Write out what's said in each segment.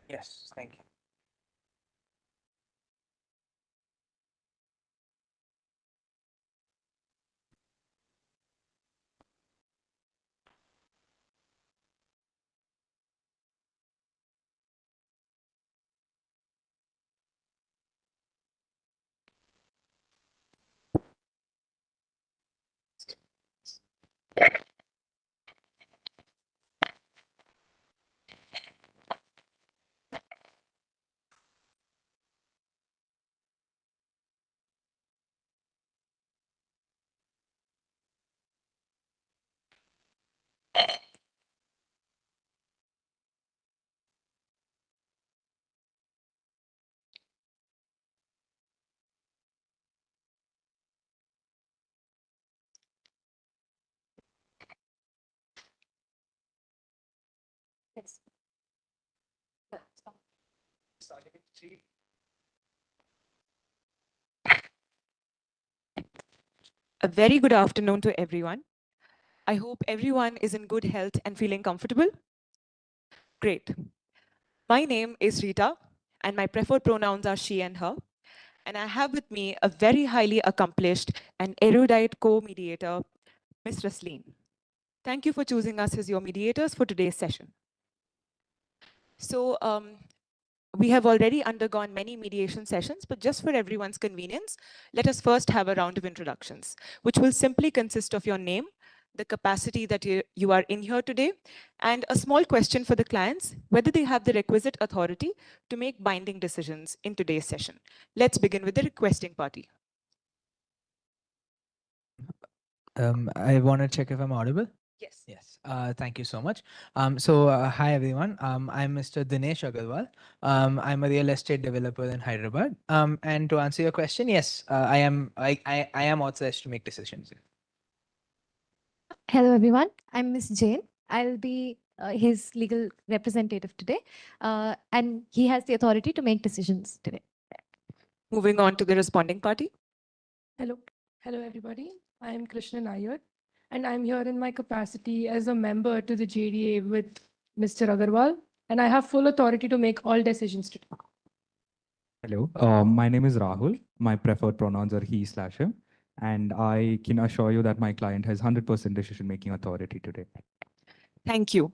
Yes, thank you. Yes. A very good afternoon to everyone. I hope everyone is in good health and feeling comfortable. Great. My name is Rita, and my preferred pronouns are she and her. And I have with me a very highly accomplished and erudite co-mediator, Ms. Rasleen. Thank you for choosing us as your mediators for today's session. So we have already undergone many mediation sessions, but just for everyone's convenience, let us first have a round of introductions, which will simply consist of your name, the capacity that you are in here today, and a small question for the clients, whether they have the requisite authority to make binding decisions in today's session. Let's begin with the requesting party. I want to check if I'm audible. Yes. Yes. Thank you so much. Hi everyone. I'm Mr. Dinesh Agarwal. I'm a real estate developer in Hyderabad. And to answer your question, yes, I am. I am authorized to make decisions. Hello, everyone. I'm Miss Jane. I'll be his legal representative today, and he has the authority to make decisions today. Moving on to the responding party. Hello. Hello, everybody. I am Krishna Nair, and I'm here in my capacity as a member to the JDA with Mr. Agarwal, and I have full authority to make all decisions today. Hello, my name is Rahul. My preferred pronouns are he/him, and I can assure you that my client has 100% decision-making authority today. Thank you.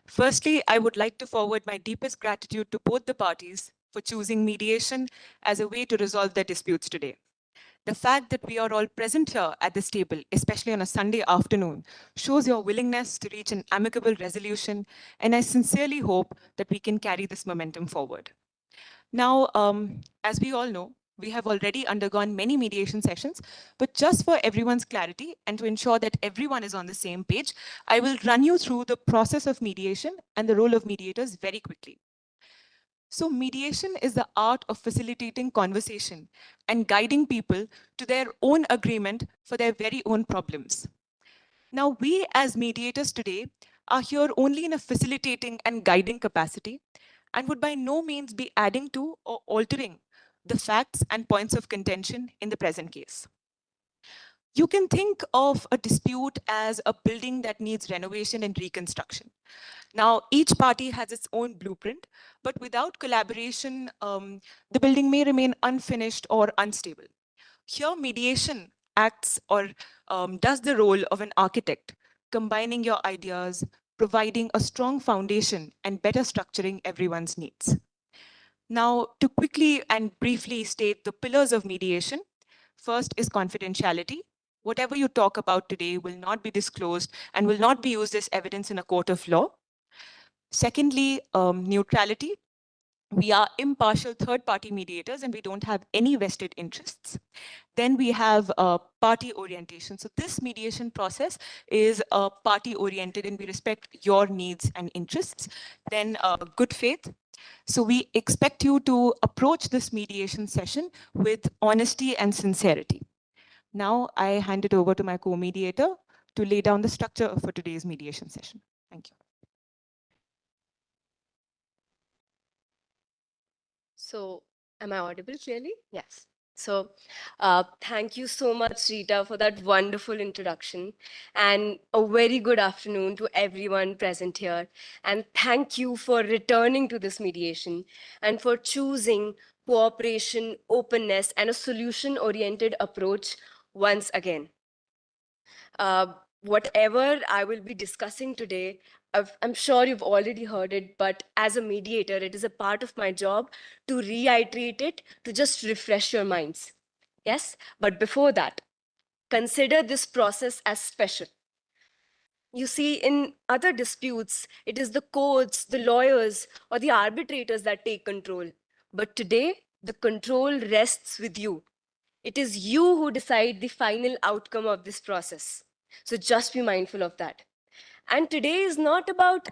Firstly, I would like to forward my deepest gratitude to both the parties for choosing mediation as a way to resolve their disputes today. The fact that we are all present here at this table, especially on a Sunday afternoon, shows your willingness to reach an amicable resolution, and I sincerely hope that we can carry this momentum forward. Now, as we all know, we have already undergone many mediation sessions, but just for everyone's clarity and to ensure that everyone is on the same page, I will run you through the process of mediation and the role of mediators very quickly. So mediation is the art of facilitating conversation and guiding people to their own agreement for their very own problems. Now, we as mediators today are here only in a facilitating and guiding capacity and would by no means be adding to or altering the facts and points of contention in the present case. You can think of a dispute as a building that needs renovation and reconstruction. Now, each party has its own blueprint, but without collaboration, the building may remain unfinished or unstable. Here, mediation acts or does the role of an architect, combining your ideas, providing a strong foundation, and better structuring everyone's needs. Now, to quickly and briefly state the pillars of mediation, first is confidentiality. Whatever you talk about today will not be disclosed and will not be used as evidence in a court of law. Secondly, neutrality. We are impartial third-party mediators and we don't have any vested interests. Then we have party orientation. So this mediation process is party-oriented and we respect your needs and interests. Then good faith. So we expect you to approach this mediation session with honesty and sincerity. Now I hand it over to my co-mediator to lay down the structure for today's mediation session. Thank you. So, am I audible clearly? Yes. So, thank you so much, Rita, for that wonderful introduction. And a very good afternoon to everyone present here. And thank you for returning to this mediation and for choosing cooperation, openness, and a solution oriented approach once again. Whatever I will be discussing today, I'm sure you've already heard it, but as a mediator, it is a part of my job to reiterate it, to just refresh your minds. Yes, but before that, consider this process as special. You see, in other disputes, it is the courts, the lawyers, or the arbitrators that take control. But today, the control rests with you. It is you who decide the final outcome of this process. So just be mindful of that. And today is not about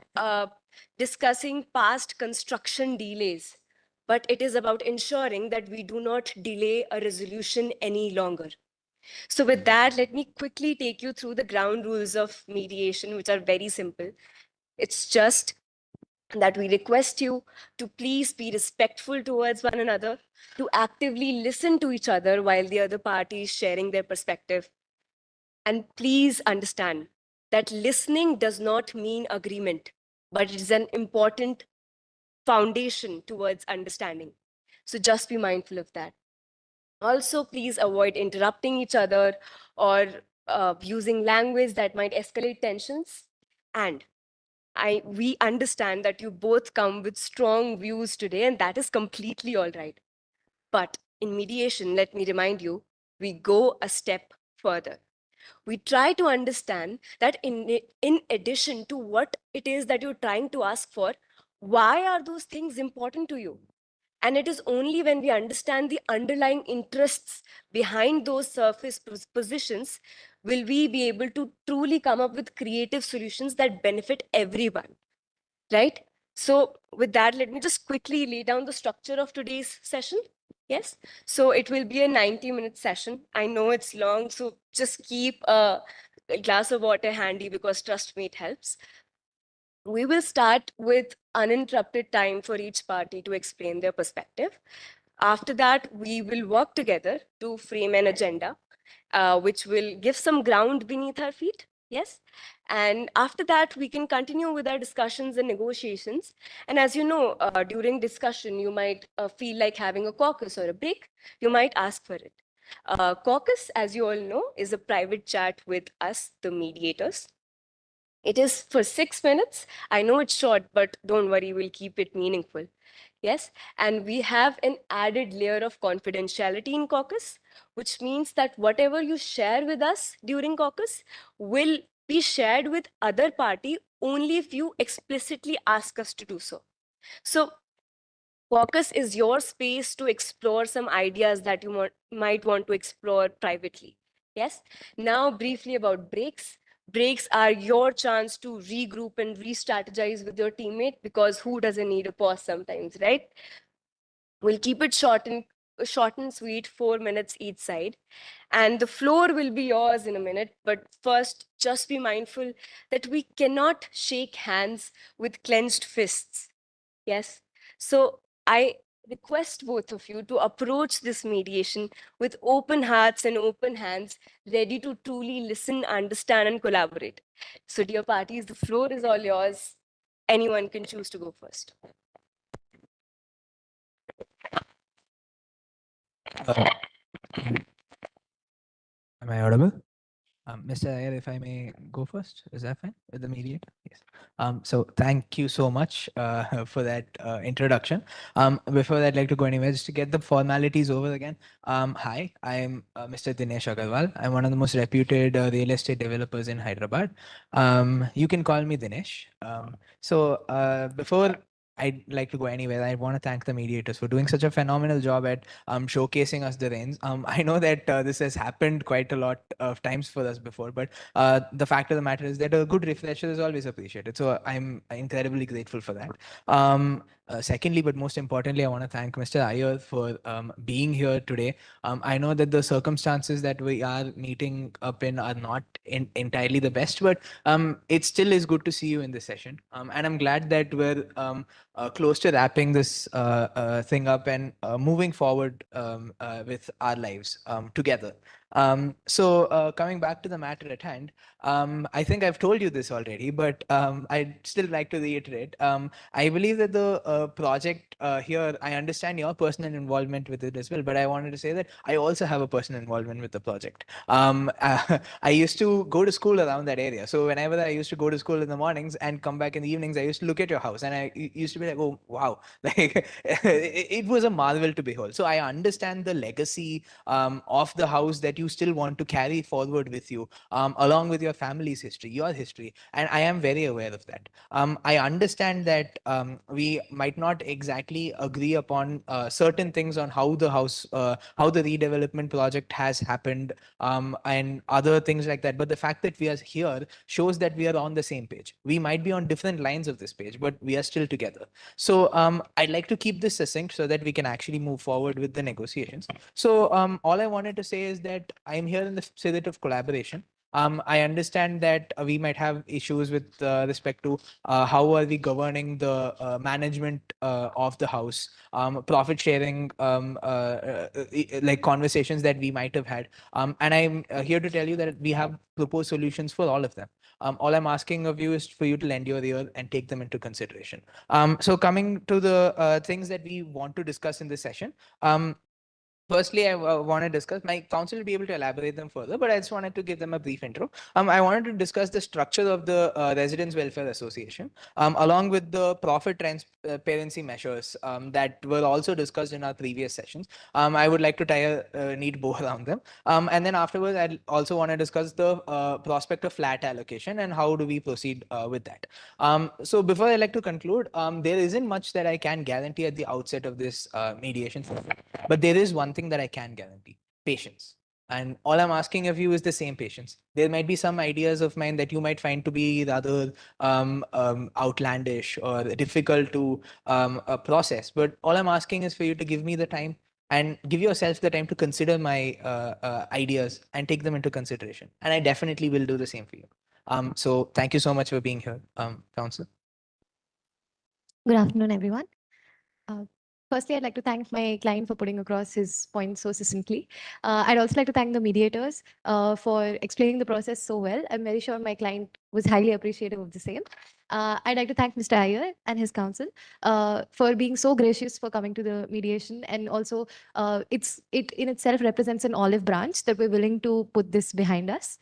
discussing past construction delays, but it is about ensuring that we do not delay a resolution any longer. So with that, let me quickly take you through the ground rules of mediation, which are very simple. It's just that we request you to please be respectful towards one another, to actively listen to each other while the other party is sharing their perspective. And please understand that listening does not mean agreement, but it is an important foundation towards understanding. So just be mindful of that. Also, please avoid interrupting each other or using language that might escalate tensions. And we understand that you both come with strong views today, and that is completely all right. But in mediation, let me remind you, we go a step further. We try to understand that in addition to what it is that you're trying to ask for, why are those things important to you? And it is only when we understand the underlying interests behind those surface positions will we be able to truly come up with creative solutions that benefit everyone, right? So with that, let me just quickly lay down the structure of today's session. Yes, so it will be a 90-minute session. I know it's long, so just keep a glass of water handy because trust me, it helps. We will start with uninterrupted time for each party to explain their perspective. After that, we will work together to frame an agenda, which will give some ground beneath our feet. Yes. And after that, we can continue with our discussions and negotiations. And as you know, during discussion, you might feel like having a caucus or a break. You might ask for it. Caucus, as you all know, is a private chat with us, the mediators. It is for 6 minutes. I know it's short, but don't worry, we'll keep it meaningful. Yes, and we have an added layer of confidentiality in caucus, which means that whatever you share with us during caucus will be shared with other party only if you explicitly ask us to do so. So caucus is your space to explore some ideas that you might want to explore privately. Yes. Now, briefly about breaks. Breaks are your chance to regroup and re-strategize with your teammate because who doesn't need a pause sometimes, right? We'll keep it short and sweet, 4 minutes each side. And the floor will be yours in a minute. But first, just be mindful that we cannot shake hands with clenched fists. Yes. So I request both of you to approach this mediation with open hearts and open hands, ready to truly listen, understand, and collaborate. So, dear parties, the floor is all yours. Anyone can choose to go first. Am I audible? Mr. Iyer, if I may go first, is that fine with the mediator? Yes. So thank you so much for that introduction. Before that, I'd like to go anywhere just to get the formalities over again. Hi, I'm Mr. Dinesh Agarwal. I'm one of the most reputed real estate developers in Hyderabad. You can call me Dinesh. Before I'd like to go anywhere, I want to thank the mediators for doing such a phenomenal job at showcasing us the reins. I know that this has happened quite a lot of times for us before, but the fact of the matter is that a good refresher is always appreciated. So I'm incredibly grateful for that. Secondly, but most importantly, I want to thank Mr. Iyer for being here today. I know that the circumstances that we are meeting up in are not entirely the best, but it still is good to see you in this session. And I'm glad that we're close to wrapping this thing up and moving forward with our lives together. So coming back to the matter at hand, I think I've told you this already, but I'd still like to reiterate. I believe that the project here, I understand your personal involvement with it as well, but I wanted to say that I also have a personal involvement with the project. I used to go to school around that area. So whenever I used to go to school in the mornings and come back in the evenings, I used to look at your house and I used to be like, oh, wow, like it was a marvel to behold. So I understand the legacy of the house that you still want to carry forward with you, along with your family's history, your history. And I am very aware of that. I understand that we might not exactly agree upon certain things on how the house, how the redevelopment project has happened, and other things like that. But the fact that we are here shows that we are on the same page. We might be on different lines of this page, but we are still together. So I'd like to keep this succinct so that we can actually move forward with the negotiations. So all I wanted to say is that I'm here in the spirit of collaboration. I understand that we might have issues with respect to how are we governing the management of the house, profit sharing, like conversations that we might have had. And I'm here to tell you that we have proposed solutions for all of them. All I'm asking of you is for you to lend your ear and take them into consideration. So coming to the things that we want to discuss in this session. Firstly, I want to discuss, my counsel will be able to elaborate them further, but I just wanted to give them a brief intro. I wanted to discuss the structure of the Residents Welfare Association, along with the profit transparency measures that were also discussed in our previous sessions. I would like to tie a neat bow around them. And then afterwards, I also want to discuss the prospect of flat allocation and how do we proceed with that. So before I like to conclude, there isn't much that I can guarantee at the outset of this mediation session. But there is one thing that I can guarantee: patience. And all I'm asking of you is the same patience. There might be some ideas of mine that you might find to be rather outlandish or difficult to process. But all I'm asking is for you to give me the time and give yourself the time to consider my ideas and take them into consideration. And I definitely will do the same for you. So thank you so much for being here, Council. Good afternoon, everyone. Uh, Firstly, I'd like to thank my client for putting across his points so succinctly. I'd also like to thank the mediators for explaining the process so well. I'm very sure my client was highly appreciative of the same. I'd like to thank Mr. Iyer and his counsel for being so gracious for coming to the mediation. And also, it in itself represents an olive branch that we're willing to put this behind us.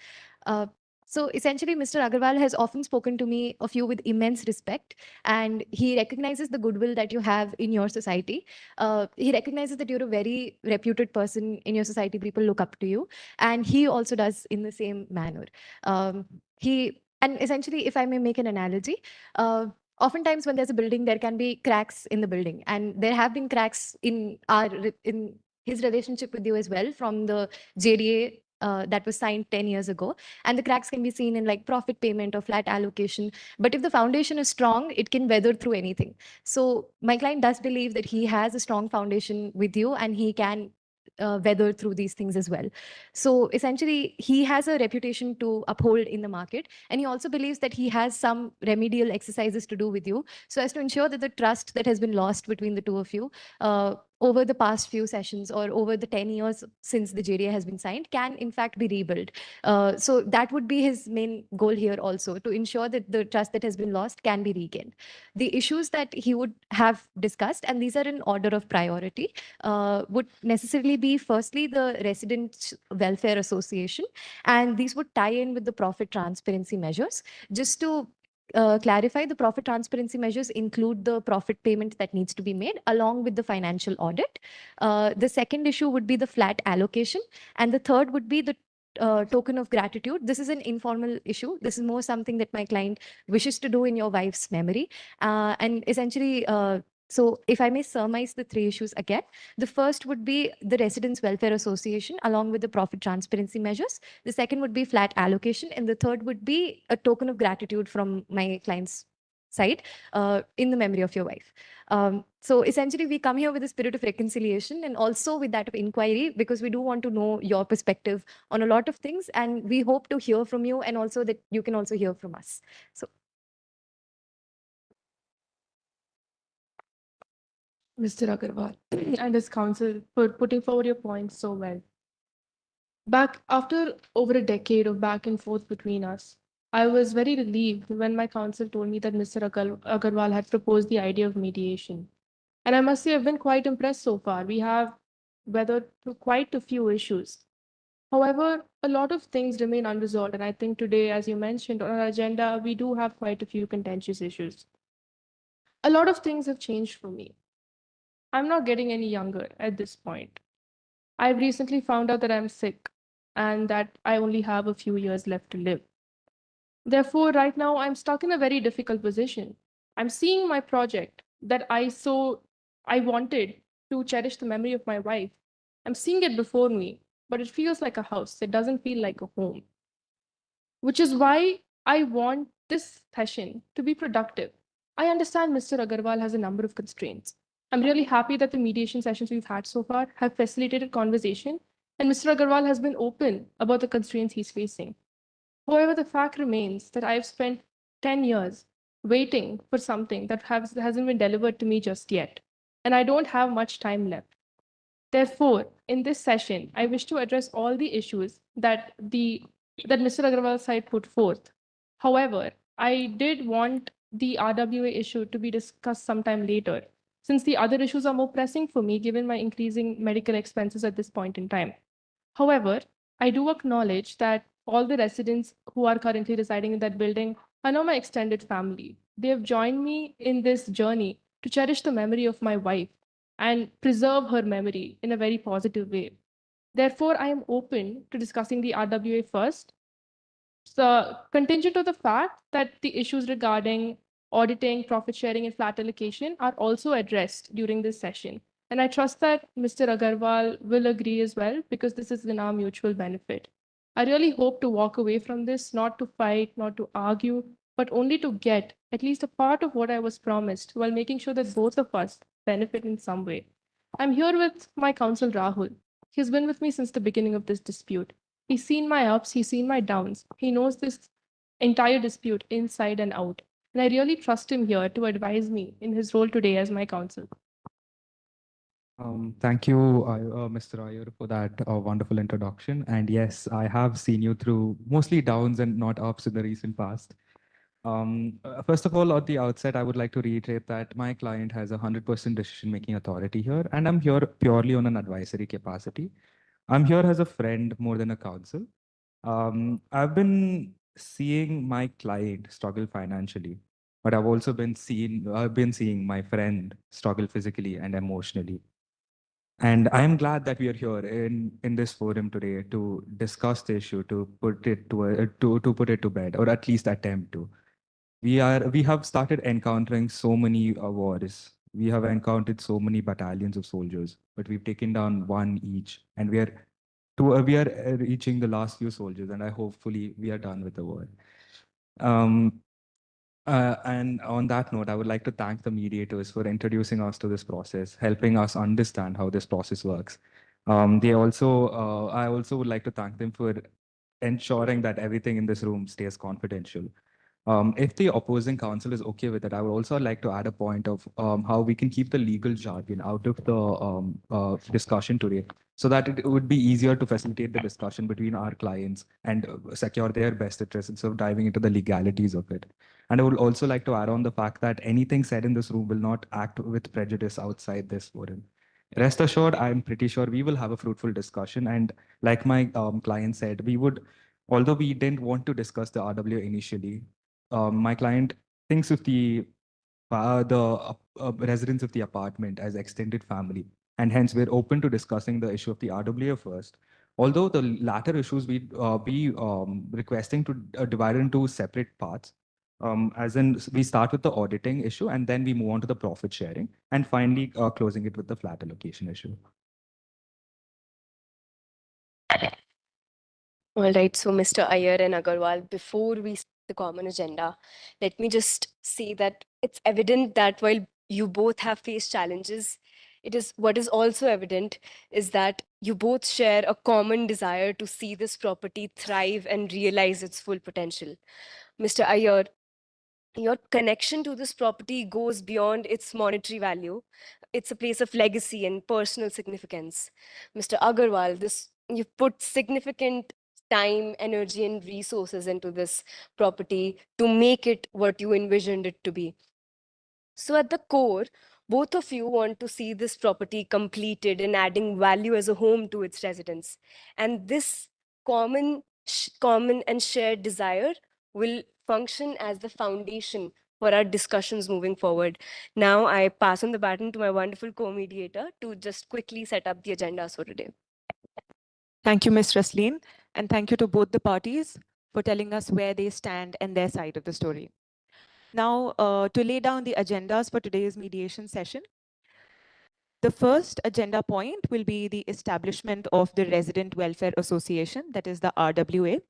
So essentially, Mr. Agarwal has often spoken to me of you with immense respect, and he recognizes the goodwill that you have in your society. He recognizes that you're a very reputed person in your society. People look up to you, and he also does in the same manner. And essentially, if I may make an analogy, oftentimes when there's a building, there can be cracks in the building, and there have been cracks in his relationship with you as well from the JDA that was signed 10 years ago. And the cracks can be seen in like profit payment or flat allocation. But if the foundation is strong, it can weather through anything. So my client does believe that he has a strong foundation with you and he can weather through these things as well. So essentially, he has a reputation to uphold in the market. And he also believes that he has some remedial exercises to do with you so as to ensure that the trust that has been lost between the two of you over the past few sessions or over the 10 years since the JDA has been signed can in fact be rebuilt. So that would be his main goal here also, to ensure that the trust that has been lost can be regained. The issues that he would have discussed, and these are in order of priority, would necessarily be firstly the Residents Welfare Association, and these would tie in with the profit transparency measures. Just to clarify, the profit transparency measures include the profit payment that needs to be made along with the financial audit. The second issue would be the flat allocation, and the third would be the token of gratitude. This is an informal issue. This is more something that my client wishes to do in your wife's memory. And essentially, so if I may surmise the three issues again, the first would be the Residents Welfare Association along with the profit transparency measures. The second would be flat allocation. And the third would be a token of gratitude from my client's side in the memory of your wife. So essentially, we come here with the spirit of reconciliation and also with that of inquiry, because we do want to know your perspective on a lot of things, and we hope to hear from you, and also that you can also hear from us. So Mr. Agarwal and his counsel for putting forward your points so well. Back after over a decade of back and forth between us, I was very relieved when my counsel told me that Mr. Agarwal had proposed the idea of mediation. And I must say, I've been quite impressed so far. We have weathered through quite a few issues. However, a lot of things remain unresolved. And I think today, as you mentioned, on our agenda, we do have quite a few contentious issues. A lot of things have changed for me. I'm not getting any younger at this point. I've recently found out that I'm sick and that I only have a few years left to live. Therefore, right now, I'm stuck in a very difficult position. I'm seeing my project that I wanted to cherish the memory of my wife. I'm seeing it before me, but it feels like a house. It doesn't feel like a home, which is why I want this session to be productive. I understand Mr. Agarwal has a number of constraints. I'm really happy that the mediation sessions we've had so far have facilitated conversation, and Mr. Agarwal has been open about the constraints he's facing. However, the fact remains that I've spent 10 years waiting for something that hasn't been delivered to me just yet, and I don't have much time left. Therefore, in this session, I wish to address all the issues that Mr. Agrawal's side put forth. However, I did want the RWA issue to be discussed sometime later, since the other issues are more pressing for me given my increasing medical expenses at this point in time. However, I do acknowledge that all the residents who are currently residing in that building are now my extended family. They have joined me in this journey to cherish the memory of my wife and preserve her memory in a very positive way. Therefore, I am open to discussing the RWA first, so contingent of the fact that the issues regarding auditing, profit sharing, and flat allocation are also addressed during this session. And I trust that Mr. Agarwal will agree as well, because this is in our mutual benefit. I really hope to walk away from this, not to fight, not to argue, but only to get at least a part of what I was promised while making sure that both of us benefit in some way. I'm here with my counsel, Rahul. He's been with me since the beginning of this dispute. He's seen my ups, he's seen my downs. He knows this entire dispute inside and out. And I really trust him here to advise me in his role today as my counsel. Thank you, Mr. Iyer, for that wonderful introduction. And yes, I have seen you through mostly downs and not ups in the recent past. First of all, at the outset, I would like to reiterate that my client has 100% decision-making authority here, and I'm here purely on an advisory capacity. I'm here as a friend more than a counsel. I've been seeing my client struggle financially, but I've been seeing my friend struggle physically and emotionally. And I am glad that we are here in this forum today to discuss the issue, to put it to put it to bed, or at least attempt to. We have started encountering so many wars. We have encountered so many battalions of soldiers, but we've taken down one each, and we are reaching the last few soldiers, and I hopefully we are done with the war. Um, and on that note, I would like to thank the mediators for introducing us to this process, helping us understand how this process works. I also would like to thank them for ensuring that everything in this room stays confidential. If the opposing counsel is okay with it, I would also like to add a point of how we can keep the legal jargon out of the discussion today, so that it would be easier to facilitate the discussion between our clients and secure their best interests instead of diving into the legalities of it. And I would also like to add on the fact that anything said in this room will not act with prejudice outside this forum. Rest assured, I'm pretty sure we will have a fruitful discussion. And like my client said, although we didn't want to discuss the RW initially, my client thinks of the residents of the apartment as extended family, and hence we're open to discussing the issue of the RWA first. Although the latter issues we'd be requesting to divide into separate parts, as in we start with the auditing issue and then we move on to the profit sharing, and finally closing it with the flat allocation issue. All right, so Mr. Iyer and Agarwal, before we the common agenda, let me just say that it's evident that while you both have faced challenges, it is what is also evident is that you both share a common desire to see this property thrive and realize its full potential. Mr. Iyer, your connection to this property goes beyond its monetary value. It's a place of legacy and personal significance. Mr. Agarwal, this you've put significant time, energy, and resources into this property to make it what you envisioned it to be. So, at the core, both of you want to see this property completed and adding value as a home to its residents. And this common and shared desire will function as the foundation for our discussions moving forward. Now, I pass on the baton to my wonderful co-mediator to just quickly set up the agendas for today. Thank you, Ms. Rasleen, and thank you to both the parties for telling us where they stand and their side of the story. Now, to lay down the agendas for today's mediation session, the first agenda point will be the establishment of the Resident Welfare Association, that is the RWA.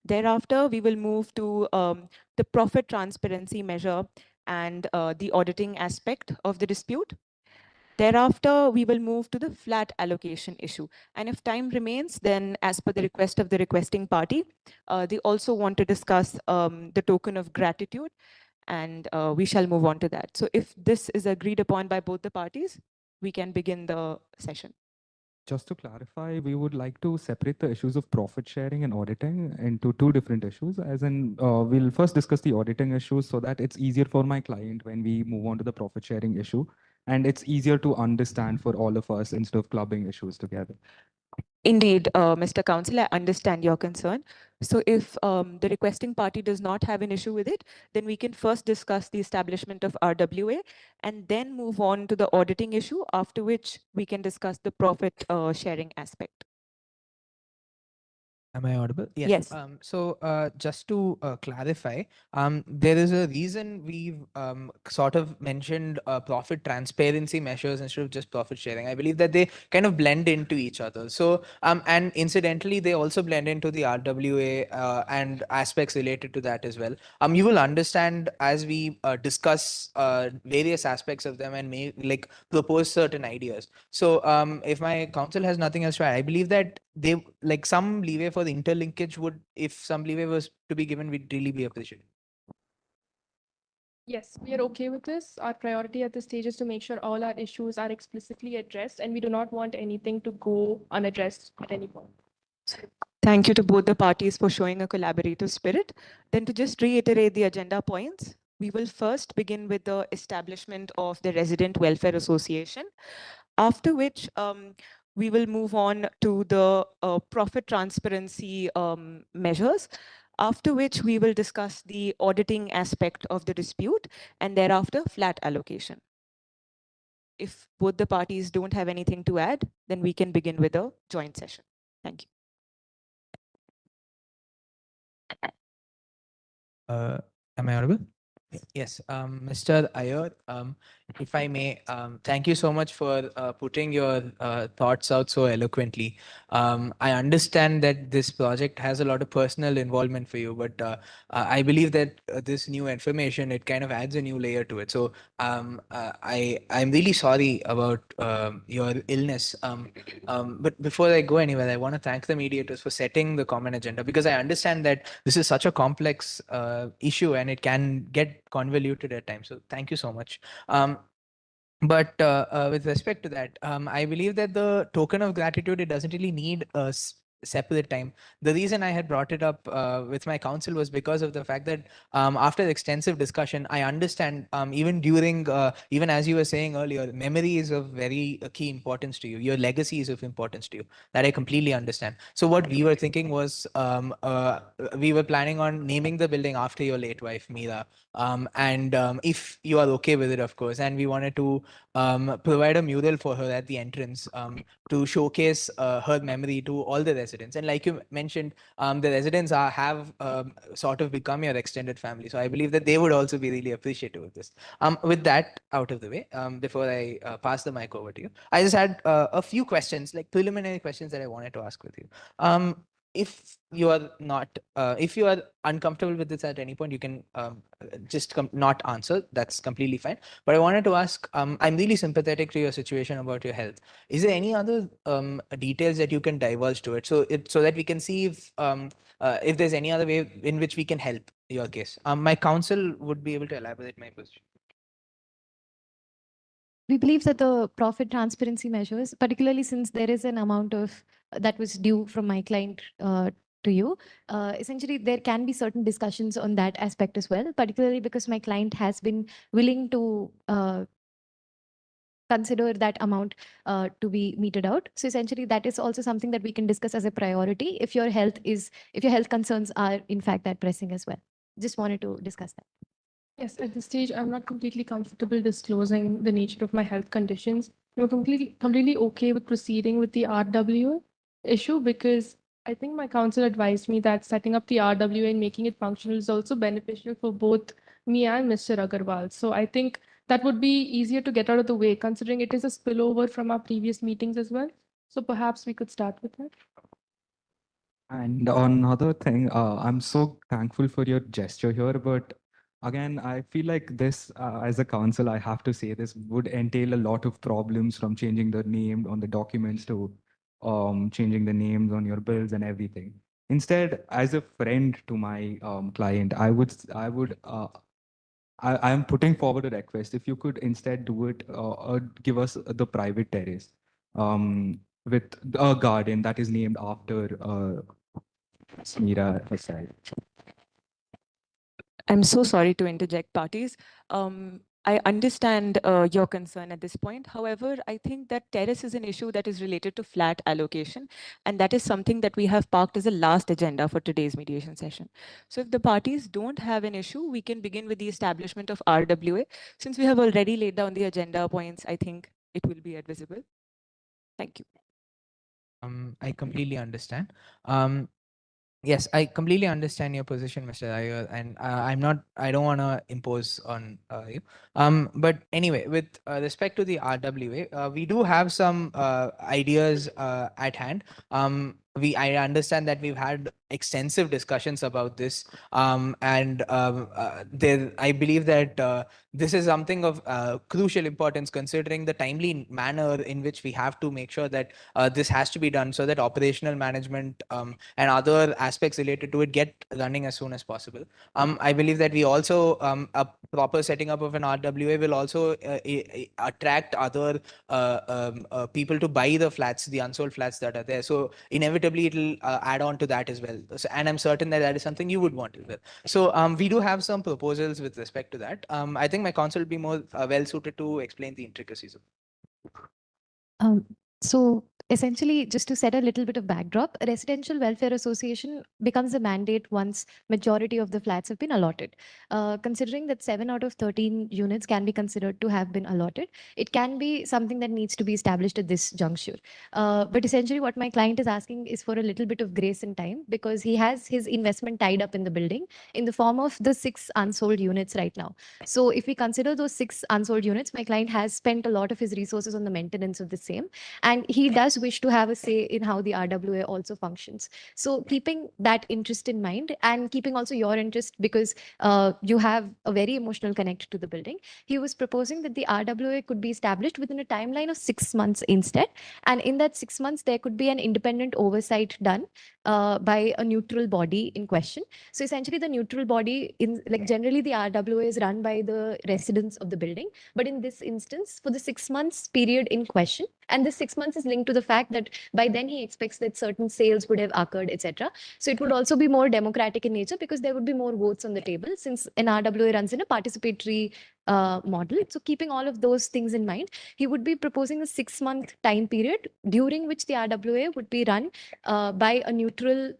Thereafter, we will move to the profit transparency measure and the auditing aspect of the dispute. Thereafter, we will move to the flat allocation issue. And if time remains, then as per the request of the requesting party, they also want to discuss the token of gratitude, and we shall move on to that. So if this is agreed upon by both the parties, we can begin the session. Just to clarify, we would like to separate the issues of profit sharing and auditing into two different issues. As in, we'll first discuss the auditing issues so that it's easier for my client when we move on to the profit sharing issue. And it's easier to understand for all of us instead of clubbing issues together. Indeed, Mr. Counsel, I understand your concern. So if the requesting party does not have an issue with it, then we can first discuss the establishment of RWA and then move on to the auditing issue, after which we can discuss the profit sharing aspect. Am I audible? Yes. So just to clarify, there is a reason we've sort of mentioned profit transparency measures instead of just profit sharing. I believe that they kind of blend into each other. So and incidentally, they also blend into the RWA and aspects related to that as well. You will understand as we discuss various aspects of them and may like propose certain ideas. So if my counsel has nothing else to add, I believe that they like some leeway for the interlinkage would, if some leeway was to be given, we'd really be appreciated. Yes, we are okay with this. Our priority at this stage is to make sure all our issues are explicitly addressed, and we do not want anything to go unaddressed at any point. Thank you to both the parties for showing a collaborative spirit. Then to just reiterate the agenda points, we will first begin with the establishment of the Resident Welfare Association, after which we will move on to the profit transparency measures, after which we will discuss the auditing aspect of the dispute, and thereafter flat allocation. If both the parties don't have anything to add, then we can begin with a joint session. Thank you. Am I audible? Yes, Mr. Iyer, if I may, thank you so much for putting your thoughts out so eloquently. I understand that this project has a lot of personal involvement for you, but I believe that this new information, it kind of adds a new layer to it. So I'm really sorry about your illness. But before I go anywhere, I want to thank the mediators for setting the common agenda, because I understand that this is such a complex issue and it can get convoluted at times. So thank you so much. But with respect to that, I believe that the token of gratitude, it doesn't really need a separate time. The reason I had brought it up with my counsel was because of the fact that after extensive discussion, I understand even during, even as you were saying earlier, memory is of very key importance to you. Your legacy is of importance to you. That I completely understand. So what we were thinking was we were planning on naming the building after your late wife, Meera. And if you are okay with it, of course, and we wanted to provide a mural for her at the entrance to showcase her memory to all the residents. And like you mentioned, the residents have sort of become your extended family. So I believe that they would also be really appreciative of this. With that out of the way, before I pass the mic over to you, I just had a few questions, like preliminary questions that I wanted to ask with you. if you are not, if you are uncomfortable with this at any point, you can just not answer. That's completely fine. But I wanted to ask, I'm really sympathetic to your situation about your health. Is there any other details that you can divulge to it, so that we can see if there's any other way in which we can help your case? My counsel would be able to elaborate my position. We believe that the profit transparency measures, particularly since there is an amount of that was due from my client to you, essentially there can be certain discussions on that aspect as well, particularly because my client has been willing to consider that amount to be meted out. So essentially that is also something that we can discuss as a priority if your health concerns are in fact that pressing as well. Just wanted to discuss that. Yes, at this stage, I'm not completely comfortable disclosing the nature of my health conditions. I'm completely okay with proceeding with the RWA issue because I think my counsel advised me that setting up the RWA and making it functional is also beneficial for both me and Mr. Agarwal. So I think that would be easier to get out of the way, considering it is a spillover from our previous meetings as well. So perhaps we could start with that. And another thing, I'm so thankful for your gesture here, but again, I feel like this, as a counsel, I have to say this would entail a lot of problems from changing the name on the documents to changing the names on your bills and everything. Instead, as a friend to my client, I am putting forward a request. If you could instead do it, give us the private terrace with a garden that is named after Smira herself. I'm so sorry to interject, parties. I understand your concern at this point. However, I think that terrace is an issue that is related to flat allocation, and that is something that we have parked as a last agenda for today's mediation session. So if the parties don't have an issue, we can begin with the establishment of RWA. Since we have already laid down the agenda points, I think it will be advisable. Thank you. I completely understand. Yes, I completely understand your position, Mr. Iyer, and I don't want to impose on you. But anyway, with respect to the RWA, we do have some ideas at hand. I understand that we've had extensive discussions about this, and I believe that this is something of crucial importance, considering the timely manner in which we have to make sure that this has to be done, so that operational management and other aspects related to it get running as soon as possible. I believe that we also a proper setting up of an RWA will also attract other people to buy the flats, the unsold flats that are there. So inevitably it'll add on to that as well. So, and I'm certain that that is something you would want as well. So we do have some proposals with respect to that. I think my counsel will be more well suited to explain the intricacies of it. So essentially, just to set a little bit of backdrop, a residential welfare association becomes a mandate once majority of the flats have been allotted. Considering that 7 out of 13 units can be considered to have been allotted, it can be something that needs to be established at this juncture. But essentially, what my client is asking is for a little bit of grace and time, because he has his investment tied up in the building in the form of the 6 unsold units right now. So if we consider those 6 unsold units, my client has spent a lot of his resources on the maintenance of the same, and he does wish to have a say in how the RWA also functions. So keeping that interest in mind, and keeping also your interest, because you have a very emotional connect to the building, he was proposing that the RWA could be established within a timeline of 6 months instead. And in that 6 months, there could be an independent oversight done by a neutral body in question. So essentially, the neutral body, generally the RWA is run by the residents of the building. But in this instance, for the 6 months period in question, and this 6 months is linked to the fact that by then he expects that certain sales would have occurred, etc. So it would also be more democratic in nature, because there would be more votes on the table, since an RWA runs in a participatory model. So keeping all of those things in mind, he would be proposing a 6-month time period during which the RWA would be run by a neutral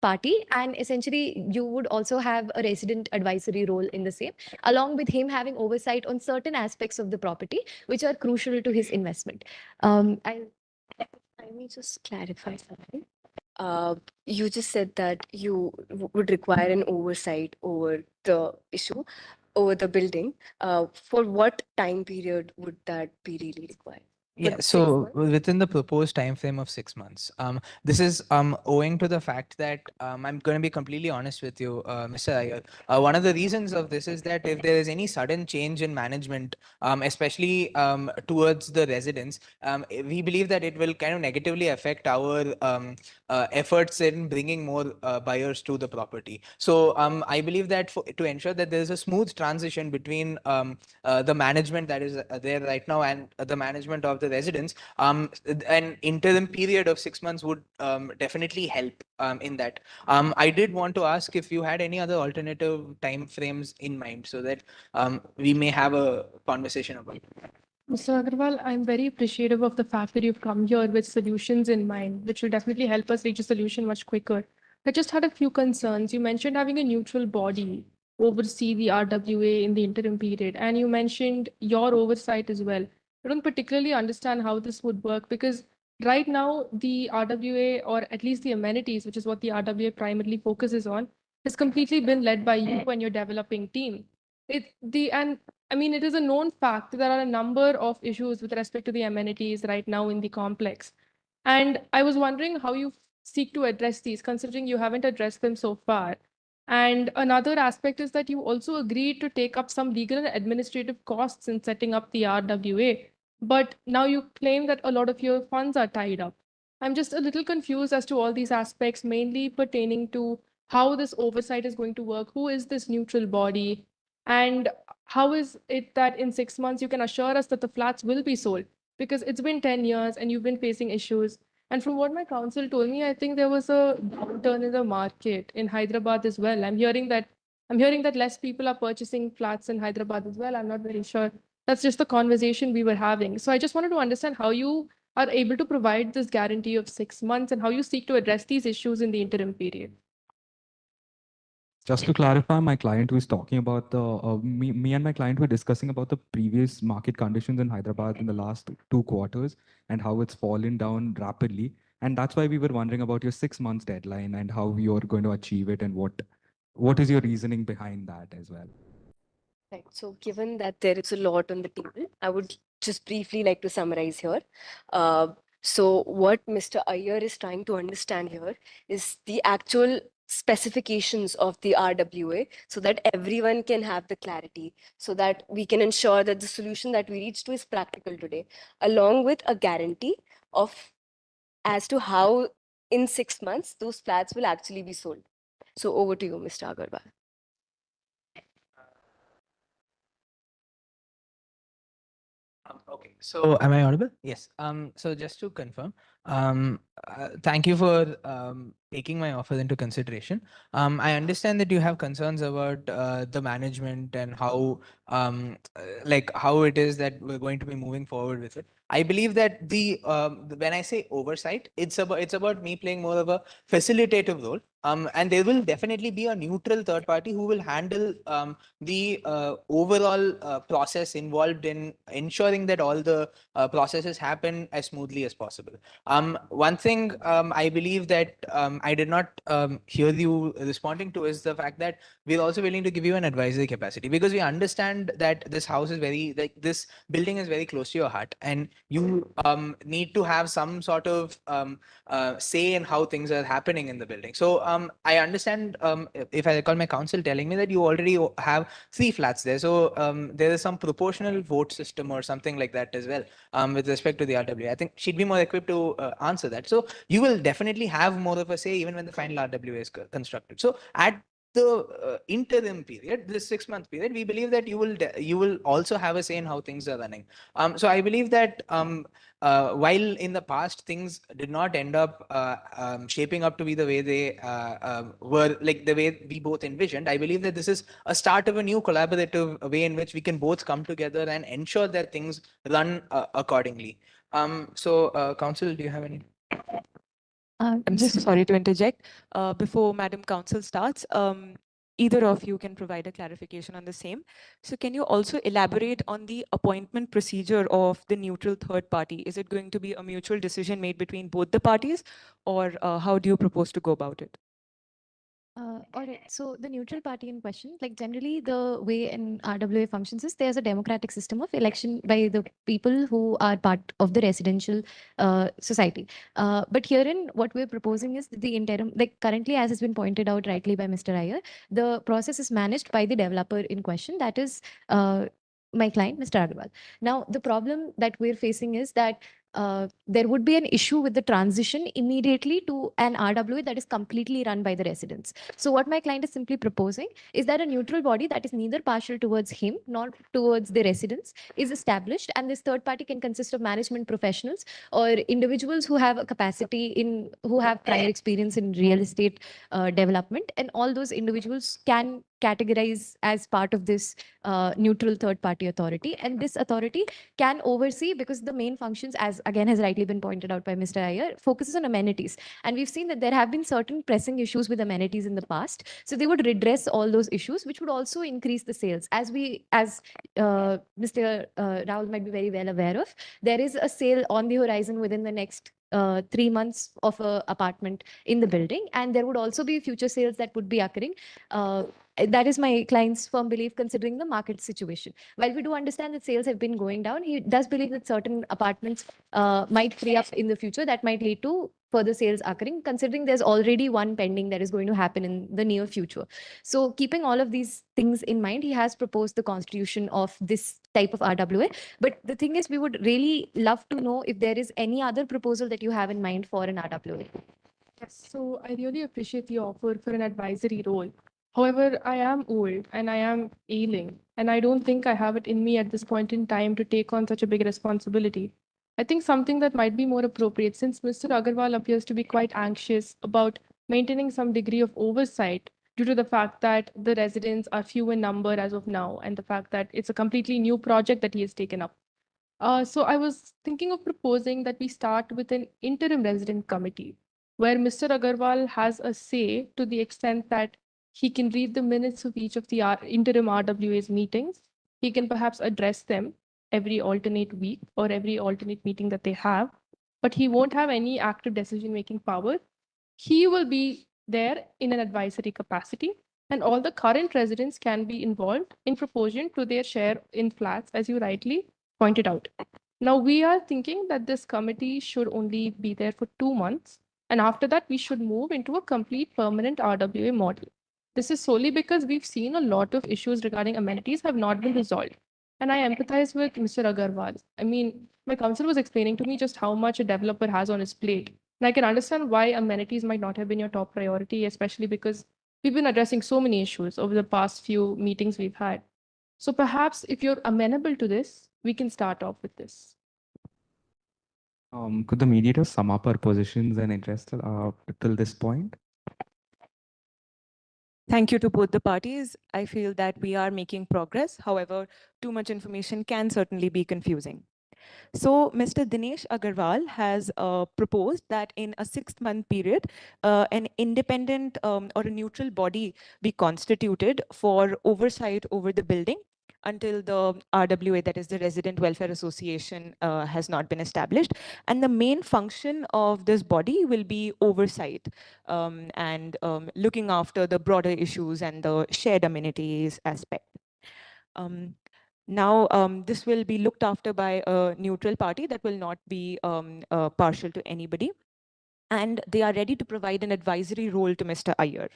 party, and essentially you would also have a resident advisory role in the same, along with him having oversight on certain aspects of the property which are crucial to his investment. Let me just clarify something. You just said that you would require an oversight over the issue, over the building. For what time period would that be really required? Yeah, With 6 so months? within the proposed time frame of 6 months, this is owing to the fact that I'm going to be completely honest with you, Mr. Iyer. One of the reasons of this is that if there is any sudden change in management, especially towards the residents, we believe that it will kind of negatively affect our efforts in bringing more buyers to the property. So I believe that to ensure that there is a smooth transition between the management that is there right now and the management of the residents, an interim period of 6 months would definitely help in that. I did want to ask if you had any other alternative time frames in mind so that we may have a conversation about it. Mr. Agarwal, I'm very appreciative of the fact that you've come here with solutions in mind, which will definitely help us reach a solution much quicker. I just had a few concerns. You mentioned having a neutral body oversee the RWA in the interim period, and you mentioned your oversight as well. I don't particularly understand how this would work because right now the RWA, or at least the amenities, which is what the RWA primarily focuses on, has completely been led by you and your developing team. I mean, it is a known fact that there are a number of issues with respect to the amenities right now in the complex. And I was wondering how you seek to address these, considering you haven't addressed them so far. And another aspect is that you also agreed to take up some legal and administrative costs in setting up the RWA. But now you claim that a lot of your funds are tied up. I'm just a little confused as to all these aspects, mainly pertaining to how this oversight is going to work. Who is this neutral body? And how is it that in 6 months you can assure us that the flats will be sold? Because it's been 10 years and you've been facing issues. And from what my counsel told me, I think there was a downturn in the market in Hyderabad as well. I'm hearing that less people are purchasing flats in Hyderabad as well. I'm not very sure. That's just the conversation we were having. So I just wanted to understand how you are able to provide this guarantee of 6 months and how you seek to address these issues in the interim period. Just to clarify, my client who is talking about me and my client were discussing about the previous market conditions in Hyderabad in the last 2 quarters and how it's fallen down rapidly. And that's why we were wondering about your 6 months deadline and how you're going to achieve it and what is your reasoning behind that as well. Right. So, given that there is a lot on the table, I would just briefly like to summarize here. What Mr. Iyer is trying to understand here is the actual specifications of the RWA so that everyone can have the clarity, so that we can ensure that the solution that we reach to is practical today, along with a guarantee of as to how in 6 months those flats will actually be sold. So, over to you, Mr. Agarwal. Okay, so am I audible? Yes. So just to confirm, thank you for taking my offer into consideration. I understand that you have concerns about the management and how, like how it is that we're going to be moving forward with it. I believe that when I say oversight, it's about me playing more of a facilitative role. And there will definitely be a neutral third party who will handle the overall process involved in ensuring that all the processes happen as smoothly as possible. One thing I believe that I did not hear you responding to is the fact that we're also willing to give you an advisory capacity because we understand that this house is this building is very close to your heart and you need to have some sort of say in how things are happening in the building. So I understand, if I recall my counsel telling me that you already have 3 flats there. So there is some proportional vote system or something like that as well with respect to the RWA. I think she'd be more equipped to answer that. So you will definitely have more of a say even when the final RWA is constructed. So at the interim period, this 6 month period, we believe that you will also have a say in how things are running. So I believe that while in the past things did not end up shaping up to be the way they were, like the way we both envisioned, I believe that this is a start of a new collaborative way in which we can both come together and ensure that things run accordingly. Council, do you have any? I'm Just so sorry to interject. Before Madam Council starts, either of you can provide a clarification on the same. So can you also elaborate on the appointment procedure of the neutral third party? Is it going to be a mutual decision made between both the parties, or how do you propose to go about it? All right. So the neutral party in question, like generally the way an RWA functions is there's a democratic system of election by the people who are part of the residential society. But herein, what we're proposing is that the interim, like currently, as has been pointed out rightly by Mr. Iyer, the process is managed by the developer in question. That is my client, Mr. Agarwal. Now, the problem that we're facing is that there would be an issue with the transition immediately to an RWA that is completely run by the residents. So what my client is simply proposing is that a neutral body that is neither partial towards him nor towards the residents is established, and this third party can consist of management professionals or individuals who have a capacity in who have prior experience in real estate development, and all those individuals can categorize as part of this neutral third party authority, and this authority can oversee, because the main functions, as again has rightly been pointed out by Mr. Iyer, focuses on amenities. And we've seen that there have been certain pressing issues with amenities in the past. So they would redress all those issues, which would also increase the sales. As Mr. Rahul might be very well aware of, there is a sale on the horizon within the next 3 months of a apartment in the building, and there would also be future sales that would be occurring. That is my client's firm belief, considering the market situation. While we do understand that sales have been going down, he does believe that certain apartments might free up in the future that might lead to further sales occurring, considering there's already one pending that is going to happen in the near future. So keeping all of these things in mind, he has proposed the constitution of this type of RWA. But the thing is, we would really love to know if there is any other proposal that you have in mind for an RWA. Yes, so I really appreciate the offer for an advisory role. However, I am old and I am ailing, and I don't think I have it in me at this point in time to take on such a big responsibility. I think something that might be more appropriate, since Mr. Agarwal appears to be quite anxious about maintaining some degree of oversight due to the fact that the residents are few in number as of now, and the fact that it's a completely new project that he has taken up. So I was thinking of proposing that we start with an interim resident committee where Mr. Agarwal has a say to the extent that he can read the minutes of each of the interim RWA's meetings. He can perhaps address them every alternate week or every alternate meeting that they have, but he won't have any active decision-making power. He will be there in an advisory capacity, and all the current residents can be involved in proportion to their share in flats, as you rightly pointed out. Now, we are thinking that this committee should only be there for 2 months, and after that, we should move into a complete permanent RWA model. This is solely because we've seen a lot of issues regarding amenities have not been resolved. And I empathize with Mr. Agarwal. I mean, my counsel was explaining to me just how much a developer has on his plate. And I can understand why amenities might not have been your top priority, especially because we've been addressing so many issues over the past few meetings we've had. So perhaps if you're amenable to this, we can start off with this. Could the mediator sum up our positions and interests till this point? Thank you to both the parties. I feel that we are making progress. However, too much information can certainly be confusing. So Mr. Dinesh Agarwal has proposed that in a 6-month period, an independent or a neutral body be constituted for oversight over the building until the RWA, that is the Resident Welfare Association, has not been established. And the main function of this body will be oversight and looking after the broader issues and the shared amenities aspect. Now, this will be looked after by a neutral party that will not be partial to anybody. And they are ready to provide an advisory role to Mr. Iyer.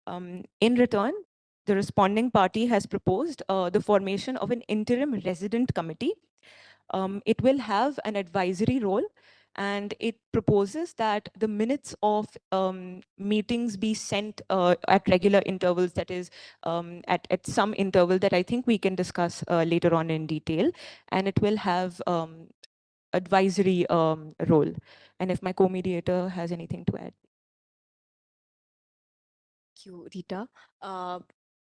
In return, the responding party has proposed the formation of an interim resident committee. It will have an advisory role, and it proposes that the minutes of meetings be sent at regular intervals, that is at some interval that I think we can discuss later on in detail, and it will have advisory role. And if my co-mediator has anything to add. Thank you, Rita.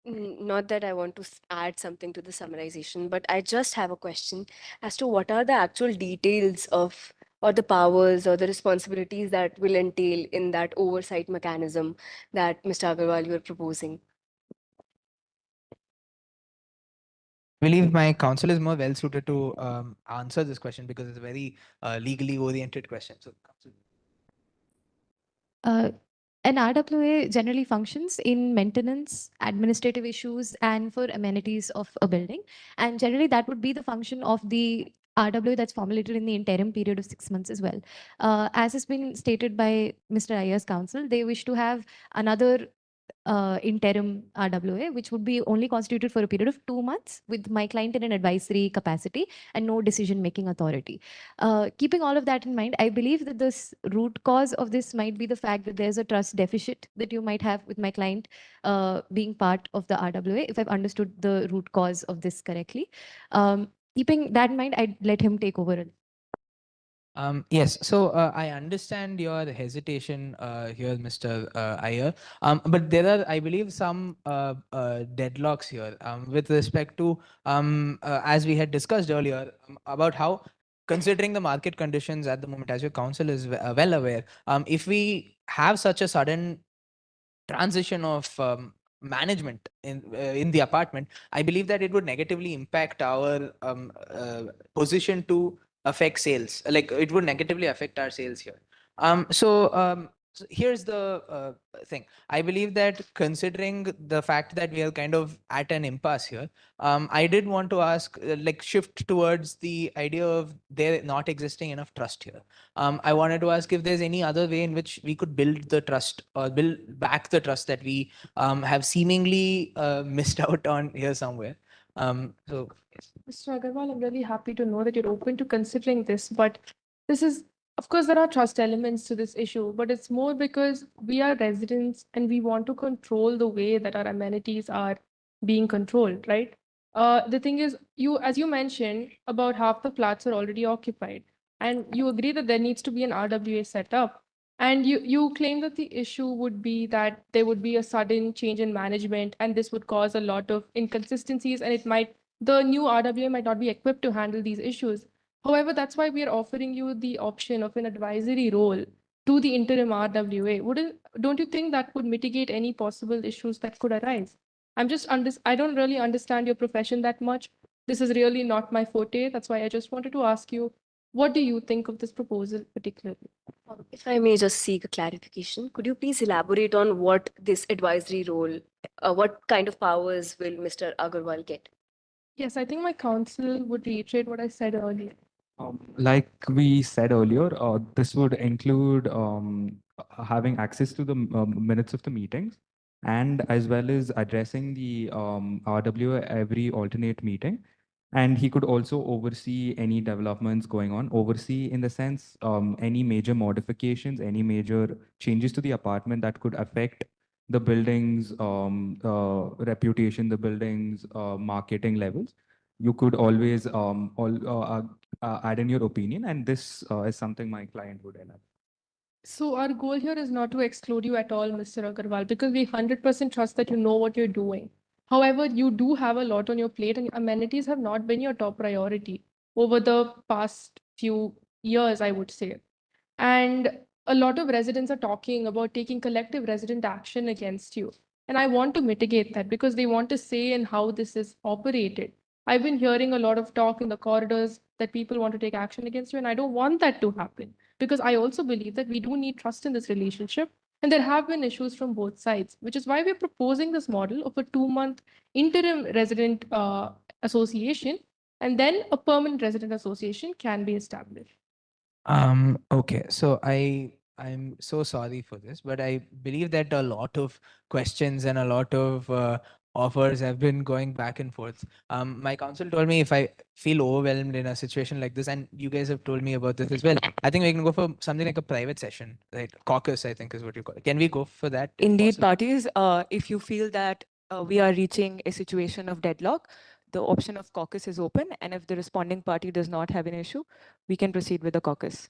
Not that I want to add something to the summarization, but I just have a question as to what are the actual details of, or the powers or the responsibilities that will entail in that oversight mechanism that Mr. Agarwal, you are proposing. I believe my counsel is more well suited to answer this question because it's a very legally oriented question. So, counsel. An RWA generally functions in maintenance, administrative issues, and for amenities of a building. And generally, that would be the function of the RWA that's formulated in the interim period of 6 months as well. As has been stated by Mr. Iyer's counsel, they wish to have another interim RWA, which would be only constituted for a period of 2 months with my client in an advisory capacity and no decision-making authority. Keeping all of that in mind, I believe that this root cause of this might be the fact that there's a trust deficit that you might have with my client being part of the RWA, if I've understood the root cause of this correctly. Keeping that in mind, I'd let him take over. Yes, so I understand your hesitation here, Mr. Iyer, but there are, I believe, some deadlocks here with respect to, as we had discussed earlier, about how, considering the market conditions at the moment, as your counsel is well aware, if we have such a sudden transition of management in the apartment, I believe that it would negatively impact our position to affect sales. Like it would negatively affect our sales here. So here's the thing. I believe that considering the fact that we are kind of at an impasse here, I did want to ask, like, shift towards the idea of there not existing enough trust here. I wanted to ask if there's any other way in which we could build the trust or build back the trust that we have seemingly missed out on here somewhere. So Mr. Agarwal, I'm really happy to know that you're open to considering this, but this is, of course, there are trust elements to this issue, but it's more because we are residents and we want to control the way that our amenities are being controlled, right? The thing is, as you mentioned, about half the flats are already occupied, and you agree that there needs to be an RWA set up. And you claim that the issue would be that there would be a sudden change in management, and this would cause a lot of inconsistencies, and the new RWA might not be equipped to handle these issues. However, that's why we are offering you the option of an advisory role to the interim RWA. Don't you think that would mitigate any possible issues that could arise? I don't really understand your profession that much. This is really not my forte. That's why I just wanted to ask you, what do you think of this proposal particularly? If I may just seek a clarification, could you please elaborate on what this advisory role, what kind of powers will Mr. Agarwal get? Yes, I think my counsel would reiterate what I said earlier. Like we said earlier, this would include having access to the minutes of the meetings and as well as addressing the RWA every alternate meeting. And he could also oversee any developments going on, oversee in the sense any major modifications, any major changes to the apartment that could affect the building's reputation, the building's marketing levels. You could always add in your opinion, and this is something my client would elaborate. So our goal here is not to exclude you at all, Mr. Agarwal, because we 100% trust that you know what you're doing. However, you do have a lot on your plate, and amenities have not been your top priority over the past few years, I would say. And a lot of residents are talking about taking collective resident action against you. And I want to mitigate that because they want to say in how this is operated. I've been hearing a lot of talk in the corridors that people want to take action against you, and I don't want that to happen because I also believe that we do need trust in this relationship. And there have been issues from both sides, which is why we're proposing this model of a 2-month interim resident association, and then a permanent resident association can be established. Okay, so I'm so sorry for this, but I believe that a lot of questions and a lot of offers have been going back and forth. My counsel told me if I feel overwhelmed in a situation like this, and you guys have told me about this as well, I think we can go for something like a private session, right? Caucus, I think is what you call it. Can we go for that? If Indeed, possible? parties, if you feel that we are reaching a situation of deadlock, the option of caucus is open. And if the responding party does not have an issue, we can proceed with the caucus.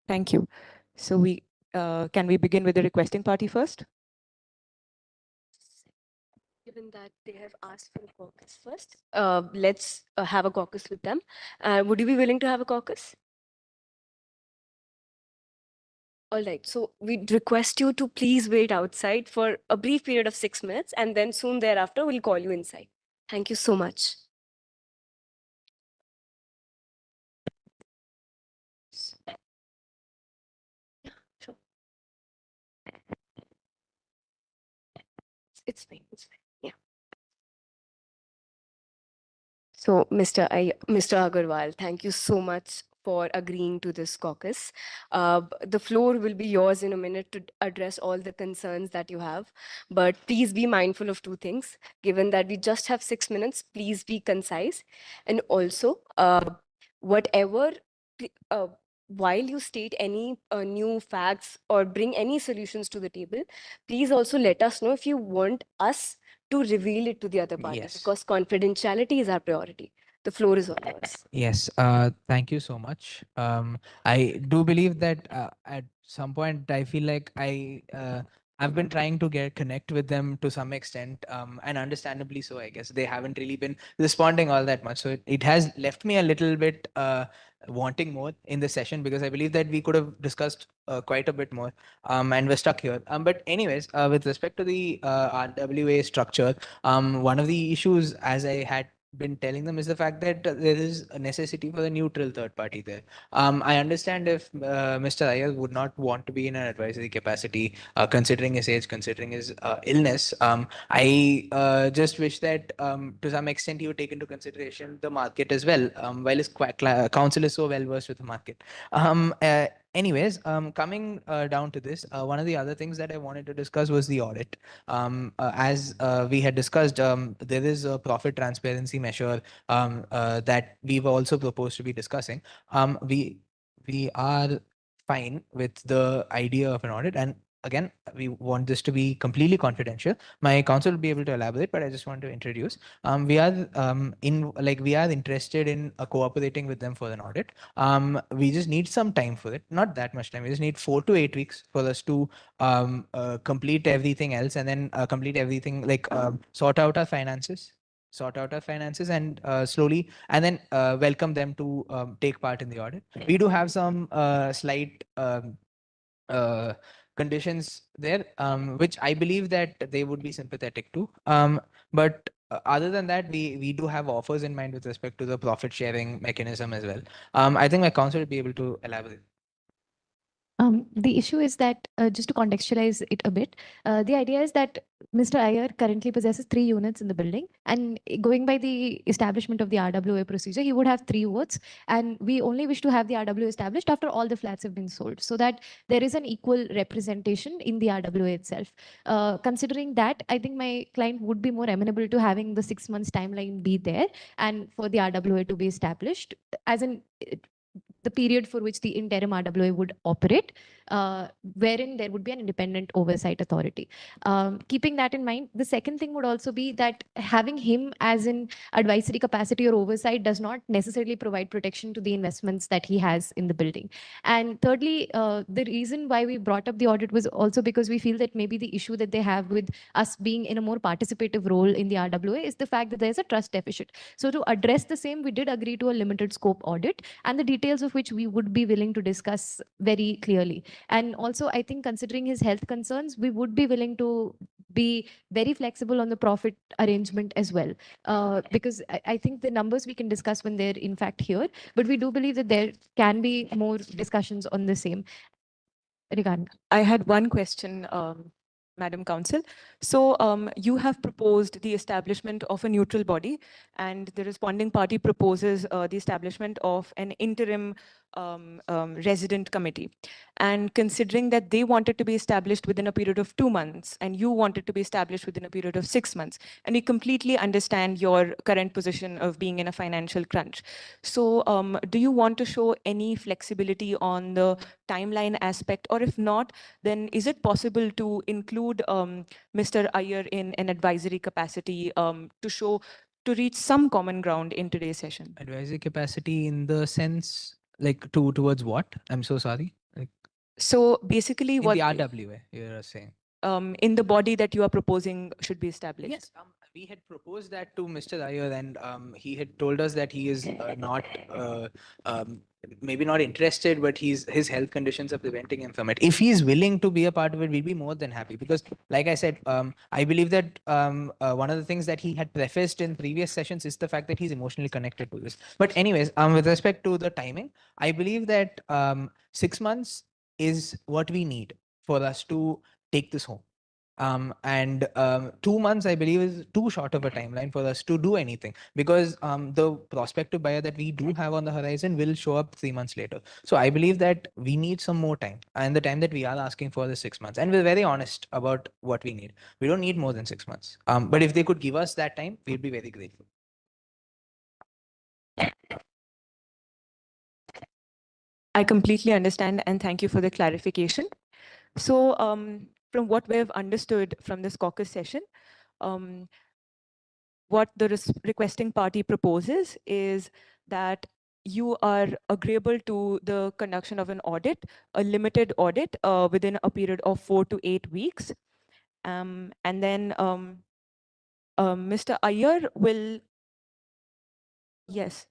Thank you. So can we begin with the requesting party first? Given that they have asked for a caucus first, let's have a caucus with them. Would you be willing to have a caucus? All right, so we'd request you to please wait outside for a brief period of 6 minutes, and then soon thereafter, we'll call you inside. Thank you so much. Yeah, sure. It's fine. It's fine. Yeah. So, Mr. Agarwal, thank you so much for agreeing to this caucus. The floor will be yours in a minute to address all the concerns that you have. But please be mindful of two things. Given that we just have 6 minutes, please be concise. And also, whatever, uh, while you state any new facts or bring any solutions to the table, please also let us know if you want us to reveal it to the other party, Yes. because confidentiality is our priority. The floor is all yours. Yes, thank you so much. I do believe that at some point I feel like I've been trying to connect with them to some extent, and understandably so. I guess they haven't really been responding all that much, so it has left me a little bit wanting more in the session, because I believe that we could have discussed quite a bit more, and we're stuck here. But anyways, with respect to the RWA structure, one of the issues, as I had been telling them, is the fact that there is a necessity for a neutral third party there. I understand if Mr. Iyer would not want to be in an advisory capacity, considering his age, considering his illness. I just wish that to some extent he would take into consideration the market as well, while his counsel is so well versed with the market. Anyways, coming down to this, one of the other things that I wanted to discuss was the audit. As we had discussed, there is a profit transparency measure that we've also proposed to be discussing. We are fine with the idea of an audit, and again, we want this to be completely confidential. My counsel will be able to elaborate, but I just want to introduce. We are interested in cooperating with them for an audit. We just need some time for it, not that much time. We just need 4 to 8 weeks for us to complete everything else, and then complete everything, like sort out our finances, and slowly, and then welcome them to take part in the audit. We do have some slight uh, conditions there, which I believe that they would be sympathetic to. But other than that, we do have offers in mind with respect to the profit sharing mechanism as well. I think my counsel will be able to elaborate. The issue is that, just to contextualize it a bit, the idea is that Mr. Iyer currently possesses 3 units in the building, and going by the establishment of the RWA procedure, he would have 3 votes, and we only wish to have the RWA established after all the flats have been sold, so that there is an equal representation in the RWA itself. Considering that, I think my client would be more amenable to having the 6 months timeline be there, and for the RWA to be established, as in the period for which the interim RWA would operate, wherein there would be an independent oversight authority. Keeping that in mind, the second thing would also be that having him as an advisory capacity or oversight does not necessarily provide protection to the investments that he has in the building. And thirdly, the reason why we brought up the audit was also because we feel that maybe the issue that they have with us being in a more participative role in the RWA is the fact that there's a trust deficit. So to address the same, we did agree to a limited scope audit, and the details of which we would be willing to discuss very clearly. And also, I think considering his health concerns, we would be willing to be very flexible on the profit arrangement as well. Because I think the numbers we can discuss when they're in fact here, but we do believe that there can be more discussions on the same. Regarding. I had one question, Madam Counsel. So you have proposed the establishment of a neutral body, and the responding party proposes the establishment of an interim resident committee. And considering that they wanted to be established within a period of 2 months, and you wanted to be established within a period of 6 months, and we completely understand your current position of being in a financial crunch. So do you want to show any flexibility on the timeline aspect, or if not, then is it possible to include Mr. Iyer in an advisory capacity to reach some common ground in today's session? Advisory capacity in the sense, like, towards what? I'm so sorry. Like, So basically, in what the RWA, you're saying? in the body that you are proposing should be established? Yes, we had proposed that to Mr. Iyer, and he had told us that he is not maybe not interested, but his health conditions are preventing him from it. If he's willing to be a part of it, we'd be more than happy, because, like I said, I believe that one of the things that he had prefaced in previous sessions is the fact that he's emotionally connected to this. But anyways, with respect to the timing, I believe that 6 months is what we need for us to take this home. And 2 months, I believe, is too short of a timeline for us to do anything, because the prospective buyer that we do have on the horizon will show up 3 months later. So I believe that we need some more time, and the time that we are asking for is 6 months. And we're very honest about what we need. We don't need more than 6 months. But if they could give us that time, we'd be very grateful. I completely understand, and thank you for the clarification. So from what we have understood from this caucus session, what the requesting party proposes is that you are agreeable to the conduction of an audit, a limited audit within a period of 4 to 8 weeks. And then Mr. Iyer will, yes,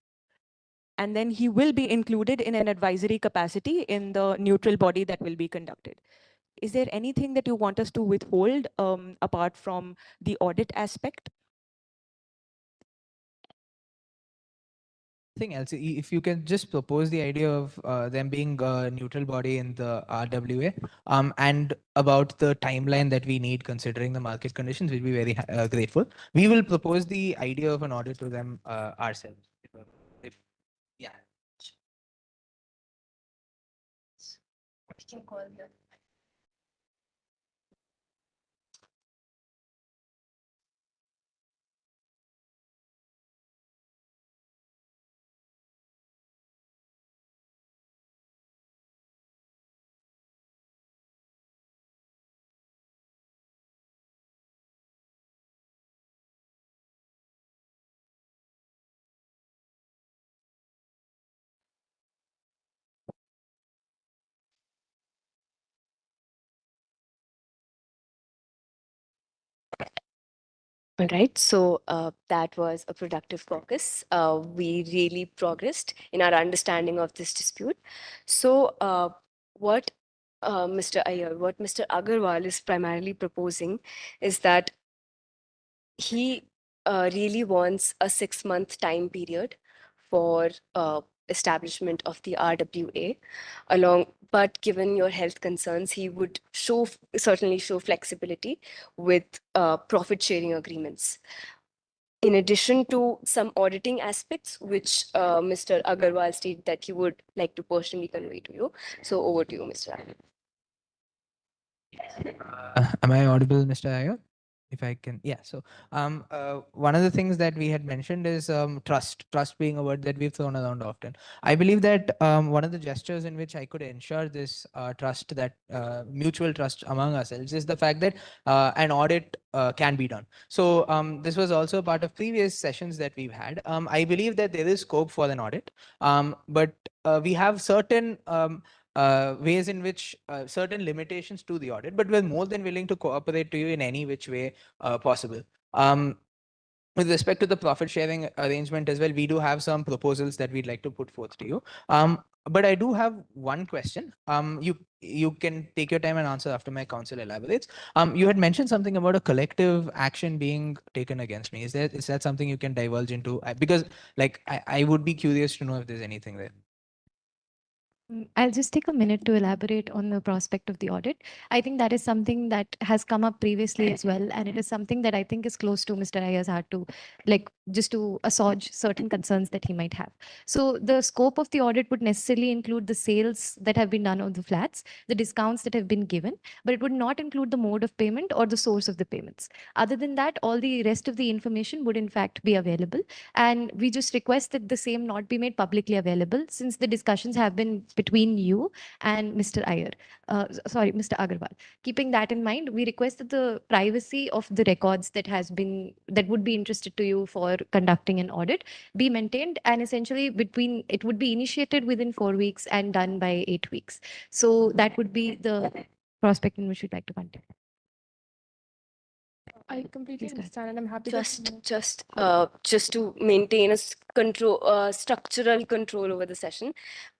and then he will be included in an advisory capacity in the neutral body that will be conducted. Is there anything that you want us to withhold apart from the audit aspect? Thing else, if you can just propose the idea of them being a neutral body in the RWA, and about the timeline that we need considering the market conditions, we'll be very grateful. We will propose the idea of an audit to them ourselves. Yeah. We can call them. All right, so that was a productive caucus. We really progressed in our understanding of this dispute. So, what Mr. Iyer, what Mr. Agarwal is primarily proposing is that he really wants a 6-month time period for establishment of the RWA but given your health concerns, he would certainly show flexibility with profit sharing agreements. In addition to some auditing aspects, which Mr. Agarwal stated that he would like to personally convey to you. So over to you, Mr. Agarwal. Am I audible, Mr. Iyer? If I can, yeah. So one of the things that we had mentioned is trust being a word that we've thrown around often. I believe that one of the gestures in which I could ensure this trust, that mutual trust among ourselves, is the fact that an audit can be done. So this was also a part of previous sessions that we've had. I believe that there is scope for an audit, but we have certain ways in which certain limitations to the audit, but we're more than willing to cooperate to you in any which way possible. With respect to the profit sharing arrangement as well, we do have some proposals that we'd like to put forth to you. But I do have one question. You can take your time and answer after my counsel elaborates. You had mentioned something about a collective action being taken against me. Is that something you can divulge into? Because like I would be curious to know if there's anything there. I'll just take a minute to elaborate on the prospect of the audit. I think that is something that has come up previously as well, and it is something that I think is close to Mr. Iyer's heart to, like, just to assuage certain concerns that he might have. So the scope of the audit would necessarily include the sales that have been done on the flats, the discounts that have been given, but it would not include the mode of payment or the source of the payments. Other than that, all the rest of the information would in fact be available, and we just request that the same not be made publicly available, since the discussions have been between you and Mr. Iyer. Sorry, Mr. Agarwal. Keeping that in mind, we request that the privacy of the records that would be interested to you for conducting an audit be maintained, and essentially it would be initiated within 4 weeks and done by 8 weeks. So that would be the prospect in which we'd like to continue. I completely understand, and I'm happy. Just to maintain a structural control over the session,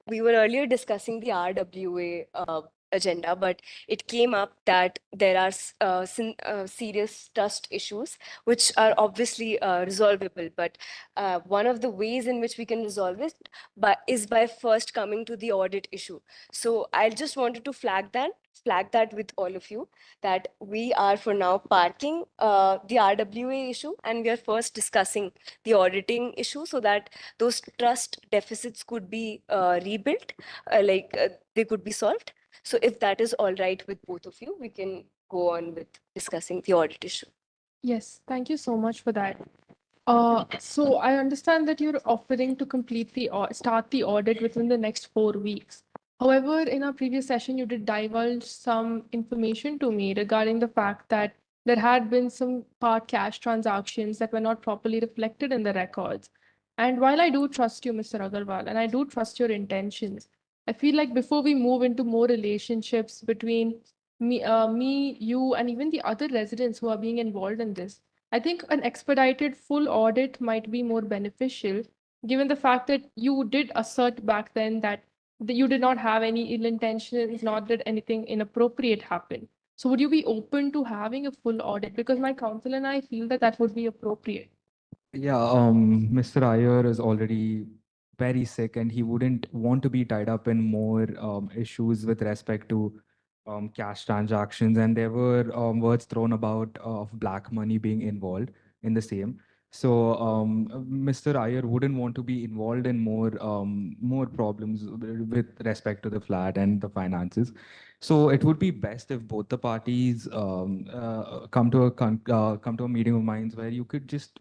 we were earlier discussing the RWA agenda, but it came up that there are serious trust issues which are obviously resolvable. But one of the ways in which we can resolve it is by first coming to the audit issue. So I just wanted to flag that with all of you, that we are for now parking the RWA issue, and we are first discussing the auditing issue so that those trust deficits could be rebuilt, they could be solved. So if that is all right with both of you, we can go on with discussing the audit issue. Yes, thank you so much for that. So I understand that you're offering to complete start the audit within the next 4 weeks. However, in our previous session, you did divulge some information to me regarding the fact that there had been some part cash transactions that were not properly reflected in the records. And while I do trust you, Mr. Agarwal, and I do trust your intentions, I feel like before we move into more relationships between you, and even the other residents who are being involved in this, I think an expedited full audit might be more beneficial, given the fact that you did assert back then that you did not have any ill intentions, not that anything inappropriate happened. So would you be open to having a full audit? Because my counsel and I feel that that would be appropriate. Yeah, Mr. Iyer is already very sick and he wouldn't want to be tied up in more issues with respect to cash transactions. And there were words thrown about of black money being involved in the same. So Mr. Iyer wouldn't want to be involved in more problems with respect to the flat and the finances. So it would be best if both the parties come to a meeting of minds where you could just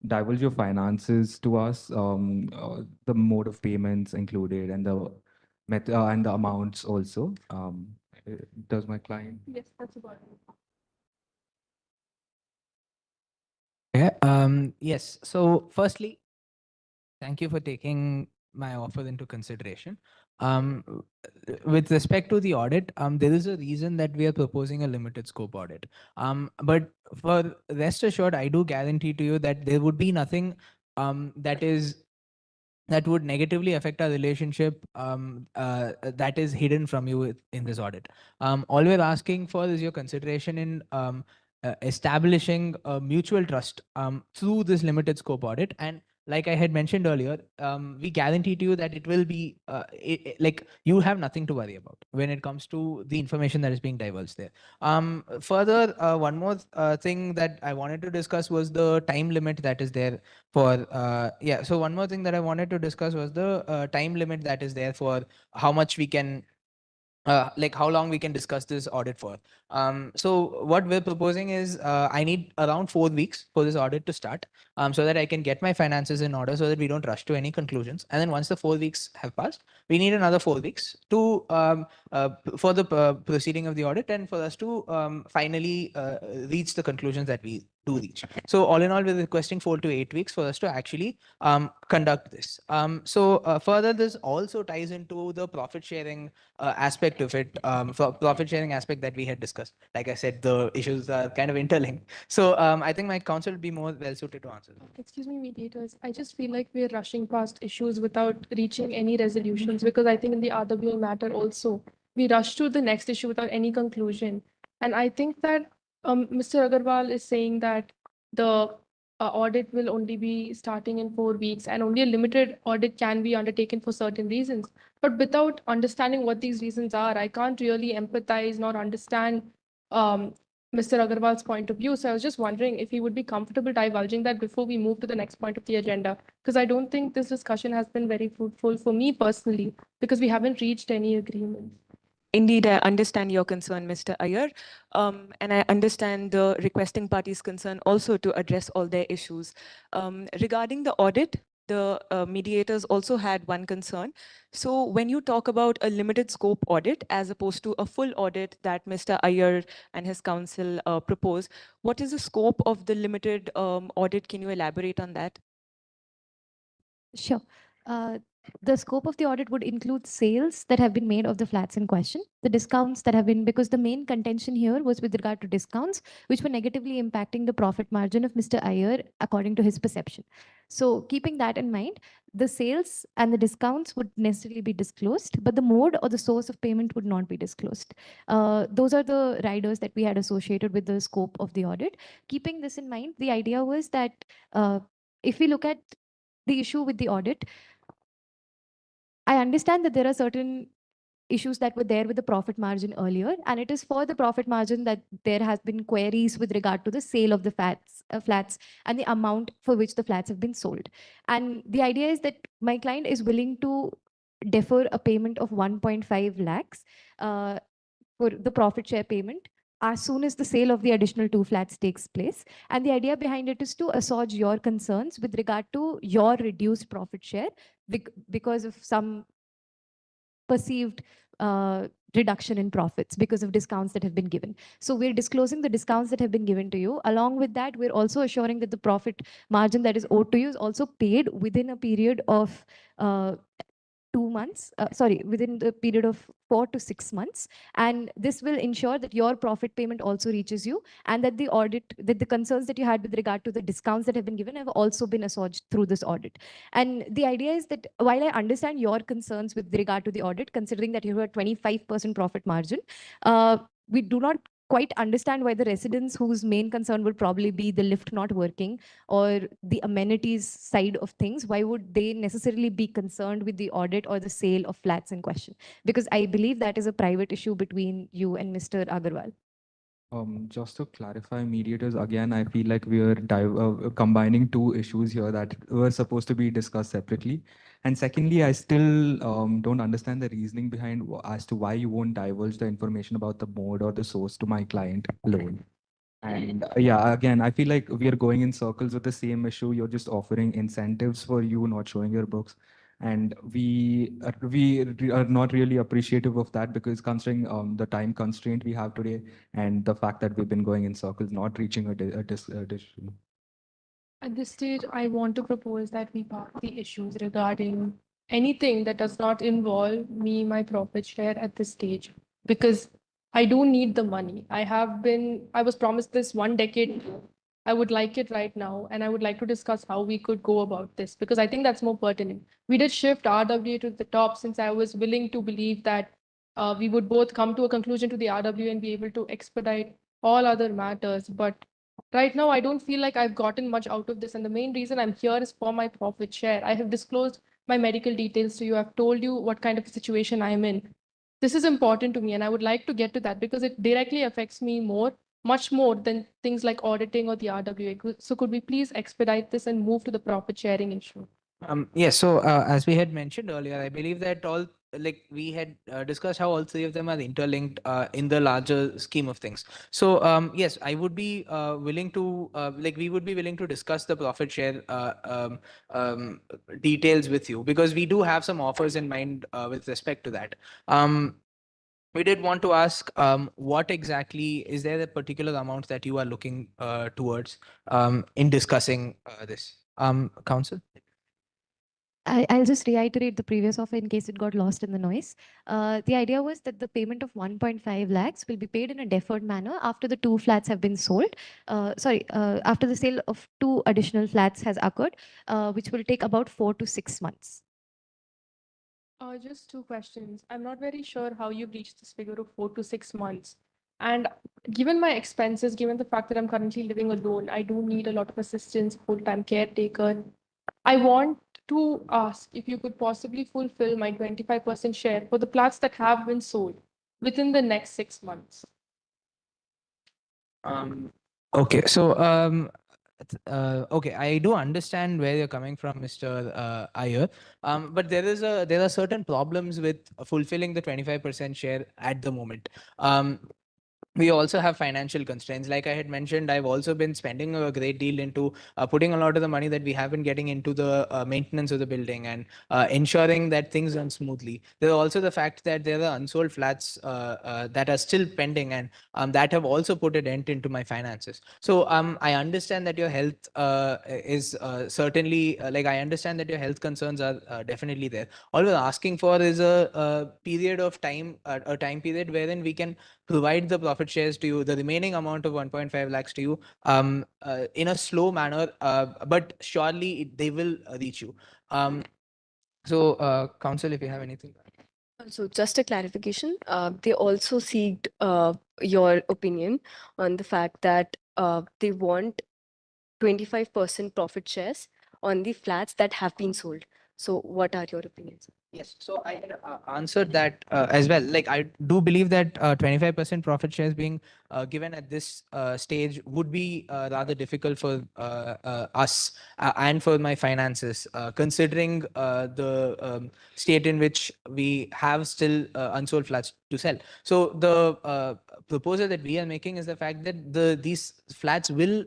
divulge your finances to us, the mode of payments included, and the and the amounts also. Does my client? Yes, that's about it. Yeah. Yes. So, firstly, thank you for taking my offer into consideration. With respect to the audit, there is a reason that we are proposing a limited scope audit. But for rest assured, I do guarantee to you that there would be nothing that would negatively affect our relationship, that is hidden from you in this audit. All we're asking for is your consideration in establishing a mutual trust through this limited scope audit. And like I had mentioned earlier, we guarantee to you that it will be like you have nothing to worry about when it comes to the information that is being divulged there. Further, one more thing that I wanted to discuss was the time limit that is there for yeah. So one more thing that I wanted to discuss was the time limit that is there for how much we can like how long we can discuss this audit for. So what we're proposing is I need around 4 weeks for this audit to start, so that I can get my finances in order so that we don't rush to any conclusions. And then once the 4 weeks have passed, we need another 4 weeks to for the proceeding of the audit and for us to finally reach the conclusions that we do reach. So all in all, we're requesting 4 to 8 weeks for us to actually conduct this. Further, this also ties into the profit sharing aspect of it, for profit sharing aspect that we had discussed. Like I said, the issues are kind of interlinked. So I think my counsel would be more well suited to answer them. Excuse me, mediators. I just feel like we're rushing past issues without reaching any resolutions, because I think in the RWA matter also, we rush to the next issue without any conclusion. And I think that Mr. Agarwal is saying that the audit will only be starting in 4 weeks and only a limited audit can be undertaken for certain reasons. But without understanding what these reasons are, I can't really empathize nor understand um, Mr. Agarwal's point of view. So I was just wondering if he would be comfortable divulging that before we move to the next point of the agenda, because I don't think this discussion has been very fruitful for me personally, because we haven't reached any agreement. Indeed, I understand your concern, Mr. Iyer, and I understand the requesting party's concern also to address all their issues. Regarding the audit, the mediators also had one concern. So when you talk about a limited scope audit as opposed to a full audit that Mr. Iyer and his counsel propose, what is the scope of the limited audit? Can you elaborate on that? Sure. The scope of the audit would include sales that have been made of the flats in question, the discounts that have been, because the main contention here was with regard to discounts, which were negatively impacting the profit margin of Mr. Iyer, according to his perception. So keeping that in mind, the sales and the discounts would necessarily be disclosed, but the mode or the source of payment would not be disclosed. Those are the riders that we had associated with the scope of the audit. Keeping this in mind, the idea was that if we look at the issue with the audit, I understand that there are certain issues that were there with the profit margin earlier, and it is for the profit margin that there has been queries with regard to the sale of the flats and the amount for which the flats have been sold. And the idea is that my client is willing to defer a payment of 1.5 lakhs uh, for the profit share payment as soon as the sale of the additional 2 flats takes place. And the idea behind it is to assuage your concerns with regard to your reduced profit share because of some perceived reduction in profits because of discounts that have been given. So we're disclosing the discounts that have been given to you. Along with that, we're also assuring that the profit margin that is owed to you is also paid within a period of 2 months, within the period of 4 to 6 months. And this will ensure that your profit payment also reaches you, and that the concerns that you had with regard to the discounts that have been given have also been assuaged through this audit. And the idea is that while I understand your concerns with regard to the audit, considering that you have a 25% profit margin, we do not quite understand why the residents whose main concern would probably be the lift not working or the amenities side of things, why would they necessarily be concerned with the audit or the sale of flats in question? Because I believe that is a private issue between you and Mr. Agarwal. Just to clarify, mediators, again, I feel like we are combining two issues here that were supposed to be discussed separately. And secondly, I still don't understand the reasoning behind as to why you won't divulge the information about the mode or the source to my client alone. And yeah, again, I feel like we are going in circles with the same issue. You're just offering incentives for you not showing your books. And we are not really appreciative of that, because considering the time constraint we have today and the fact that we've been going in circles, not reaching a decision. At this stage, I want to propose that we park the issues regarding anything that does not involve me, my profit share at this stage, because I do need the money. I was promised this 1 decade ago. I would like it right now, and I would like to discuss how we could go about this, because I think that's more pertinent. We did shift RWA to the top since I was willing to believe that we would both come to a conclusion to the RWA and be able to expedite all other matters. But right now, I don't feel like I've gotten much out of this. And the main reason I'm here is for my profit share. I have disclosed my medical details to you. I've told you what kind of a situation I'm in. This is important to me, and I would like to get to that because it directly affects me much more than things like auditing or the RWA. So could we please expedite this and move to the profit sharing issue? Yes. So as we had mentioned earlier, I believe that all we had discussed how all three of them are interlinked in the larger scheme of things. So yes, I would be willing to we would be willing to discuss the profit share details with you, because we do have some offers in mind with respect to that. We did want to ask, what exactly is there a particular amount that you are looking towards in discussing this, Council? I'll just reiterate the previous offer in case it got lost in the noise. The idea was that the payment of 1.5 lakhs will be paid in a deferred manner after the 2 flats have been sold. After the sale of 2 additional flats has occurred, which will take about 4 to 6 months. Just 2 questions. I'm not very sure how you've reached this figure of 4 to 6 months. And given my expenses, given the fact that I'm currently living alone, I do need a lot of assistance, full-time caretaker. I want to ask if you could possibly fulfill my 25% share for the plots that have been sold within the next 6 months. Okay, so okay, I do understand where you're coming from, Mr. Iyer. But there are certain problems with fulfilling the 25% share at the moment. We also have financial constraints. Like I had mentioned, I've also been spending a great deal into putting a lot of the money that we have been getting into the maintenance of the building and ensuring that things run smoothly. There's also the fact that there are unsold flats that are still pending, and that have also put a dent into my finances. So I understand that your health is certainly I understand that your health concerns are definitely there. All we're asking for is a period of time, a time period wherein we can provide the profit shares to you, the remaining amount of 1.5 lakhs to you, in a slow manner, but surely they will reach you. Council, if you have anything. So just a clarification, they also seeked your opinion on the fact that they want 25% profit shares on the flats that have been sold. So what are your opinions? Yes, so I had answered that as well. Like, I do believe that 25% profit shares being given at this stage would be rather difficult for us and for my finances, considering the state in which we have still unsold flats to sell. So the proposal that we are making is the fact that these flats will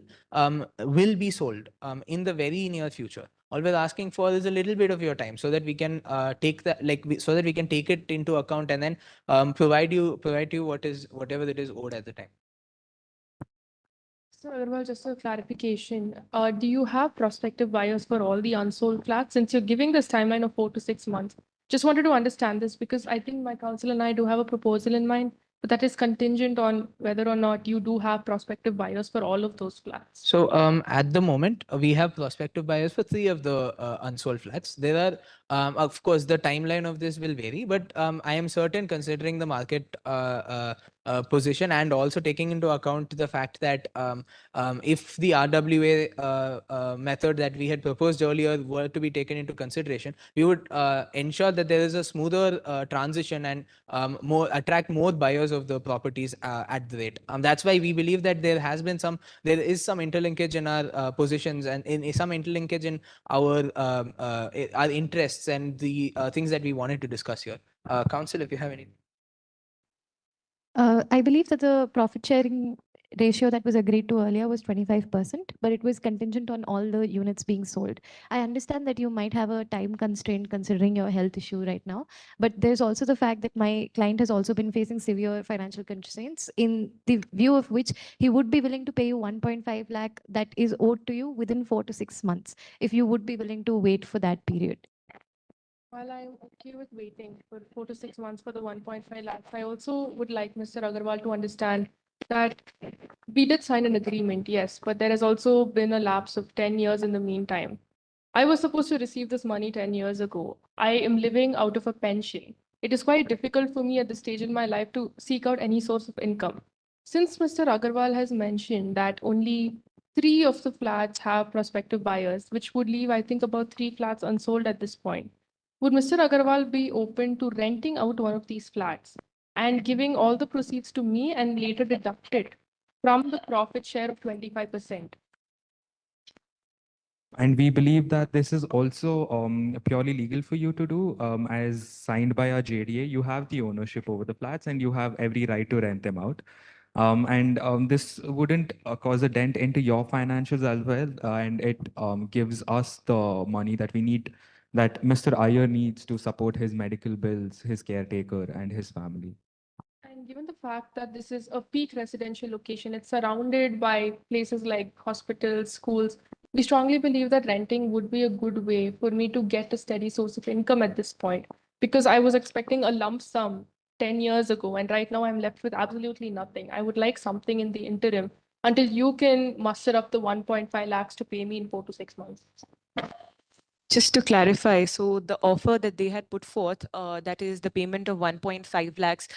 be sold in the very near future. All we're asking for is a little bit of your time so that we can take that, so that we can take it into account and then provide you whatever it is owed at the time. So, Agarwal, just a clarification. Do you have prospective buyers for all the unsold flats? Since you're giving this timeline of 4 to 6 months, just wanted to understand this because I think my council and I do have a proposal in mind, but that is contingent on whether or not you do have prospective buyers for all of those flats. So at the moment, we have prospective buyers for 3 of the unsold flats. There are, of course, the timeline of this will vary, but I am certain, considering the market position and also taking into account the fact that if the RWA method that we had proposed earlier were to be taken into consideration, we would ensure that there is a smoother transition and attract more buyers of the properties at the rate. That's why we believe that there is some interlinkage in our positions and in some interlinkage in our interests and the things that we wanted to discuss here. Council, if you have any. I believe that the profit sharing ratio that was agreed to earlier was 25%, but it was contingent on all the units being sold. I understand that you might have a time constraint considering your health issue right now, but there's also the fact that my client has also been facing severe financial constraints, in the view of which he would be willing to pay you 1.5 lakh that is owed to you within 4 to 6 months, if you would be willing to wait for that period. While I'm okay with waiting for 4 to 6 months for the 1.5 lakhs, I also would like Mr. Agarwal to understand that we did sign an agreement, yes, but there has also been a lapse of 10 years in the meantime. I was supposed to receive this money 10 years ago. I am living out of a pension. It is quite difficult for me at this stage in my life to seek out any source of income. Since Mr. Agarwal has mentioned that only 3 of the flats have prospective buyers, which would leave, I think, about 3 flats unsold at this point. Would Mr. Agarwal be open to renting out one of these flats and giving all the proceeds to me and later deduct it from the profit share of 25%? And we believe that this is also purely legal for you to do. As signed by our JDA, you have the ownership over the flats and you have every right to rent them out. This wouldn't cause a dent into your financials as well. And it gives us the money that we need, that Mr. Iyer needs to support his medical bills, his caretaker, and his family. And given the fact that this is a peak residential location, it's surrounded by places like hospitals, schools, we strongly believe that renting would be a good way for me to get a steady source of income at this point. Because I was expecting a lump sum 10 years ago, and right now I'm left with absolutely nothing. I would like something in the interim until you can muster up the 1.5 lakhs to pay me in 4 to 6 months. Just to clarify, so the offer that they had put forth, that is the payment of 1.5 lakhs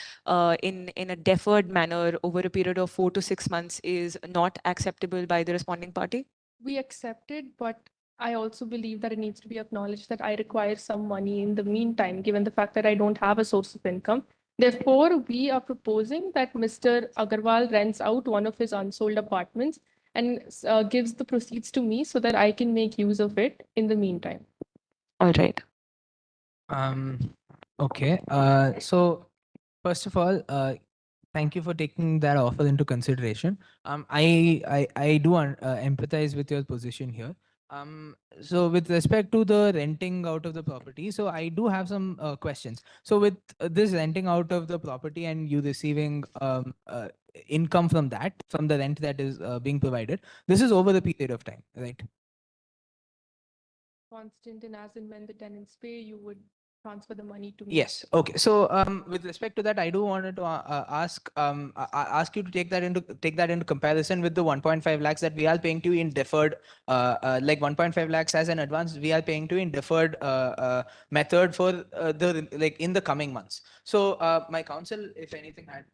in a deferred manner over a period of 4 to 6 months, is not acceptable by the responding party? We accept it, but I also believe that it needs to be acknowledged that I require some money in the meantime, given the fact that I don't have a source of income. Therefore, we are proposing that Mr. Agarwal rents out one of his unsold apartments and gives the proceeds to me so that I can make use of it in the meantime. All right. Okay. So first of all, thank you for taking that offer into consideration. I do empathize with your position here. So with respect to the renting out of the property, so I do have some questions. So with this renting out of the property and you receiving income from the rent that is being provided, this is over the period of time, right? Constant, and as and when the tenants pay, you would transfer the money to me. Yes. Okay. So, with respect to that, I do wanted to ask you to take that into comparison with the 1.5 lakhs that we are paying to you in deferred, like 1.5 lakhs as an advance we are paying to you in deferred method for the like in the coming months. So, my counsel, if anything, had.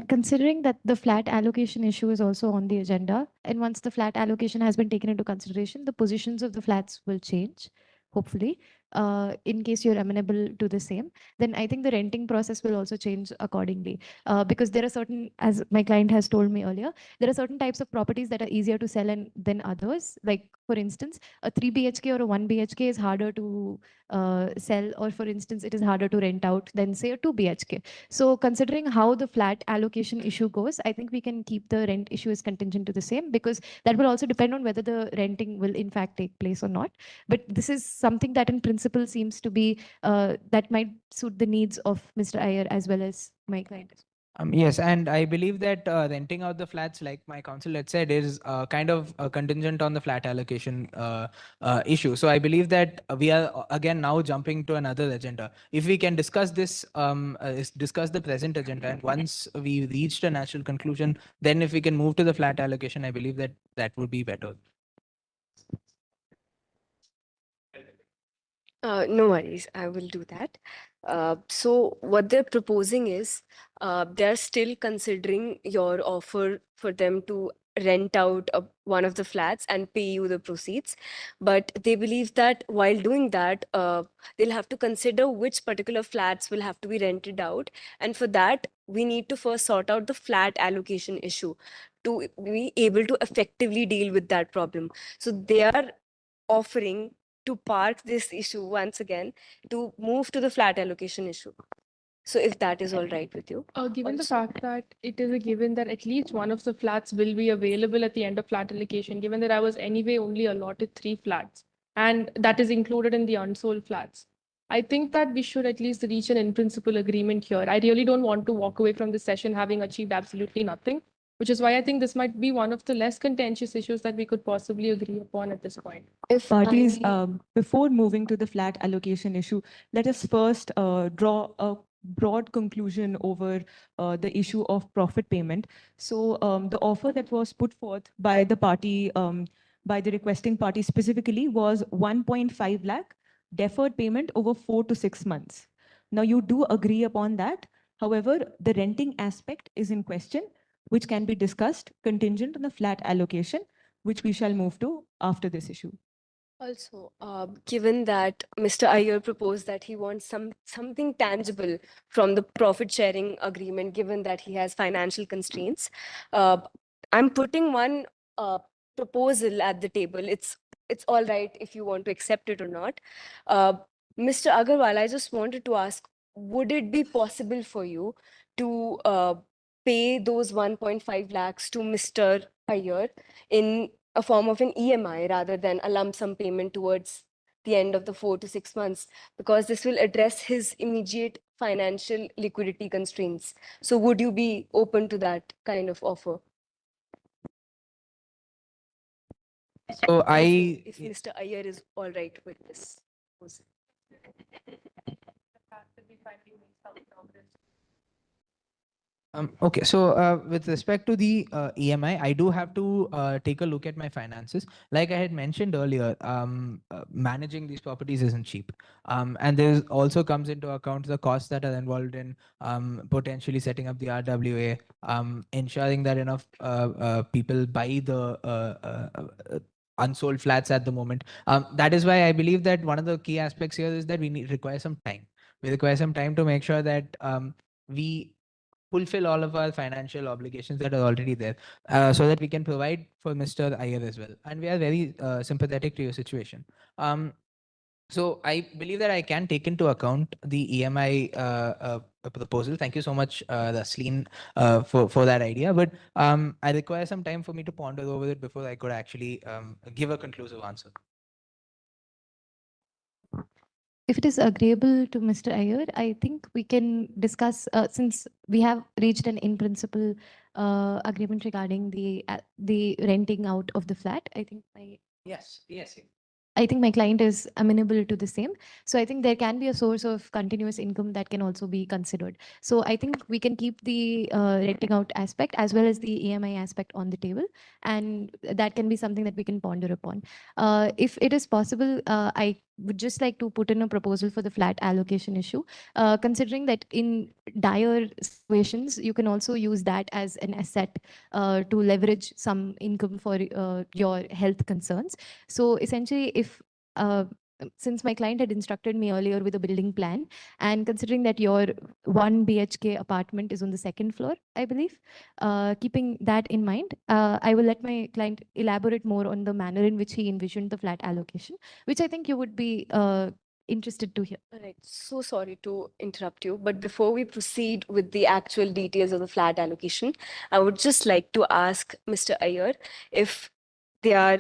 Considering that the flat allocation issue is also on the agenda, and once the flat allocation has been taken into consideration, the positions of the flats will change, hopefully. In case you're amenable to the same, then I think the renting process will also change accordingly. Because there are certain, as my client has told me earlier, there are certain types of properties that are easier to sell than others. Like, for instance, a 3 BHK or a 1 BHK is harder to sell, or for instance, it is harder to rent out than, say, a 2 BHK. So considering how the flat allocation issue goes, I think we can keep the rent issue as contingent to the same, because that will also depend on whether the renting will in fact take place or not. But this is something that in principle seems to be, that might suit the needs of Mr. Iyer as well as my client. Yes, and I believe that renting out the flats, like my counsel had said, is kind of contingent on the flat allocation issue. So I believe that we are again now jumping to another agenda. If we can discuss this, discuss the present agenda, and once we reached a natural conclusion, then if we can move to the flat allocation, I believe that that would be better. No worries, I will do that. So what they're proposing is they're still considering your offer for them to rent out one of the flats and pay you the proceeds. But they believe that while doing that, they'll have to consider which particular flats will have to be rented out. And for that, we need to first sort out the flat allocation issue to be able to effectively deal with that problem. So they are offering to park this issue once again to move to the flat allocation issue. So if that is all right with you. Given the Also- fact that it is a given that at least one of the flats will be available at the end of flat allocation, given that I was anyway only allotted 3 flats, and that is included in the unsold flats, I think that we should at least reach an in-principle agreement here. I really don't want to walk away from this session having achieved absolutely nothing, which is why I think this might be one of the less contentious issues that we could possibly agree upon at this point. If Parties, I- before moving to the flat allocation issue, let us first draw a broad conclusion over the issue of profit payment. So the offer that was put forth by the party, by the requesting party specifically, was 1.5 lakh deferred payment over 4 to 6 months. Now you do agree upon that. However, the renting aspect is in question, which can be discussed contingent on the flat allocation, which we shall move to after this issue. Also, given that Mr. Iyer proposed that he wants something tangible from the profit sharing agreement, given that he has financial constraints, uh, I'm putting one proposal at the table. It's all right if you want to accept it or not. Mr. Agarwal, I just wanted to ask, would it be possible for you to pay those 1.5 lakhs to Mr. Iyer in a form of an EMI rather than a lump sum payment towards the end of the 4 to 6 months, because this will address his immediate financial liquidity constraints. So would you be open to that kind of offer? So If Mr. Iyer is all right with this proposal. Okay, so with respect to the EMI, I do have to take a look at my finances. Like I had mentioned earlier, managing these properties isn't cheap. And there also comes into account the costs that are involved in potentially setting up the RWA, ensuring that enough people buy the unsold flats at the moment. That is why I believe that one of the key aspects here is that require some time. We require some time to make sure that we fulfill all of our financial obligations that are already there, so that we can provide for Mr. Iyer as well. And we are very sympathetic to your situation. So I believe that I can take into account the EMI proposal. Thank you so much, Rasleen, for that idea. But I require some time for me to ponder over it before I could actually give a conclusive answer. If it is agreeable to Mr. Iyer, I think we can discuss, since we have reached an in-principle agreement regarding the renting out of the flat. I think Yes. I think my client is amenable to the same. So I think there can be a source of continuous income that can also be considered. So I think we can keep the renting out aspect as well as the EMI aspect on the table, and that can be something that we can ponder upon. If it is possible, I would just like to put in a proposal for the flat allocation issue, considering that in dire situations, you can also use that as an asset to leverage some income for your health concerns. So essentially, if since my client had instructed me earlier with a building plan, and considering that your 1 BHK apartment is on the second floor, I believe, keeping that in mind, I will let my client elaborate more on the manner in which he envisioned the flat allocation, which I think you would be interested to hear. All right. So sorry to interrupt you, but before we proceed with the actual details of the flat allocation, I would just like to ask Mr. Iyer if they are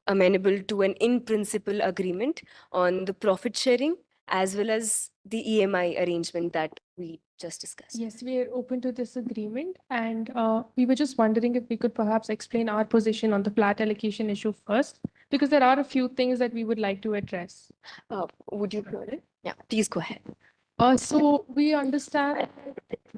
amenable to an in-principle agreement on the profit sharing as well as the EMI arrangement that we just discussed. Yes, we are open to this agreement, and we were just wondering if we could perhaps explain our position on the flat allocation issue first, because there are a few things that we would like to address. Would you hear it? Yeah, please go ahead. So we understand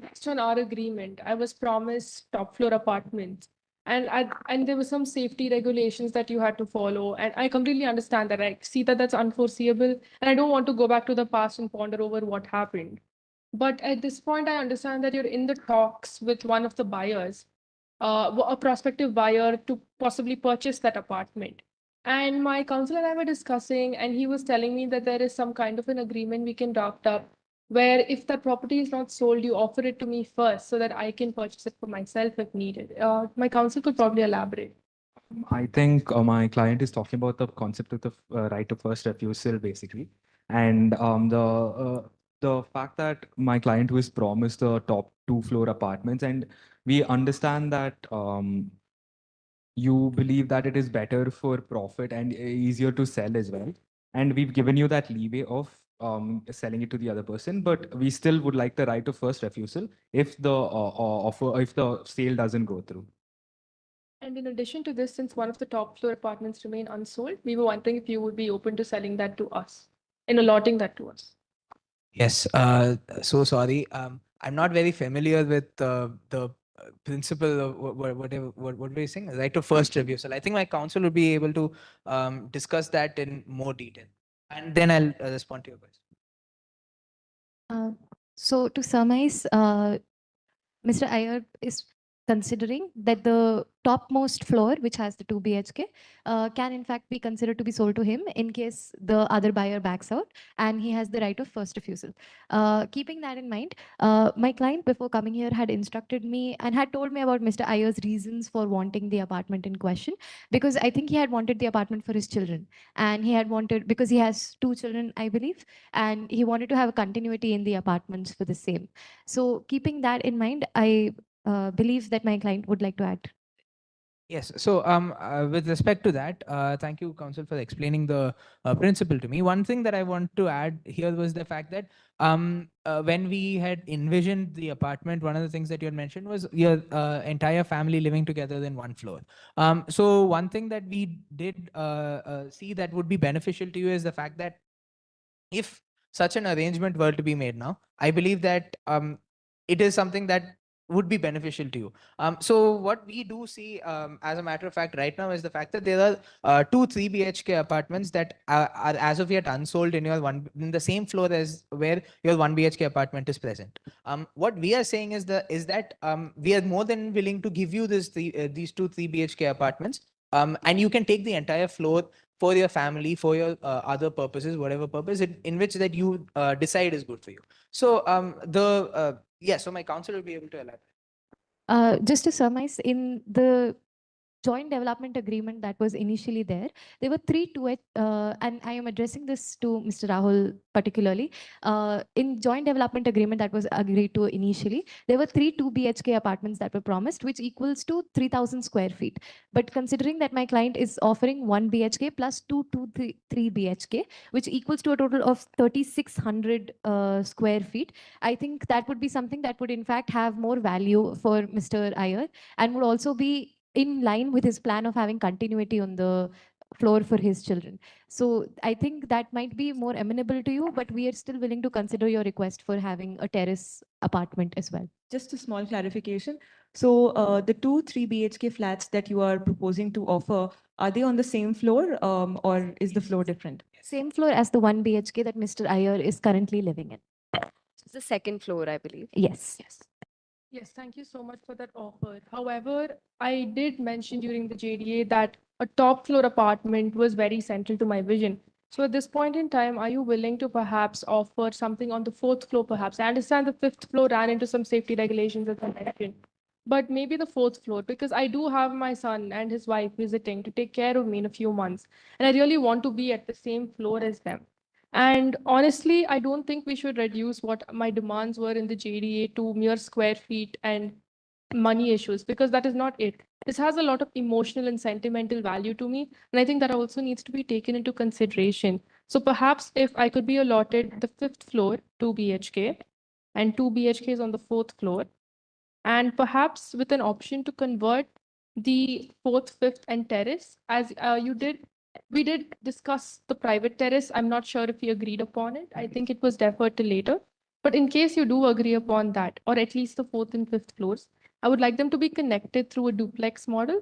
based on our agreement, I was promised top floor apartments. And there were some safety regulations that you had to follow. And I completely understand that. I see that that's unforeseeable. And I don't want to go back to the past and ponder over what happened. But at this point, I understand that you're in the talks with one of the buyers, a prospective buyer to possibly purchase that apartment. And my counsel and I were discussing, and he was telling me that there is some kind of an agreement we can draft up where if that property is not sold, you offer it to me first so that I can purchase it for myself if needed. My counsel could probably elaborate. I think my client is talking about the concept of the right of first refusal, basically, and the fact that my client was promised the top 2 floor apartments, and we understand that you believe that it is better for profit and easier to sell as well, and we've given you that leeway of selling it to the other person, but we still would like the right of first refusal if the offer, if the sale doesn't go through. And in addition to this, since one of the top floor apartments remain unsold, we were wondering if you would be open to selling that to us and allotting that to us. Yes, so sorry. I'm not very familiar with the principle of what were you saying? Right to first refusal. I think my counsel would be able to discuss that in more detail, and then I'll respond to your question. So to surmise, Mr. Iyer is considering that the topmost floor, which has the 2 BHK, can in fact be considered to be sold to him in case the other buyer backs out and he has the right of first refusal. Keeping that in mind, my client before coming here had instructed me and had told me about Mr. Iyer's reasons for wanting the apartment in question, because I think he had wanted the apartment for his children, and he had wanted, because he has 2 children, I believe, and he wanted to have a continuity in the apartments for the same. So keeping that in mind, I believe that my client would like to add. Yes. So, with respect to that, thank you, counsel, for explaining the principle to me. One thing that I want to add here was the fact that when we had envisioned the apartment, one of the things that you had mentioned was your entire family living together in one floor. So, one thing that we did see that would be beneficial to you is the fact that if such an arrangement were to be made now, I believe that it is something that would be beneficial to you. So what we do see, as a matter of fact, right now is the fact that there are 2 3 BHK apartments that are as of yet unsold in your one in the same floor as where your 1 BHK apartment is present. What we are saying is that we are more than willing to give you these 2 3 BHK apartments, and you can take the entire floor for your family, for your other purposes, whatever purpose in which that you decide is good for you. So so my counsel will be able to elaborate. Just to surmise, in the joint development agreement that was initially there were 3 and I am addressing this to Mr. Rahul particularly. In joint development agreement that was agreed to initially, there were 2 BHK apartments that were promised, which equals to 3,000 square feet. But considering that my client is offering 1 BHK plus 3 BHK, which equals to a total of 3,600 square feet, I think that would be something that would in fact have more value for Mr. Iyer and would also be in line with his plan of having continuity on the floor for his children. So I think that might be more amenable to you, but we are still willing to consider your request for having a terrace apartment as well. Just a small clarification. So the 2 3 BHK flats that you are proposing to offer, are they on the same floor or is the floor different? Same floor as the 1 BHK that Mr. Iyer is currently living in. It's the second floor, I believe. Yes. Yes. Yes, thank you so much for that offer. However, I did mention during the JDA that a top floor apartment was very central to my vision. So at this point in time, are you willing to perhaps offer something on the fourth floor, perhaps? I understand the fifth floor ran into some safety regulations, as I mentioned, but maybe the fourth floor, because I do have my son and his wife visiting to take care of me in a few months, and I really want to be at the same floor as them. And honestly, I don't think we should reduce what my demands were in the JDA to mere square feet and money issues, because that is not it. This has a lot of emotional and sentimental value to me. And I think that also needs to be taken into consideration. So perhaps if I could be allotted the fifth floor, 2 BHK, and 2 BHKs on the fourth floor, and perhaps with an option to convert the fourth, fifth, and terrace, as we did discuss the private terrace. I'm not sure if we agreed upon it. I think it was deferred to later. But in case you do agree upon that, or at least the fourth and fifth floors, I would like them to be connected through a duplex model.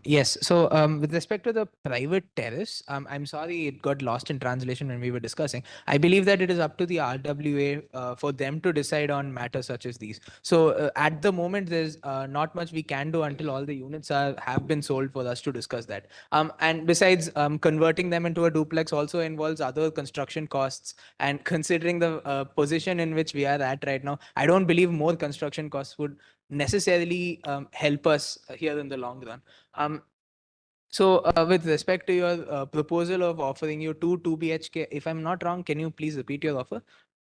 Yes. So, with respect to the private terrace, I'm sorry it got lost in translation when we were discussing. I believe that it is up to the RWA for them to decide on matters such as these. So, at the moment, there's not much we can do until all the units have been sold for us to discuss that. And besides, converting them into a duplex also involves other construction costs. And considering the position in which we are at right now, I don't believe more construction costs would necessarily help us here in the long run. So with respect to your proposal of offering you 2 BHK, if I'm not wrong, can you please repeat your offer?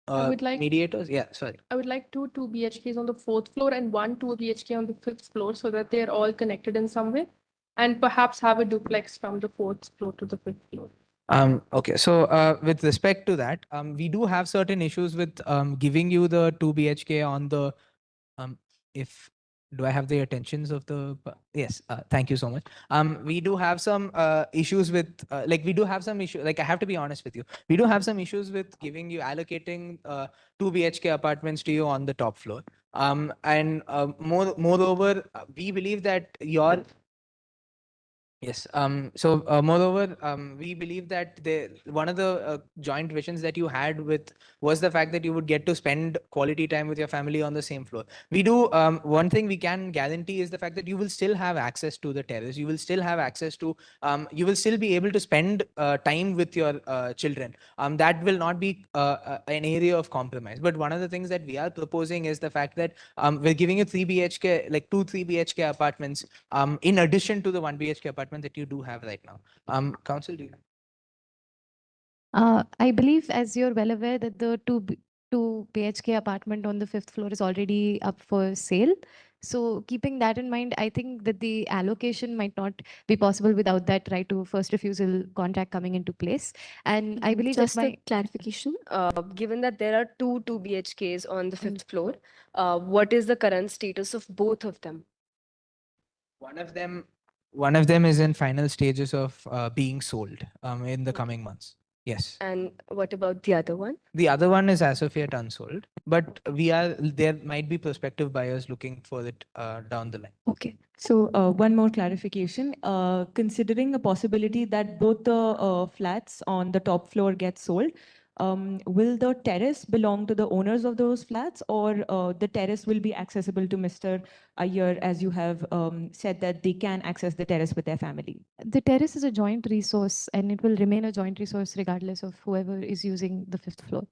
I would like Mediators? Yeah, sorry. I would like two BHKs on the fourth floor and 2 BHK on the fifth floor, so that they're all connected in some way, and perhaps have a duplex from the fourth floor to the fifth floor. Okay, so with respect to that, we do have certain issues with giving you the 2 BHK on the if do I have the attentions of the yes, thank you so much. We do have some issues with like we do have some issue, like I have to be honest with you, we do have some issues with giving you allocating 2 BHK apartments to you on the top floor. And moreover, we believe that your yes. So, moreover, we believe that one of the joint visions that you had with was the fact that you would get to spend quality time with your family on the same floor. We do. One thing we can guarantee is the fact that you will still have access to the terrace. You will still have access to. You will still be able to spend time with your children. That will not be an area of compromise. But one of the things that we are proposing is the fact that we're giving you 3 BHK, like 3 BHK apartments in addition to the 1 BHK apartment that you do have right now. Council, do you? I believe, as you're well aware, that the 2 BHK apartment on the fifth floor is already up for sale. So keeping that in mind, I think that the allocation might not be possible without that right to first refusal contract coming into place. And I believe Just that a clarification, given that there are two BHKs on the fifth floor, what is the current status of both of them? One of them is in final stages of being sold in the coming months. Yes. And what about the other one? The other one is as of yet unsold, but there might be prospective buyers looking for it down the line. Okay. So one more clarification. Considering a possibility that both the flats on the top floor get sold, will the terrace belong to the owners of those flats, or the terrace will be accessible to Mr. Iyer, as you have said that they can access the terrace with their family? the terrace is a joint resource and it will remain a joint resource regardless of whoever is using the fifth floor.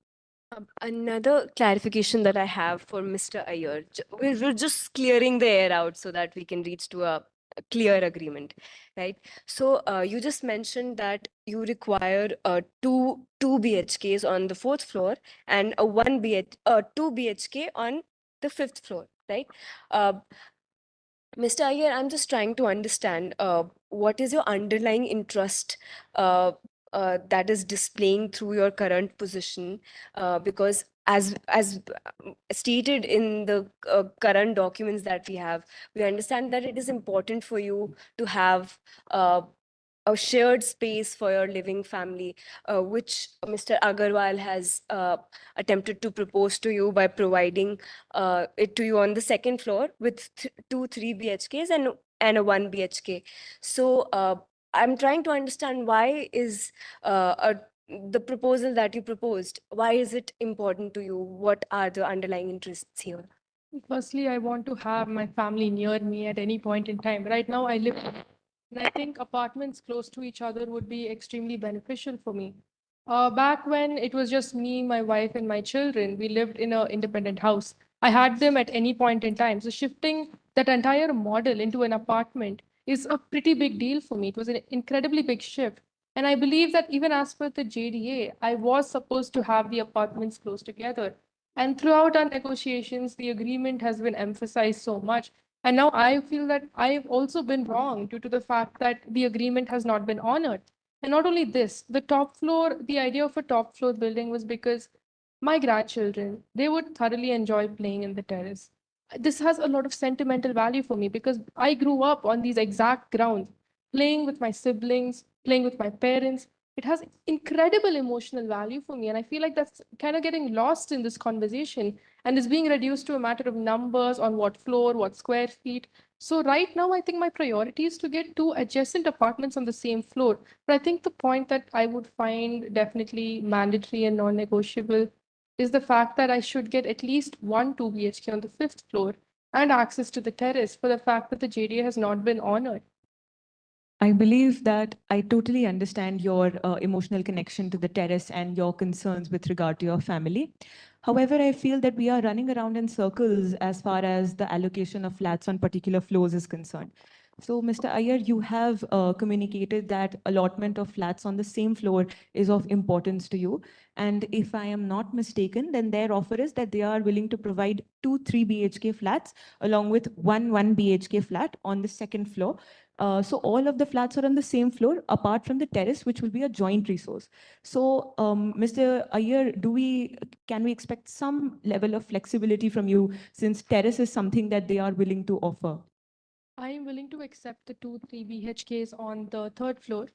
Another clarification that I have for Mr. Iyer, we're just clearing the air out so that we can reach to a clear agreement, right? So you just mentioned that you require two BHKs on the fourth floor and a 2 BHK on the fifth floor, right? Mr. Iyer, I'm just trying to understand what is your underlying interest that is displaying through your current position, because as stated in the current documents that we have, we understand that it is important for you to have a shared space for your living family, which Mr. Agarwal has attempted to propose to you by providing it to you on the second floor with two 3 BHKs and a 1 BHK. So I'm trying to understand why is the proposal that you proposed, why is it important to you? What are the underlying interests here? Firstly, I want to have my family near me at any point in time. Right now, I live, and I think apartments close to each other would be extremely beneficial for me. Back when it was just me, my wife, and my children, we lived in an independent house. I had them at any point in time. So shifting that entire model into an apartment is a pretty big deal for me. It was an incredibly big shift. And I believe that even as per the JDA, I was supposed to have the apartments close together. And throughout our negotiations, the agreement has been emphasized so much. And now I feel that I've also been wrong due to the fact that the agreement has not been honored. And not only this, the top floor, the idea of a top floor building was because my grandchildren, they would thoroughly enjoy playing in the terrace. This has a lot of sentimental value for me because I grew up on these exact grounds, playing with my siblings, playing with my parents. It has incredible emotional value for me. And I feel like that's kind of getting lost in this conversation and is being reduced to a matter of numbers on what floor, what square feet. So right now, I think my priority is to get two adjacent apartments on the same floor. But I think the point that I would find definitely mandatory and non-negotiable is the fact that I should get at least one 2 BHK on the fifth floor and access to the terrace for the fact that the JDA has not been honored. I believe that I totally understand your emotional connection to the terrace and your concerns with regard to your family. However, I feel that we are running around in circles as far as the allocation of flats on particular floors is concerned. So, Mr. Iyer, you have communicated that allotment of flats on the same floor is of importance to you. And if I am not mistaken, then their offer is that they are willing to provide two 3 BHK flats along with one 1 BHK flat on the second floor. So all of the flats are on the same floor, apart from the terrace, which will be a joint resource. So, Mr. Iyer, can we expect some level of flexibility from you, since terrace is something that they are willing to offer? I am willing to accept the two 3 BHKs on the third floor.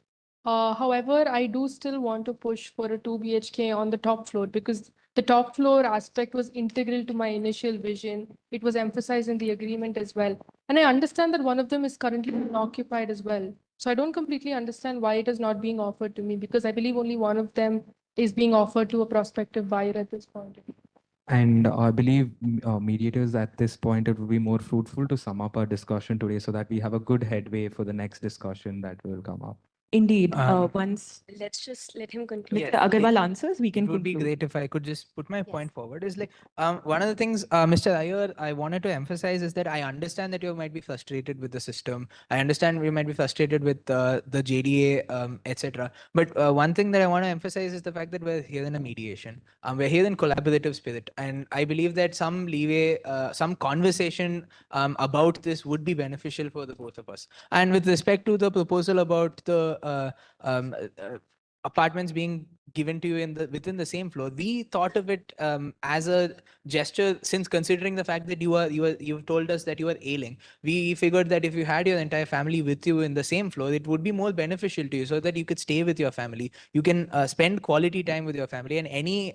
However, I do still want to push for a 2 BHK on the top floor because the top floor aspect was integral to my initial vision. It was emphasized in the agreement as well. And I understand that one of them is currently unoccupied as well. So I don't completely understand why it is not being offered to me because I believe only one of them is being offered to a prospective buyer at this point. And I believe mediators at this point, it would be more fruitful to sum up our discussion today so that we have a good headway for the next discussion that will come up. Indeed, once Let's just let him conclude. Mr. Agarwal answers, we can It would be conclude. great if I could just put my Yes. point forward. Is like one of the things, Mr. Iyer, I wanted to emphasize is that I understand that you might be frustrated with the system. I understand you might be frustrated with the JDA, etc. But one thing that I want to emphasize is the fact that we're here in a mediation. We're here in collaborative spirit, and I believe that some leeway, some conversation about this would be beneficial for the both of us. And with respect to the proposal about the apartments being given to you in the within the same floor, we thought of it as a gesture, since considering the fact that you've told us that you are ailing. We figured that if you had your entire family with you in the same floor, it would be more beneficial to you, so that you could stay with your family, you can spend quality time with your family, and any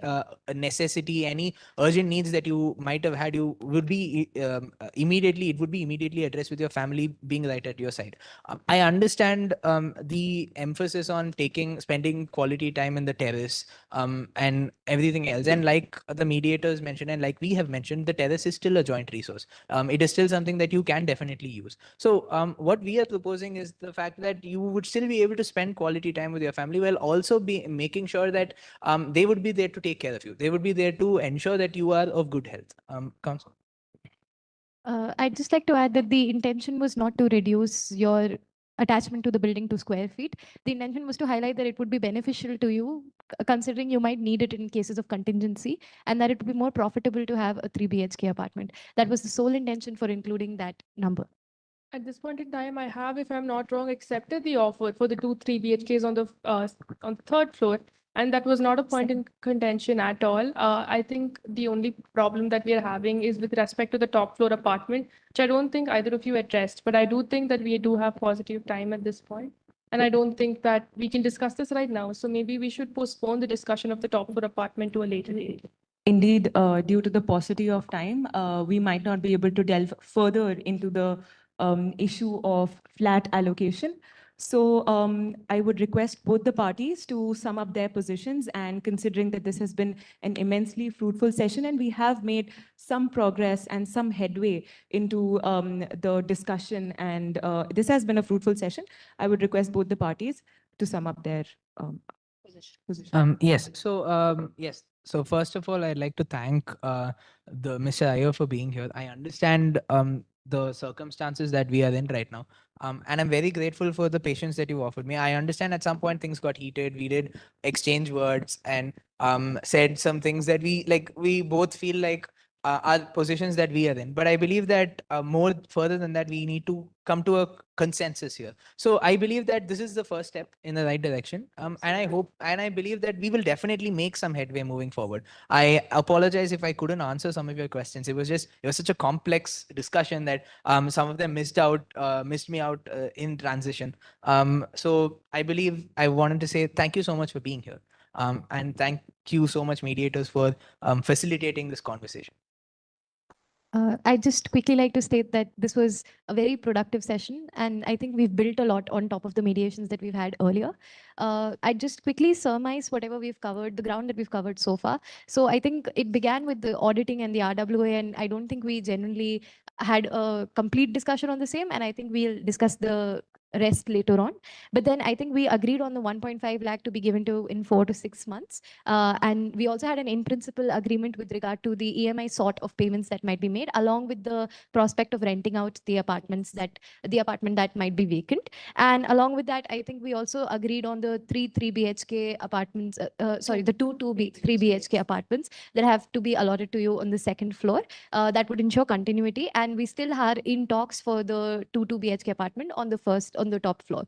necessity, any urgent needs that you might have had, you would be immediately it would be immediately addressed with your family being right at your side. I understand the emphasis on spending quality time in the terrace and everything else. And like the mediators mentioned, and like we have mentioned, the terrace is still a joint resource. It is still something that you can definitely use. So what we are proposing is the fact that you would still be able to spend quality time with your family while also be making sure that they would be there to take care of you. They would be there to ensure that you are of good health. Council. I'd just like to add that the intention was not to reduce your attachment to the building to square feet. The intention was to highlight that it would be beneficial to you, considering you might need it in cases of contingency, and that it would be more profitable to have a 3 BHK apartment. That was the sole intention for including that number. At this point in time, I have, if I'm not wrong, accepted the offer for the two 3 BHKs on the third floor, and that was not a point in contention at all. I think the only problem that we are having is with respect to the top floor apartment, which I don't think either of you addressed, but I do think that we do have positive time at this point. And I don't think that we can discuss this right now. So maybe we should postpone the discussion of the top floor apartment to a later date. Indeed, due to the paucity of time, we might not be able to delve further into the issue of flat allocation. So I would request both the parties to sum up their positions, and considering that this has been an immensely fruitful session and we have made some progress and some headway into the discussion, and this has been a fruitful session, I would request both the parties to sum up their position. Yes. Yes. So first of all, I'd like to thank the Mr. Iyer for being here. I understand the circumstances that we are in right now. And I'm very grateful for the patience that you offered me. I understand at some point things got heated. We did exchange words and said some things that we both feel like are positions that we are in. But I believe that more further than that, we need to come to a consensus here. So I believe that this is the first step in the right direction. And I hope and I believe that we will definitely make some headway moving forward. I apologize if I couldn't answer some of your questions. It was such a complex discussion that some of them missed me out in transition. So I believe I wanted to say thank you so much for being here. And thank you so much, mediators, for facilitating this conversation. I just quickly like to state that this was a very productive session, and I think we've built a lot on top of the mediations that we've had earlier. I just quickly surmise whatever we've covered, the ground that we've covered so far. So I think it began with the auditing and the RWA, and I don't think we generally had a complete discussion on the same, and I think we'll discuss the rest later on. But then I think we agreed on the 1.5 lakh to be given to in 4 to 6 months. And we also had an in-principle agreement with regard to the EMI sort of payments that might be made, along with the prospect of renting out the apartment that might be vacant. And along with that, I think we also agreed on the 3 BHK apartments, the 3 BHK apartments that have to be allotted to you on the second floor. That would ensure continuity. And we still are in talks for the 2 BHK apartment on the top floor.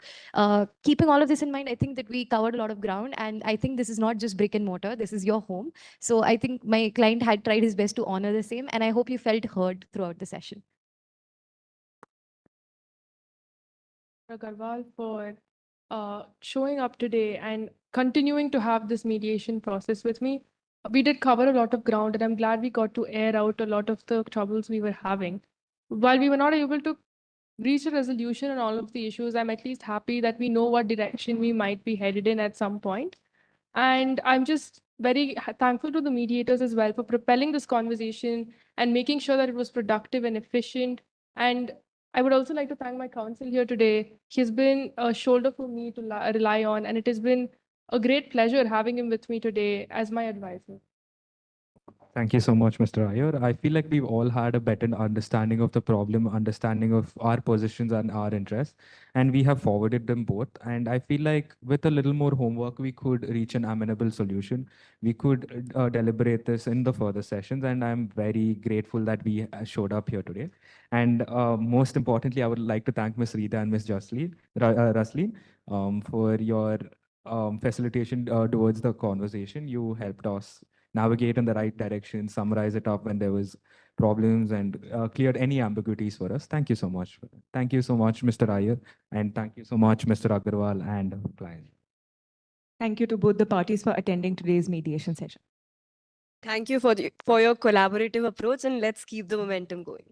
Keeping all of this in mind, I think that we covered a lot of ground, and I think this is not just brick and mortar, this is your home. So I think my client had tried his best to honor the same, and I hope you felt heard throughout the session. Agarwal, for showing up today and continuing to have this mediation process with me. We did cover a lot of ground, and I'm glad we got to air out a lot of the troubles we were having. While we were not able to reach a resolution on all of the issues, I'm at least happy that we know what direction we might be headed in at some point. And I'm just very thankful to the mediators as well for propelling this conversation and making sure that it was productive and efficient. And I would also like to thank my counsel here today. He's been a shoulder for me to rely on, and it has been a great pleasure having him with me today as my advisor. Thank you so much, Mr. Iyer. I feel like we've all had a better understanding of the problem, understanding of our positions and our interests, and we have forwarded them both. And I feel like with a little more homework, we could reach an amenable solution. We could deliberate this in the further sessions, and I'm very grateful that we showed up here today. And most importantly, I would like to thank Ms. Rita and Ms. Rasleen for your facilitation towards the conversation. You helped us navigate in the right direction, summarize it up when there was problems, and cleared any ambiguities for us. Thank you so much. Thank you so much, Mr. Iyer, and thank you so much, Mr. Agarwal and client. Thank you to both the parties for attending today's mediation session. Thank you for your collaborative approach, and let's keep the momentum going.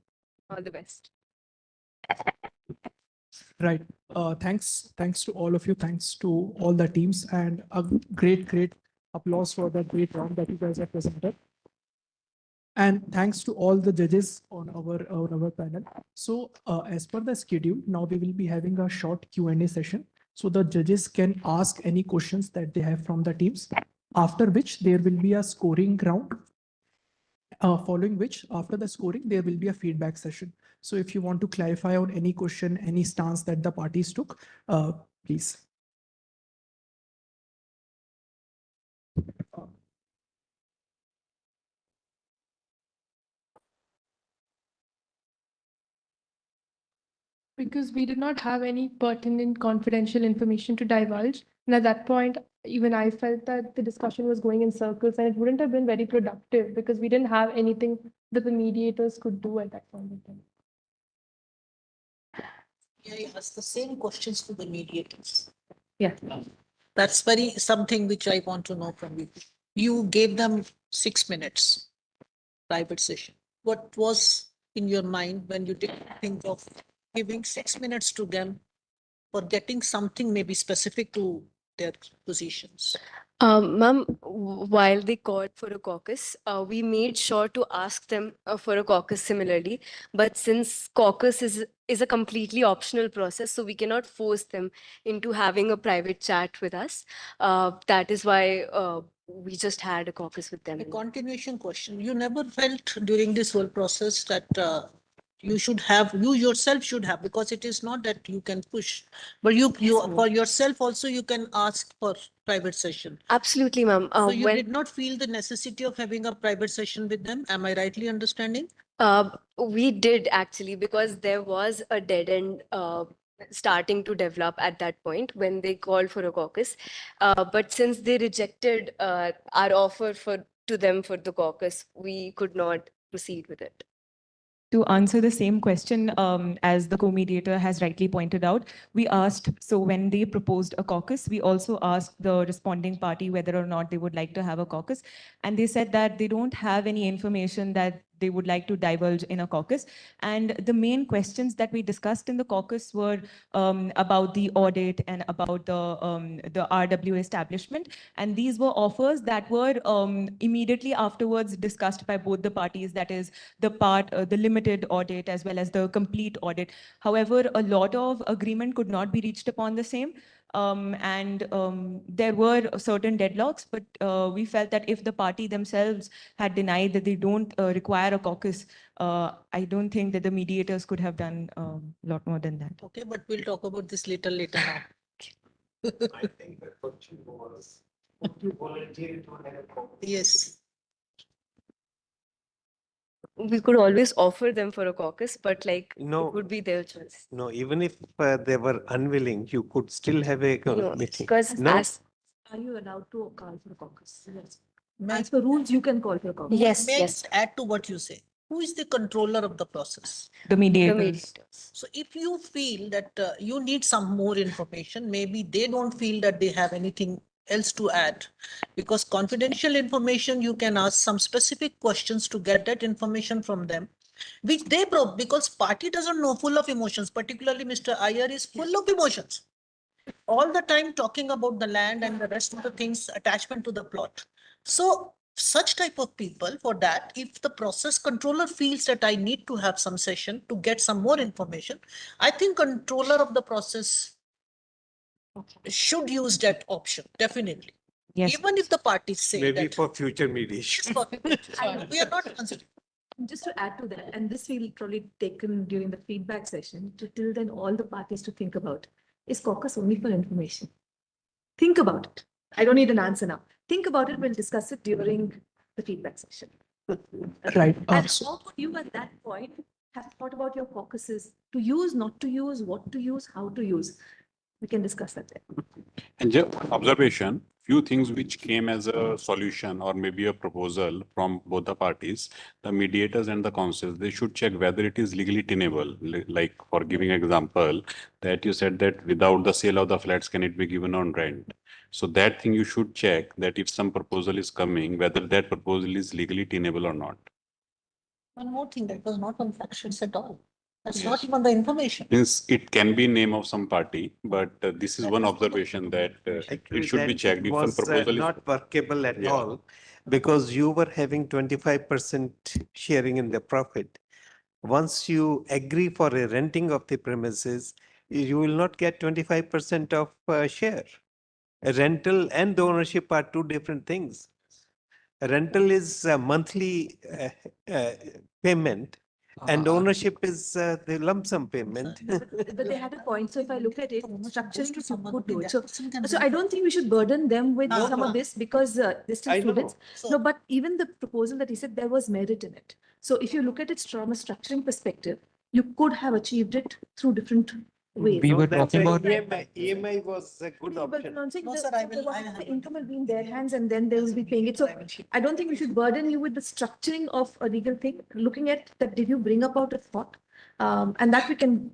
All the best. Right. Thanks to all of you. Thanks to all the teams, and a great applause for that great round that you guys have presented. And thanks to all the judges on our panel. So as per the schedule, now we will be having a short Q&A session. So the judges can ask any questions that they have from the teams, after which there will be a scoring round. Following which, after the scoring, there will be a feedback session. So if you want to clarify on any question, any stance that the parties took, please. Because we did not have any pertinent confidential information to divulge. And at that point, even I felt that the discussion was going in circles, and it wouldn't have been very productive because we didn't have anything that the mediators could do at that point in time. I ask the same questions to the mediators. Yeah. That's very something which I want to know from you. You gave them 6 minutes private session. What was in your mind when you did think of giving 6 minutes to them for getting something maybe specific to their positions? Ma'am, while they called for a caucus, we made sure to ask them for a caucus similarly. But since caucus is a completely optional process, so we cannot force them into having a private chat with us. That is why we just had a caucus with them. A continuation question. You never felt during this whole process that you should have, you yourself should have, because it is not that you can push, but you for yourself also you can ask for private session. Absolutely, ma'am. So you did not feel the necessity of having a private session with them. Am I rightly understanding? We did actually, because there was a dead end starting to develop at that point when they called for a caucus. But since they rejected our offer to them for the caucus, we could not proceed with it. To answer the same question, as the co-mediator has rightly pointed out, we asked, so when they proposed a caucus, we also asked the responding party whether or not they would like to have a caucus. And they said that they don't have any information that they would like to divulge in a caucus. And the main questions that we discussed in the caucus were about the audit and about the RW establishment. And these were offers that were immediately afterwards discussed by both the parties, that is the limited audit as well as the complete audit. However, a lot of agreement could not be reached upon the same. There were certain deadlocks, but we felt that if the party themselves had denied that they don't require a caucus, I don't think that the mediators could have done a lot more than that. Okay, but we'll talk about this later now. I think the question was, would you volunteer to have a caucus? Yes. We could always offer them for a caucus, but No. it would be their choice. No, even if they were unwilling, you could still have a No, meeting. because No. Are you allowed to call for a caucus? Yes. May, As per rules, you can call for a caucus. Yes, may I yes. just add to what you say? Who is the controller of the process? The The mediators. mediators. So if you feel that you need some more information, maybe they don't feel that they have anything else to add, because confidential information, you can ask some specific questions to get that information from them, which they because party doesn't know, full of emotions, particularly Mr. Iyer is full of emotions. All the time talking about the land and the rest of the things, attachment to the plot. So such type of people, for that, if the process controller feels that I need to have some session to get some more information, I think controller of the process should use that option, definitely. Yes. Even if the parties say Maybe that. for future mediation. We are not considering. Just to add to that, and this we'll probably taken during the feedback session, to till then all the parties to think about, is caucus only for information? Think about it. I don't need an answer now. Think about it. We'll discuss it during the feedback session. Right. And how would you at that point have thought about your caucuses to use, not to use, what to use, how to use? We can discuss that there. And just observation, few things which came as a solution or maybe a proposal from both the parties, the mediators and the councils, they should check whether it is legally tenable. Like for giving example, that you said that without the sale of the flats, can it be given on rent? So that thing you should check, that if some proposal is coming, whether that proposal is legally tenable or not. One more thing, that was not on factions at all. That's not even the information. Means it can be name of some party, but this is one observation that it should be checked. If some Was proposal is not workable at Yeah. all, because you were having 25% sharing in the profit. Once you agree for a renting of the premises, you will not get 25% of share. A rental and the ownership are two different things. A rental is a monthly payment, and ownership is the lump sum payment. But they had a point. So if I look at it, structuring you could do it. So I don't think we should burden them with some of this, because they're still I know. students. No, but even the proposal that he said, there was merit in it. So if you look at it from a structuring perspective, you could have achieved it through different ways. We were That's talking why about. EMI was a good Yeah, but option. I'm saying No, the- sir, I so will- what I if have- the income will be in their hands and then they will be paying it. So I don't think we should burden you with the structuring of a legal thing. Looking at that, did you bring about a thought And that we can.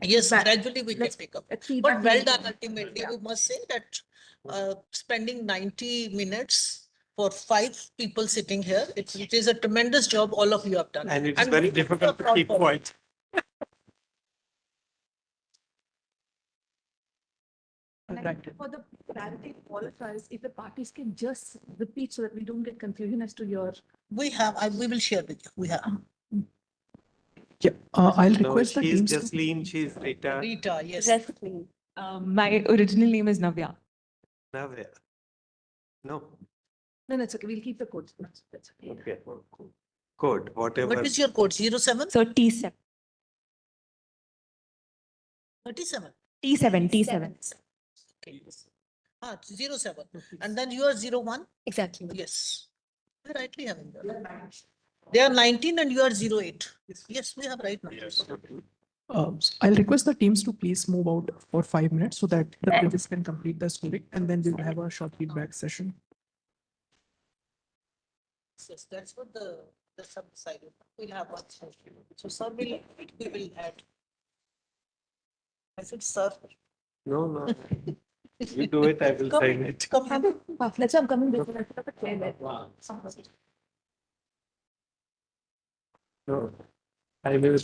Yes, gradually we can let's- pick up. let's feedback But well meeting. done, ultimately, we must say that spending 90 minutes for 5 people sitting here, it is a tremendous job all of you have done. And it's very difficult to keep quiet. For the clarity of all of us, if the parties can just repeat so that we don't get confusion as to your. We have, we will share with you. We have. Yeah, I'll No, request the she's teams. Jasleen, she's Rita. Rita, yes. Jasleen. My original name is Navya. Navya. No. No, it's okay. We'll keep the code. That's okay. Okay. Code, whatever. What is your code? 07? So T7. 37? T7. Okay. 07. And then you are 01? Exactly. Yes. We rightly having that. They are 19 and you are 08. Yes, we have right numbers. I'll request the teams to please move out for 5 minutes so that the judges can complete the scoring, and then we'll have a short feedback session. Yes, that's what the sub side. We'll have one. So sir will, we will add. I said, sir. No. You do it, I will sign it. Come, let's I'm coming before I put up a chair there. No. I will.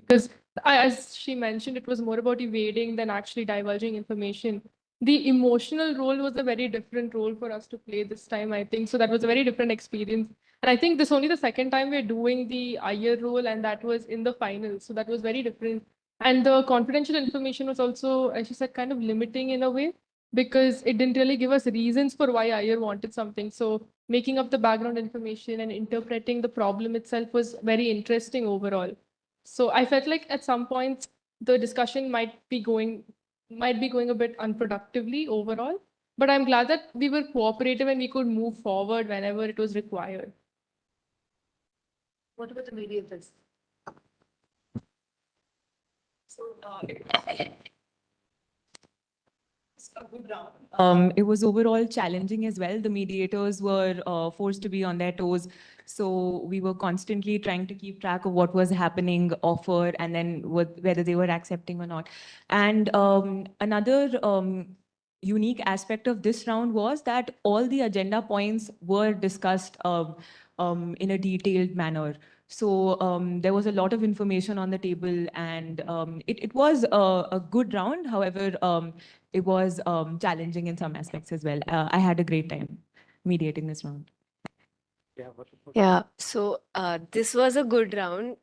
Because as she mentioned, it was more about evading than actually divulging information. The emotional role was a very different role for us to play this time, I think. So that was a very different experience. And I think this is only the second time we're doing the IR role, and that was in the finals. So that was very different. And the confidential information was also, as she said, kind of limiting in a way, because it didn't really give us reasons for why IR wanted something. So making up the background information and interpreting the problem itself was very interesting overall. So I felt like at some points the discussion might be going a bit unproductively overall. But I'm glad that we were cooperative and we could move forward whenever it was required. What about the mediators? So, It was overall challenging as well. The mediators were forced to be on their toes. So we were constantly trying to keep track of what was happening, offer, and then whether they were accepting or not. And another unique aspect of this round was that all the agenda points were discussed in a detailed manner. So there was a lot of information on the table, and it was a good round. However, it was challenging in some aspects as well. I had a great time mediating this round. Yeah, so this was a good round.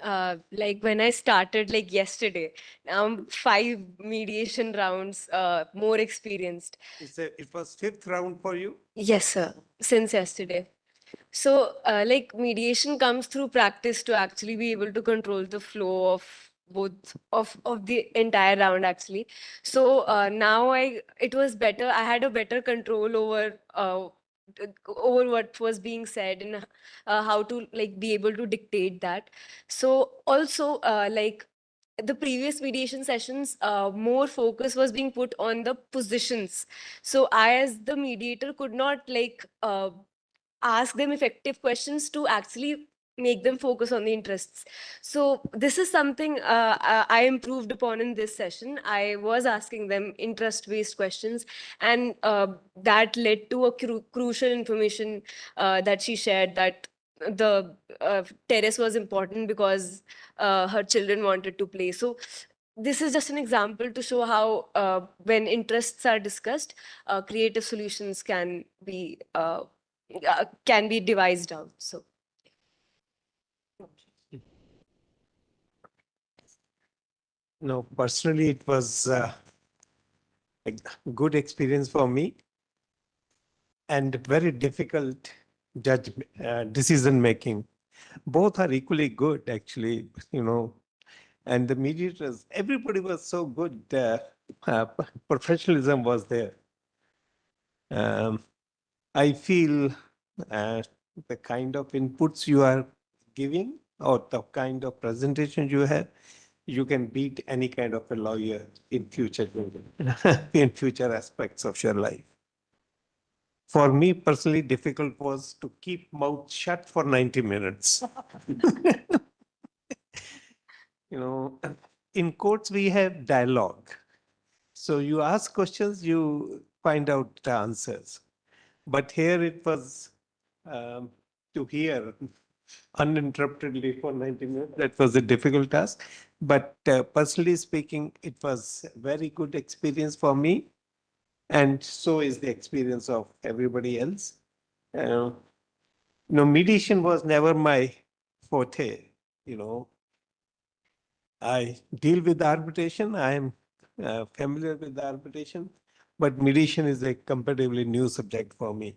Like when I started like yesterday, now I'm 5 mediation rounds, more experienced. It was fifth round for you? Yes, sir, since yesterday. So, like mediation comes through practice to actually be able to control the flow of both of the entire round actually. So now it was better. I had a better control over what was being said and how to like be able to dictate that. So also like the previous mediation sessions, more focus was being put on the positions. So I, as the mediator, could not like ask them effective questions to actually make them focus on the interests. So this is something I improved upon in this session. I was asking them interest-based questions, and that led to a crucial information that she shared, that the terrace was important because her children wanted to play. So this is just an example to show how when interests are discussed, creative solutions can be devised out. So No, personally, it was a good experience for me and very difficult decision making. Both are equally good, actually, and the mediators, everybody was so good. Professionalism was there. I feel the kind of inputs you are giving or the kind of presentation you have, you can beat any kind of a lawyer in future in future aspects of your life. For me personally, difficult was to keep mouth shut for 90 minutes. In courts we have dialogue. So you ask questions, you find out the answers. But here it was to hear uninterruptedly for 90 minutes. That was a difficult task. But personally speaking, it was a very good experience for me. And so is the experience of everybody else. Mediation was never my forte. I deal with arbitration. I am familiar with arbitration, but mediation is a comparatively new subject for me.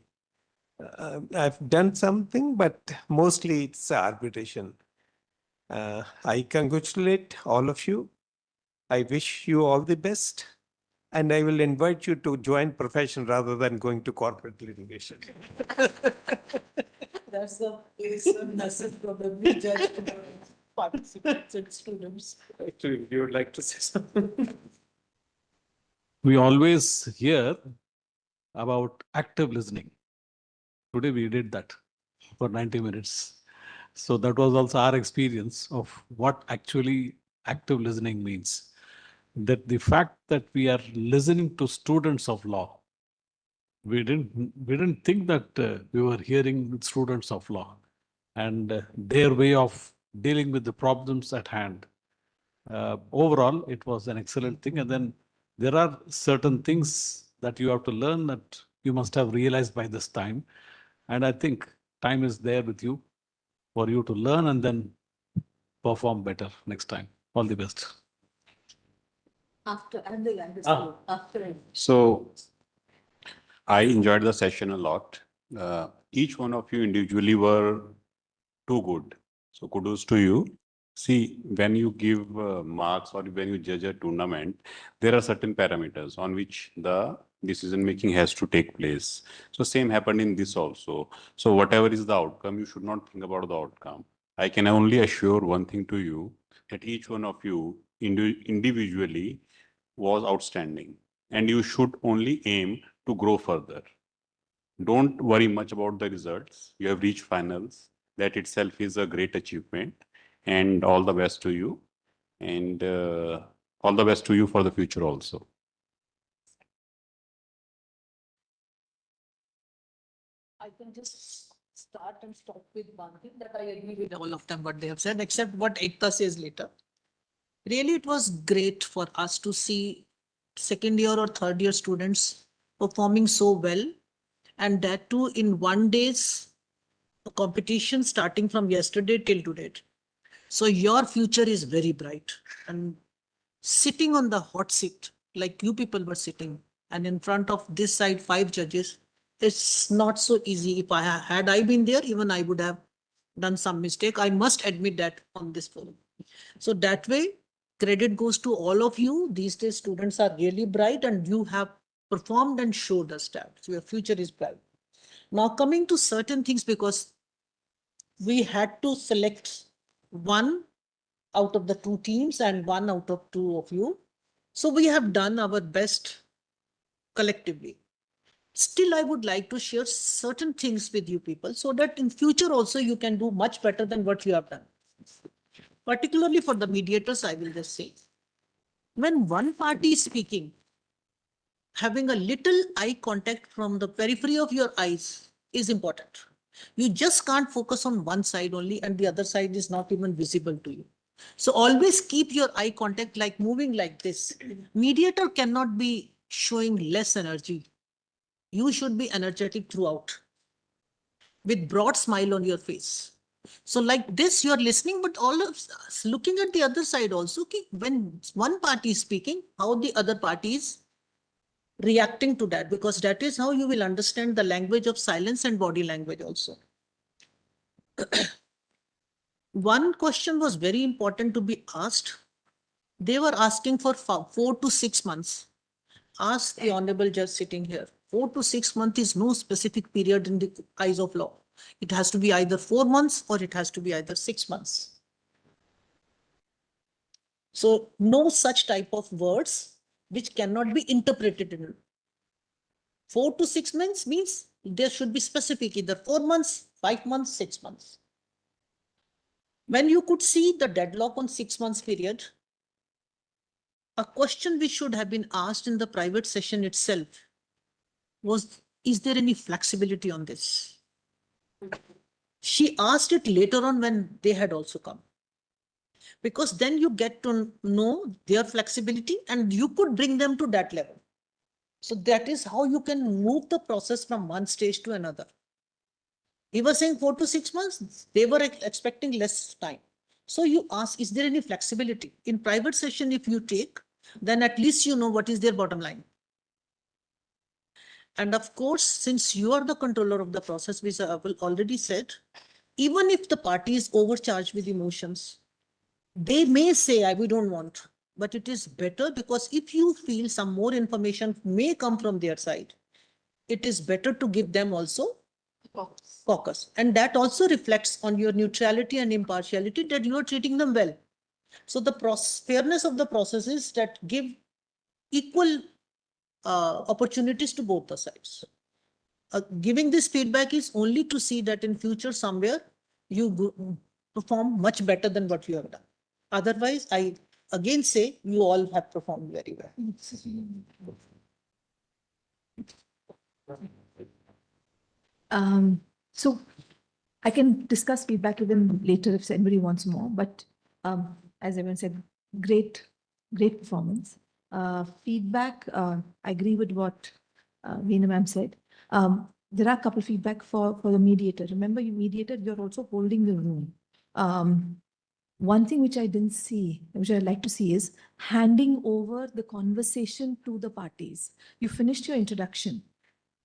I've done something, but mostly it's arbitration. I congratulate all of you. I wish you all the best. And I will invite you to join profession rather than going to corporate litigation. That's the message probably judged to the participants and students. Actually, you would like to say something? We always hear about active listening. Today we did that for 90 minutes. So that was also our experience of what actually active listening means. That the fact that we are listening to students of law, we didn't think that we were hearing students of law and their way of dealing with the problems at hand. Overall, it was an excellent thing. And then there are certain things that you have to learn that you must have realized by this time. And I think time is there with you for you to learn and then perform better next time. All the best. After, I'm the youngest. After. So I enjoyed the session a lot. Each one of you individually were too good. So kudos to you. See, when you give marks or when you judge a tournament, there are certain parameters on which the decision making has to take place. So same happened in this also. So whatever is the outcome, you should not think about the outcome. I can only assure one thing to you, that each one of you individually was outstanding, and you should only aim to grow further. Don't worry much about the results. You have reached finals. That itself is a great achievement, and all the best to you. And all the best to you for the future also. I can just start and stop with one thing that I agree with all of them what they have said, except what Ekta says later. Really, it was great for us to see second year or third year students performing so well, and that too in 1 day's competition starting from yesterday till today. So your future is very bright, and sitting on the hot seat like you people were sitting, and in front of this side 5 judges, it's not so easy. If had I been there, even I would have done some mistake. I must admit that on this forum. So that way, credit goes to all of you. These days students are really bright, and you have performed and showed us that. So your future is bright. Now coming to certain things, because we had to select one out of the two teams and one out of two of you. So we have done our best collectively. Still, I would like to share certain things with you people so that in future also you can do much better than what you have done. Particularly for the mediators, I will just say, when one party is speaking, having a little eye contact from the periphery of your eyes is important. You just can't focus on one side only and the other side is not even visible to you. So always keep your eye contact like moving like this. Mediator cannot be showing less energy. You should be energetic throughout with broad smile on your face. So like this, you're listening, but all of us looking at the other side also. Okay, when one party is speaking, how the other party is reacting to that, because that is how you will understand the language of silence and body language also. One question was very important to be asked. They were asking for 4 to 6 months. Ask the honorable judge sitting here. 4 to 6 months is no specific period in the eyes of law. It has to be either 4 months or it has to be either 6 months. So no such type of words which cannot be interpreted in 4 to 6 months means there should be specific, either 4 months, 5 months, 6 months. When you could see the deadlock on 6 months period, a question which should have been asked in the private session itself was, is there any flexibility on this? She asked it later on when they had also come. Because then you get to know their flexibility and you could bring them to that level. So that is how you can move the process from one stage to another. He was saying 4 to 6 months. They were expecting less time. So you ask, is there any flexibility? In private session, if you take, then at least you know what is their bottom line. And of course, since you are the controller of the process, which I have already said, even if the party is overcharged with emotions, they may say, we don't want, but it is better because if you feel some more information may come from their side, it is better to give them also caucus. And that also reflects on your neutrality and impartiality, that you are treating them well. So the fairness of the process is that give equal opportunities to both the sides. Giving this feedback is only to see that in future somewhere you perform much better than what you have done. Otherwise, I again say you all have performed very well. So I can discuss feedback with them later if anybody wants more, but as everyone said, great, great performance. Feedback, I agree with what Veena ma'am said. There are a couple of feedback for the mediator. Remember, you mediator, you're also holding the room. One thing which I didn't see, which I'd like to see, is handing over the conversation to the parties. You finished your introduction,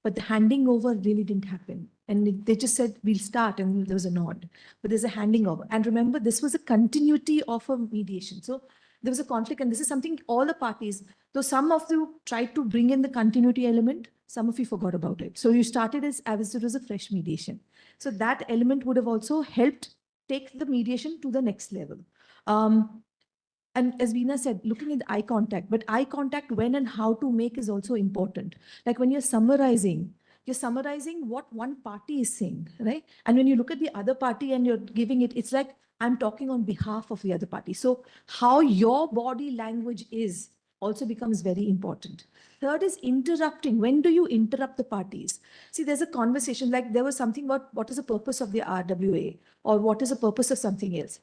but the handing over really didn't happen. And they just said, we'll start, and there was a nod. But there's a handing over. And remember, this was a continuity of a mediation. So there was a conflict, and this is something all the parties, though some of you tried to bring in the continuity element, some of you forgot about it. So you started as it was a fresh mediation. So that element would have also helped take the mediation to the next level. And as Veena said, looking at the eye contact, but eye contact when and how to make is also important. Like when you're summarizing what one party is saying, right? And when you look at the other party and you're giving it, it's like I'm talking on behalf of the other party. So how your body language is also becomes very important. Third is interrupting. When do you interrupt the parties? See, there's a conversation, like there was something about what is the purpose of the RWA or what is the purpose of something else.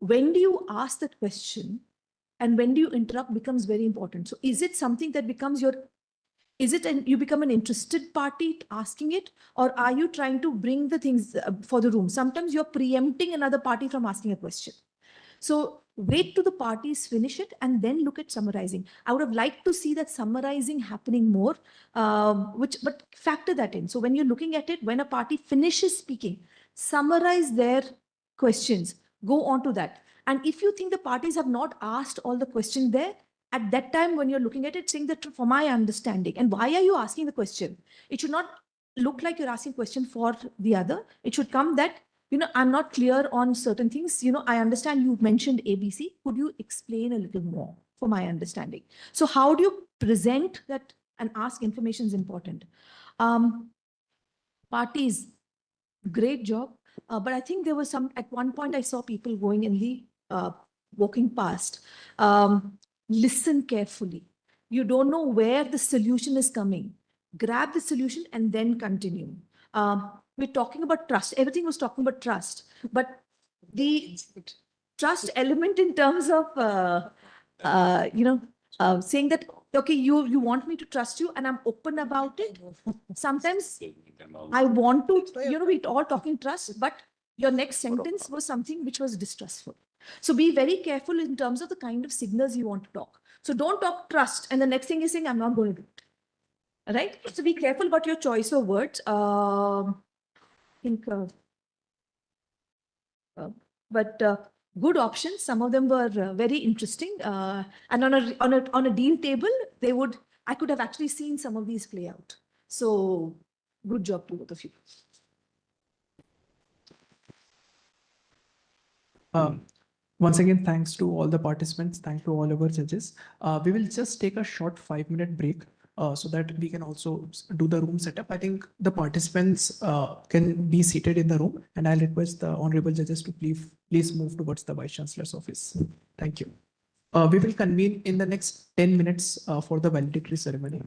When do you ask that question and when do you interrupt becomes very important. So is it something that becomes you become an interested party asking it, or are you trying to bring the things for the room? Sometimes you're preempting another party from asking a question. So wait till the parties finish it and then look at summarizing. I would have liked to see that summarizing happening more, but factor that in. So when you're looking at it, when a party finishes speaking, summarize their questions, go on to that. And if you think the parties have not asked all the questions there, at that time when you're looking at it, saying that for my understanding, and why are you asking the question? It should not look like you're asking question for the other. It should come that, I'm not clear on certain things. I understand you mentioned ABC. Could you explain a little more for my understanding? So how do you present that and ask information is important. Parties, great job. But I think there was at one point I saw people going in walking past. Listen carefully. You don't know where the solution is coming. Grab the solution and then continue. We're talking about trust. Everything was talking about trust, but the trust element in terms of, saying that, okay, you want me to trust you and I'm open about it. Sometimes I want to, we're all talking trust, but your next sentence was something which was distrustful. So be very careful in terms of the kind of signals you want to talk. So don't talk trust. And the next thing is saying, I'm not going to do it. Right? So be careful about your choice of words. I think, but good options. Some of them were very interesting. And on a deal table, I could have actually seen some of these play out. So good job to both of you. Once again, thanks to all the participants. Thanks to all our judges. We will just take a short 5-minute break so that we can also do the room setup. I think the participants can be seated in the room, and I'll request the honorable judges to please move towards the Vice Chancellor's office. Thank you. We will convene in the next 10 minutes for the valedictory ceremony.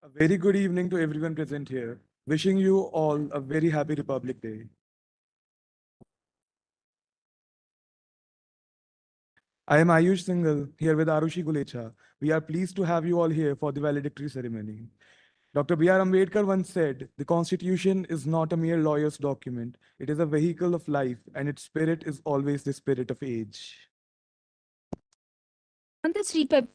A very good evening to everyone present here. Wishing you all a very happy Republic Day. I am Ayush Singhal here with Arushi Gulecha. We are pleased to have you all here for the valedictory ceremony. Dr. B.R. Ambedkar once said, the Constitution is not a mere lawyer's document. It is a vehicle of life, and its spirit is always the spirit of age. On the street pep-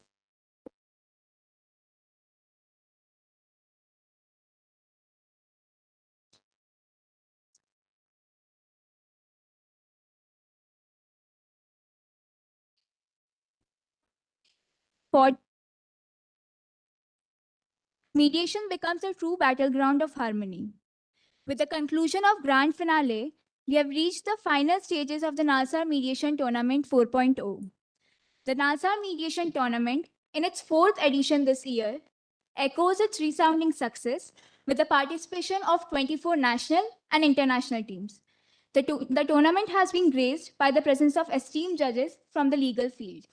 for mediation becomes a true battleground of harmony. With the conclusion of grand finale, we have reached the final stages of the NALSA Mediation Tournament 4.0. The NALSA Mediation Tournament, in its fourth edition this year, echoes its resounding success with the participation of 24 national and international teams. The tournament has been graced by the presence of esteemed judges from the legal field.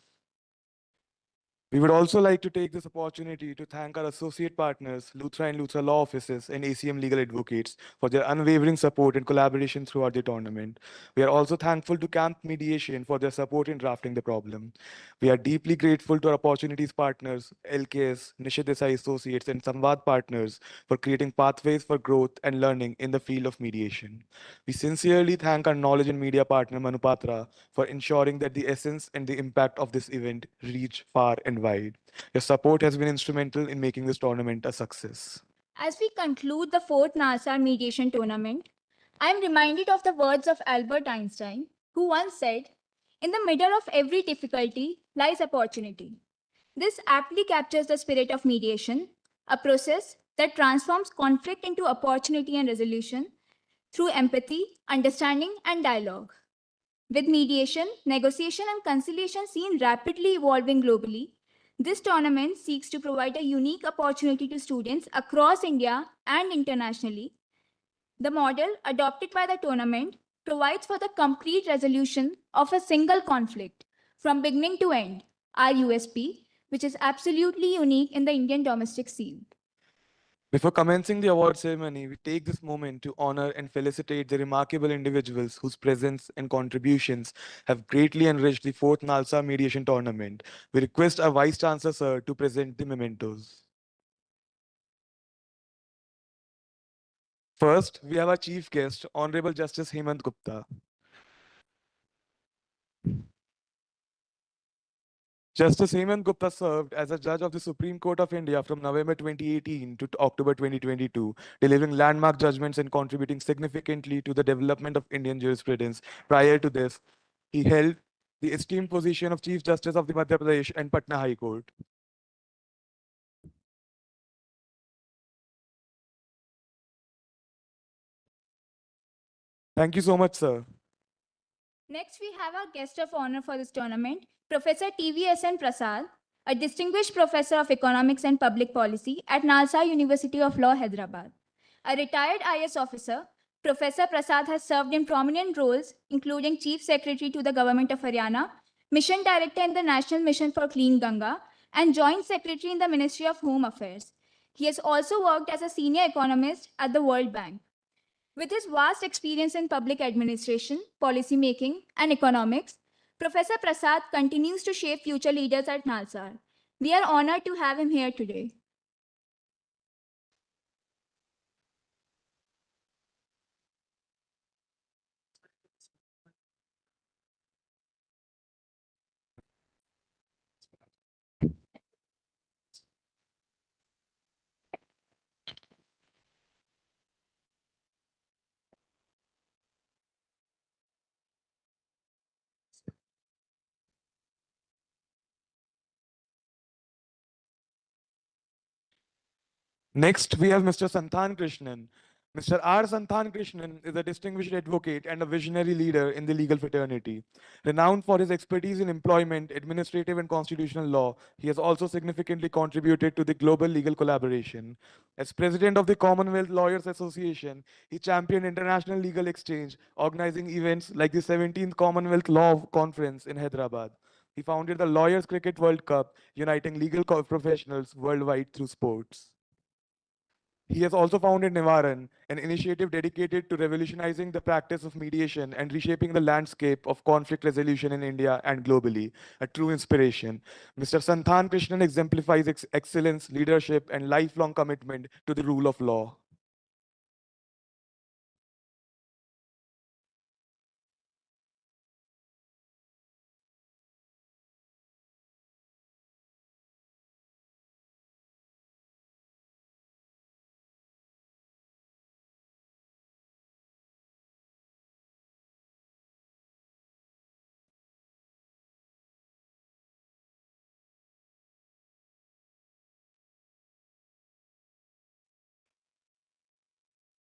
We would also like to take this opportunity to thank our associate partners, Luthra and Luthra Law Offices and ACM Legal Advocates, for their unwavering support and collaboration throughout the tournament. We are also thankful to Camp Mediation for their support in drafting the problem. We are deeply grateful to our opportunities partners, LKS, Nishit Desai Associates, and Samvad partners for creating pathways for growth and learning in the field of mediation. We sincerely thank our knowledge and media partner, Manupatra, for ensuring that the essence and the impact of this event reach far and wide. Your support has been instrumental in making this tournament a success. As we conclude the fourth NASA mediation tournament, I am reminded of the words of Albert Einstein, who once said, "In the middle of every difficulty lies opportunity." This aptly captures the spirit of mediation, a process that transforms conflict into opportunity and resolution through empathy, understanding, and dialogue. With mediation, negotiation, and conciliation seen rapidly evolving globally, this tournament seeks to provide a unique opportunity to students across India and internationally. The model adopted by the tournament provides for the complete resolution of a single conflict from beginning to end, our USP, which is absolutely unique in the Indian domestic scene. Before commencing the award ceremony, we take this moment to honor and felicitate the remarkable individuals whose presence and contributions have greatly enriched the fourth NALSA mediation tournament. We request our Vice Chancellor, sir, to present the mementos. First, we have our chief guest, Honorable Justice Hemant Gupta. Justice Hemant Gupta served as a judge of the Supreme Court of India from November 2018 to October 2022, delivering landmark judgments and contributing significantly to the development of Indian jurisprudence. Prior to this, he held the esteemed position of Chief Justice of the Madhya Pradesh and Patna High Court. Thank you so much, sir. Next, we have our guest of honor for this tournament, Professor TVSN Prasad, a distinguished professor of economics and public policy at Nalsa University of Law, Hyderabad. A retired IS officer, Professor Prasad has served in prominent roles, including Chief Secretary to the Government of Haryana, Mission Director in the National Mission for Clean Ganga, and Joint Secretary in the Ministry of Home Affairs. He has also worked as a senior economist at the World Bank. With his vast experience in public administration, policy making, and economics, Professor Prasad continues to shape future leaders at NALSAR. We are honored to have him here today. Next, we have Mr. Santhan Krishnan. Mr. R. Santhan Krishnan is a distinguished advocate and a visionary leader in the legal fraternity. Renowned for his expertise in employment, administrative, and constitutional law, he has also significantly contributed to the global legal collaboration. As president of the Commonwealth Lawyers Association, he championed international legal exchange, organizing events like the 17th Commonwealth Law Conference in Hyderabad. He founded the Lawyers Cricket World Cup, uniting legal professionals worldwide through sports. He has also founded Nivaran, an initiative dedicated to revolutionizing the practice of mediation and reshaping the landscape of conflict resolution in India and globally, a true inspiration. Mr. Santhan Krishnan exemplifies excellence, leadership, and lifelong commitment to the rule of law.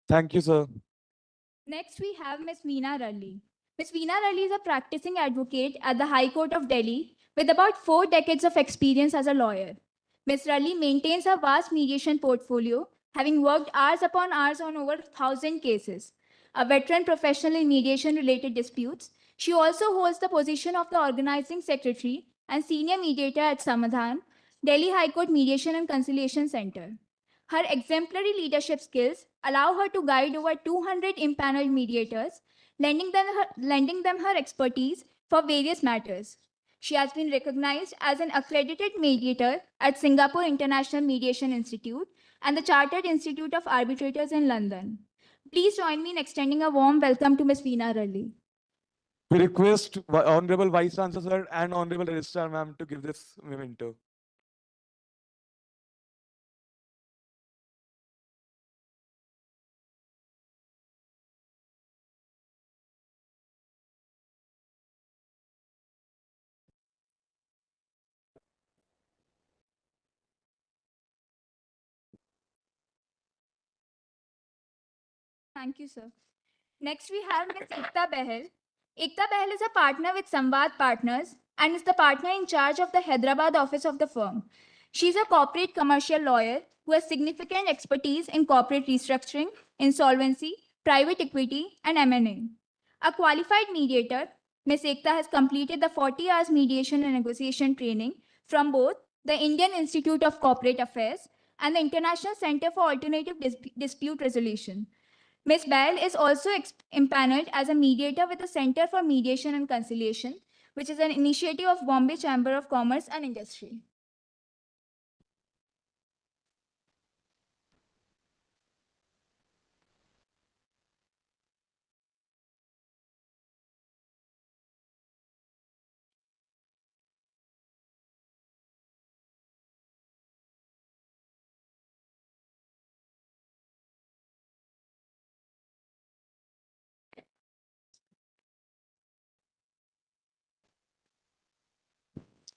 Thank you, sir. Next, we have Ms. Veena Ralli. Ms. Veena Ralli is a practicing advocate at the High Court of Delhi with about 4 decades of experience as a lawyer. Ms. Ralli maintains a vast mediation portfolio, having worked hours upon hours on over 1,000 cases. A veteran professional in mediation-related disputes, she also holds the position of the organizing secretary and senior mediator at Samadhan, Delhi High Court Mediation and Conciliation Center. Her exemplary leadership skills allow her to guide over 200 impaneled mediators, lending them her expertise for various matters. She has been recognized as an accredited mediator at Singapore International Mediation Institute and the Chartered Institute of Arbitrators in London. Please join me in extending a warm welcome to Ms. Veena Ralli. We request Honorable Vice Chancellor sir and Honorable Registrar ma'am to give this memento. Thank you, sir. Next, we have Ms. Ekta Behel. Ekta Behel is a partner with Samvad Partners and is the partner in charge of the Hyderabad office of the firm. She's a corporate commercial lawyer who has significant expertise in corporate restructuring, insolvency, private equity, and M&A. A qualified mediator, Ms. Ekta has completed the 40 hours mediation and negotiation training from both the Indian Institute of Corporate Affairs and the International Center for Alternative Dispute Resolution. Ms. Bail is also impaneled as a mediator with the Center for Mediation and Conciliation, which is an initiative of Bombay Chamber of Commerce and Industry.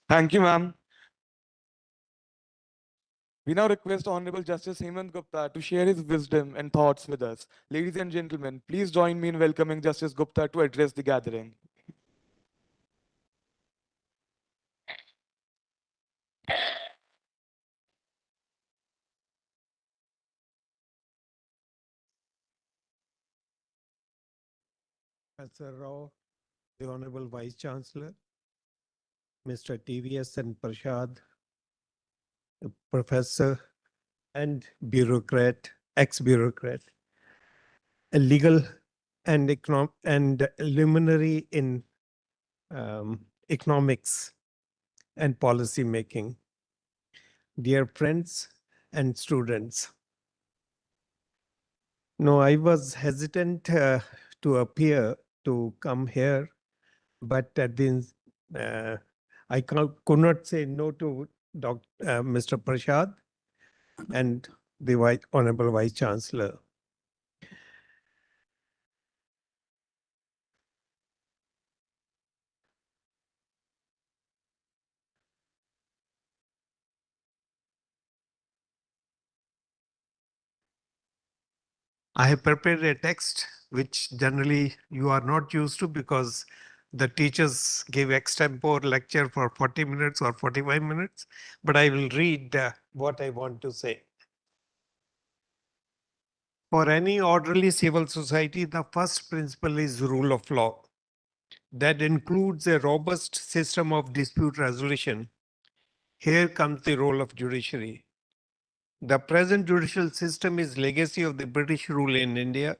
Thank you, ma'am. We now request Honorable Justice Hemant Gupta to share his wisdom and thoughts with us. Ladies and gentlemen, please join me in welcoming Justice Gupta to address the gathering. Professor Rao, the Honorable Vice Chancellor, Mr. TVS and Prashad, Professor and bureaucrat, ex-bureaucrat, a legal and luminary in economics and policy making. Dear friends and students, no, I was hesitant to appear to come here, but I could not say no to Mr. Prashad and the Honorable Vice Chancellor. I have prepared a text which generally you are not used to because the teachers gave extempore lecture for 40 minutes or 45 minutes, but I will read what I want to say. For any orderly civil society, the first principle is rule of law. That includes a robust system of dispute resolution. Here comes the role of judiciary. The present judicial system is legacy of the British rule in India.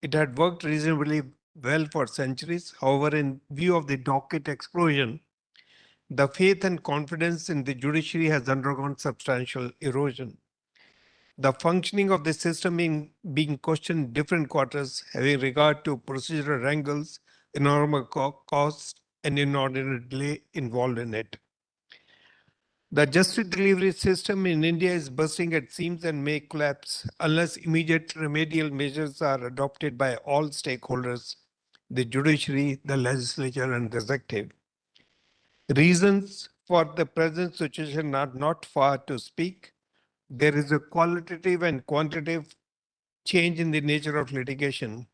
It had worked reasonably well for centuries. However, in view of the docket explosion, the faith and confidence in the judiciary has undergone substantial erosion. The functioning of the system being questioned in different quarters, having regard to procedural wrangles, enormous costs, and inordinate delay involved in it. The justice delivery system in India is bursting at seams and may collapse unless immediate remedial measures are adopted by all stakeholders, the judiciary, the legislature, and the executive. Reasons for the present situation are not far to speak. There is a qualitative and quantitative change in the nature of litigation.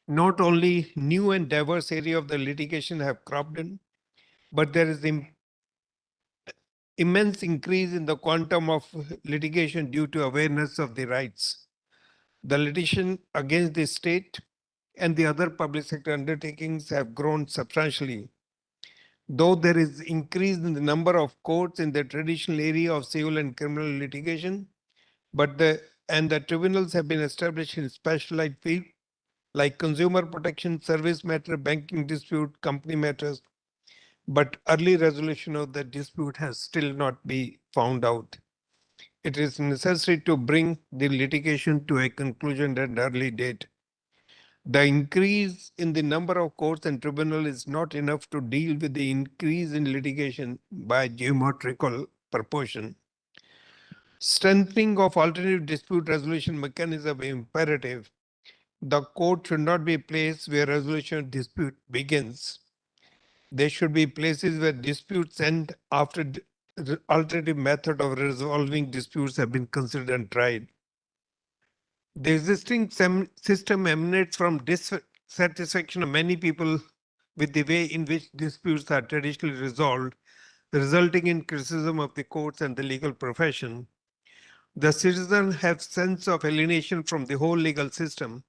Not only new and diverse area of the litigation have cropped in, but there is immense increase in the quantum of litigation due to awareness of the rights. The litigation against the state and the other public sector undertakings have grown substantially. Though there is increase in the number of courts in the traditional area of civil and criminal litigation, but the tribunals have been established in specialized fields like consumer protection, service matter, banking dispute, company matters, but early resolution of the dispute has still not been found out. It is necessary to bring the litigation to a conclusion at an early date. The increase in the number of courts and tribunals is not enough to deal with the increase in litigation by geometrical proportion. Strengthening of alternative dispute resolution mechanism is imperative. The court should not be a place where resolution of dispute begins. There should be places where disputes end after the alternative method of resolving disputes have been considered and tried. The existing system emanates from dissatisfaction of many people with the way in which disputes are traditionally resolved, resulting in criticism of the courts and the legal profession. The citizens have sense of alienation from the whole legal system.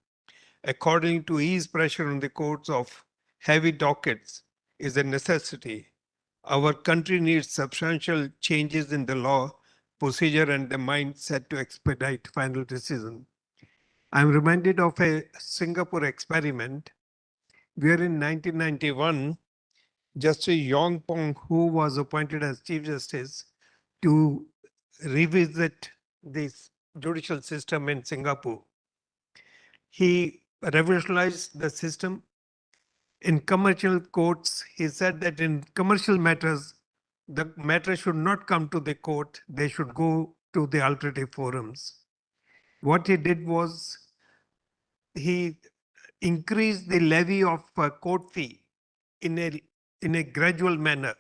According to ease pressure on the courts of heavy dockets is a necessity. Our country needs substantial changes in the law, procedure, and the mindset to expedite final decision. I'm reminded of a Singapore experiment where in 1991, Justice Yong Pong, who was appointed as Chief Justice to revisit this judicial system in Singapore, he revolutionized the system. In commercial courts, he said that in commercial matters, the matter should not come to the court, they should go to the alternative forums. What he did was he increased the levy of court fee in a gradual manner.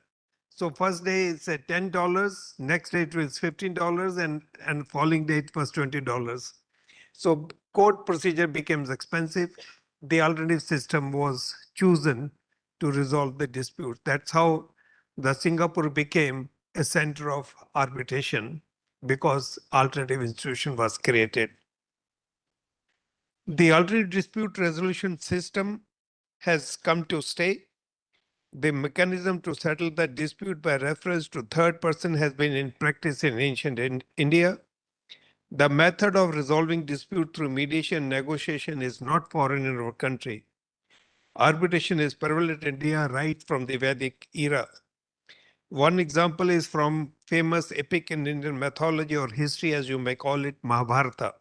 So first day it's at $10, next day it was $15, and following day it was $20. So court procedure becomes expensive. The alternative system was chosen to resolve the dispute. That's how the Singapore became a center of arbitration, because alternative institution was created. The alternative dispute resolution system has come to stay. The mechanism to settle the dispute by reference to third person has been in practice in ancient India. The method of resolving dispute through mediation and negotiation is not foreign in our country. Arbitration is prevalent in India right from the Vedic era. One example is from famous epic in Indian mythology or history, as you may call it, Mahabharata.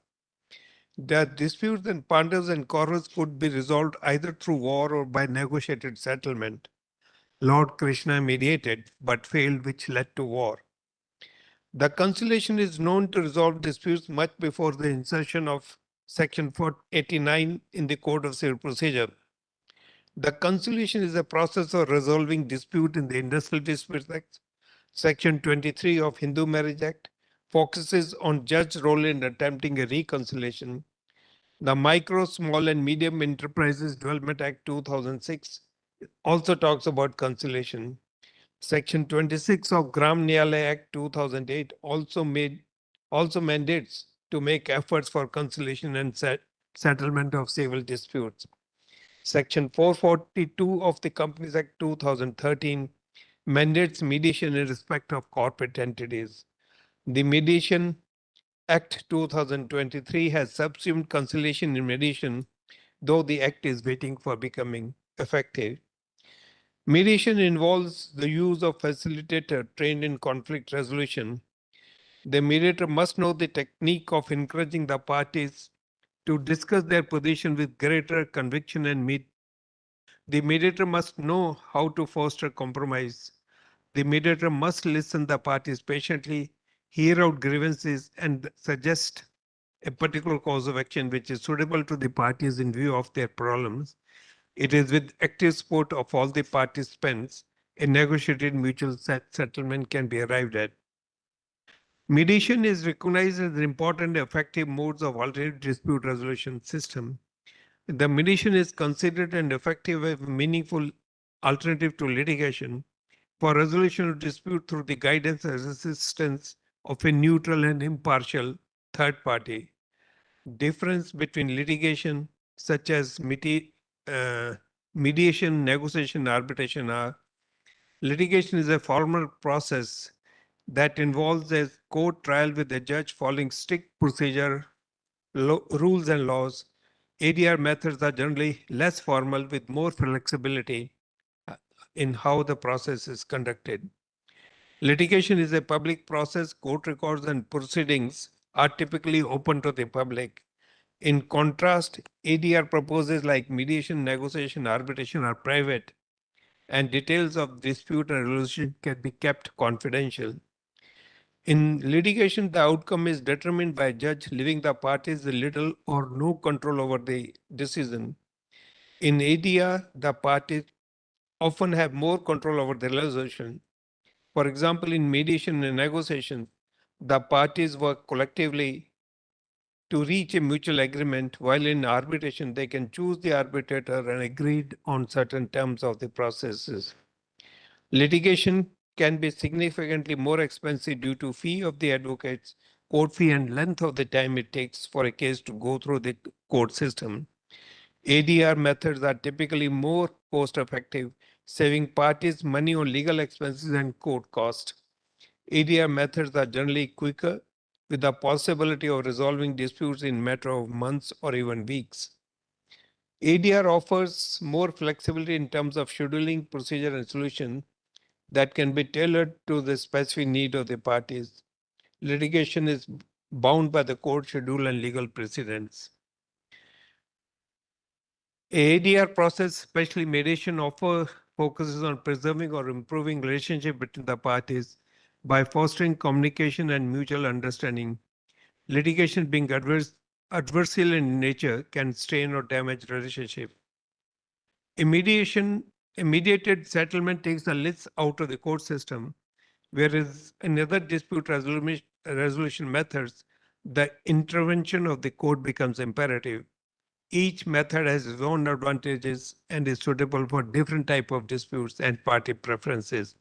The disputes in Pandavas and Kauravas could be resolved either through war or by negotiated settlement. Lord Krishna mediated but failed, which led to war. The conciliation is known to resolve disputes much before the insertion of Section 489 in the Code of Civil Procedure. The conciliation is a process of resolving dispute in the Industrial Disputes Act. Section 23 of Hindu Marriage Act focuses on judge role in attempting a reconciliation. The Micro, Small and Medium Enterprises Development Act 2006 also talks about conciliation. Section 26 of Gram Nyaya Act 2008 also mandates to make efforts for conciliation and settlement of civil disputes. Section 442 of the Companies Act 2013 mandates mediation in respect of corporate entities. The mediation Act 2023 has subsumed conciliation in mediation, though the act is waiting for becoming effective. Mediation involves the use of facilitator trained in conflict resolution. The mediator must know the technique of encouraging the parties to discuss their position with greater conviction and meet. The mediator must know how to foster compromise. The mediator must listen the parties patiently, hear out grievances, and suggest a particular course of action which is suitable to the parties in view of their problems. It is with active support of all the participants a negotiated mutual settlement can be arrived at. Mediation is recognized as an important effective modes of alternative dispute resolution system. The mediation is considered an effective and meaningful alternative to litigation for resolution of dispute through the guidance and assistance of a neutral and impartial third party. Difference between litigation, such as mediation, negotiation, arbitration are litigation is a formal process that involves a court trial with a judge following strict procedure, rules and laws. ADR methods are generally less formal with more flexibility in how the process is conducted. Litigation is a public process. Court records and proceedings are typically open to the public. In contrast, ADR proposes like mediation, negotiation, arbitration are private, and details of dispute and resolution can be kept confidential. In litigation, the outcome is determined by a judge, leaving the parties little or no control over the decision. In ADR, the parties often have more control over the resolution. For example, in mediation and negotiation, the parties work collectively to reach a mutual agreement, while in arbitration, they can choose the arbitrator and agree on certain terms of the processes. Litigation can be significantly more expensive due to fee of the advocates, court fee, and length of the time it takes for a case to go through the court system. ADR methods are typically more cost-effective, saving parties money on legal expenses and court costs. ADR methods are generally quicker, with the possibility of resolving disputes in a matter of months or even weeks. ADR offers more flexibility in terms of scheduling, procedure, and solution that can be tailored to the specific need of the parties. Litigation is bound by the court schedule and legal precedents. ADR process, especially mediation, focuses on preserving or improving relationship between the parties by fostering communication and mutual understanding. Litigation being adversarial in nature can strain or damage relationship. A mediated settlement takes the lists out of the court system, whereas in other dispute resolution methods, the intervention of the court becomes imperative. Each method has its own advantages and is suitable for different types of disputes and party preferences.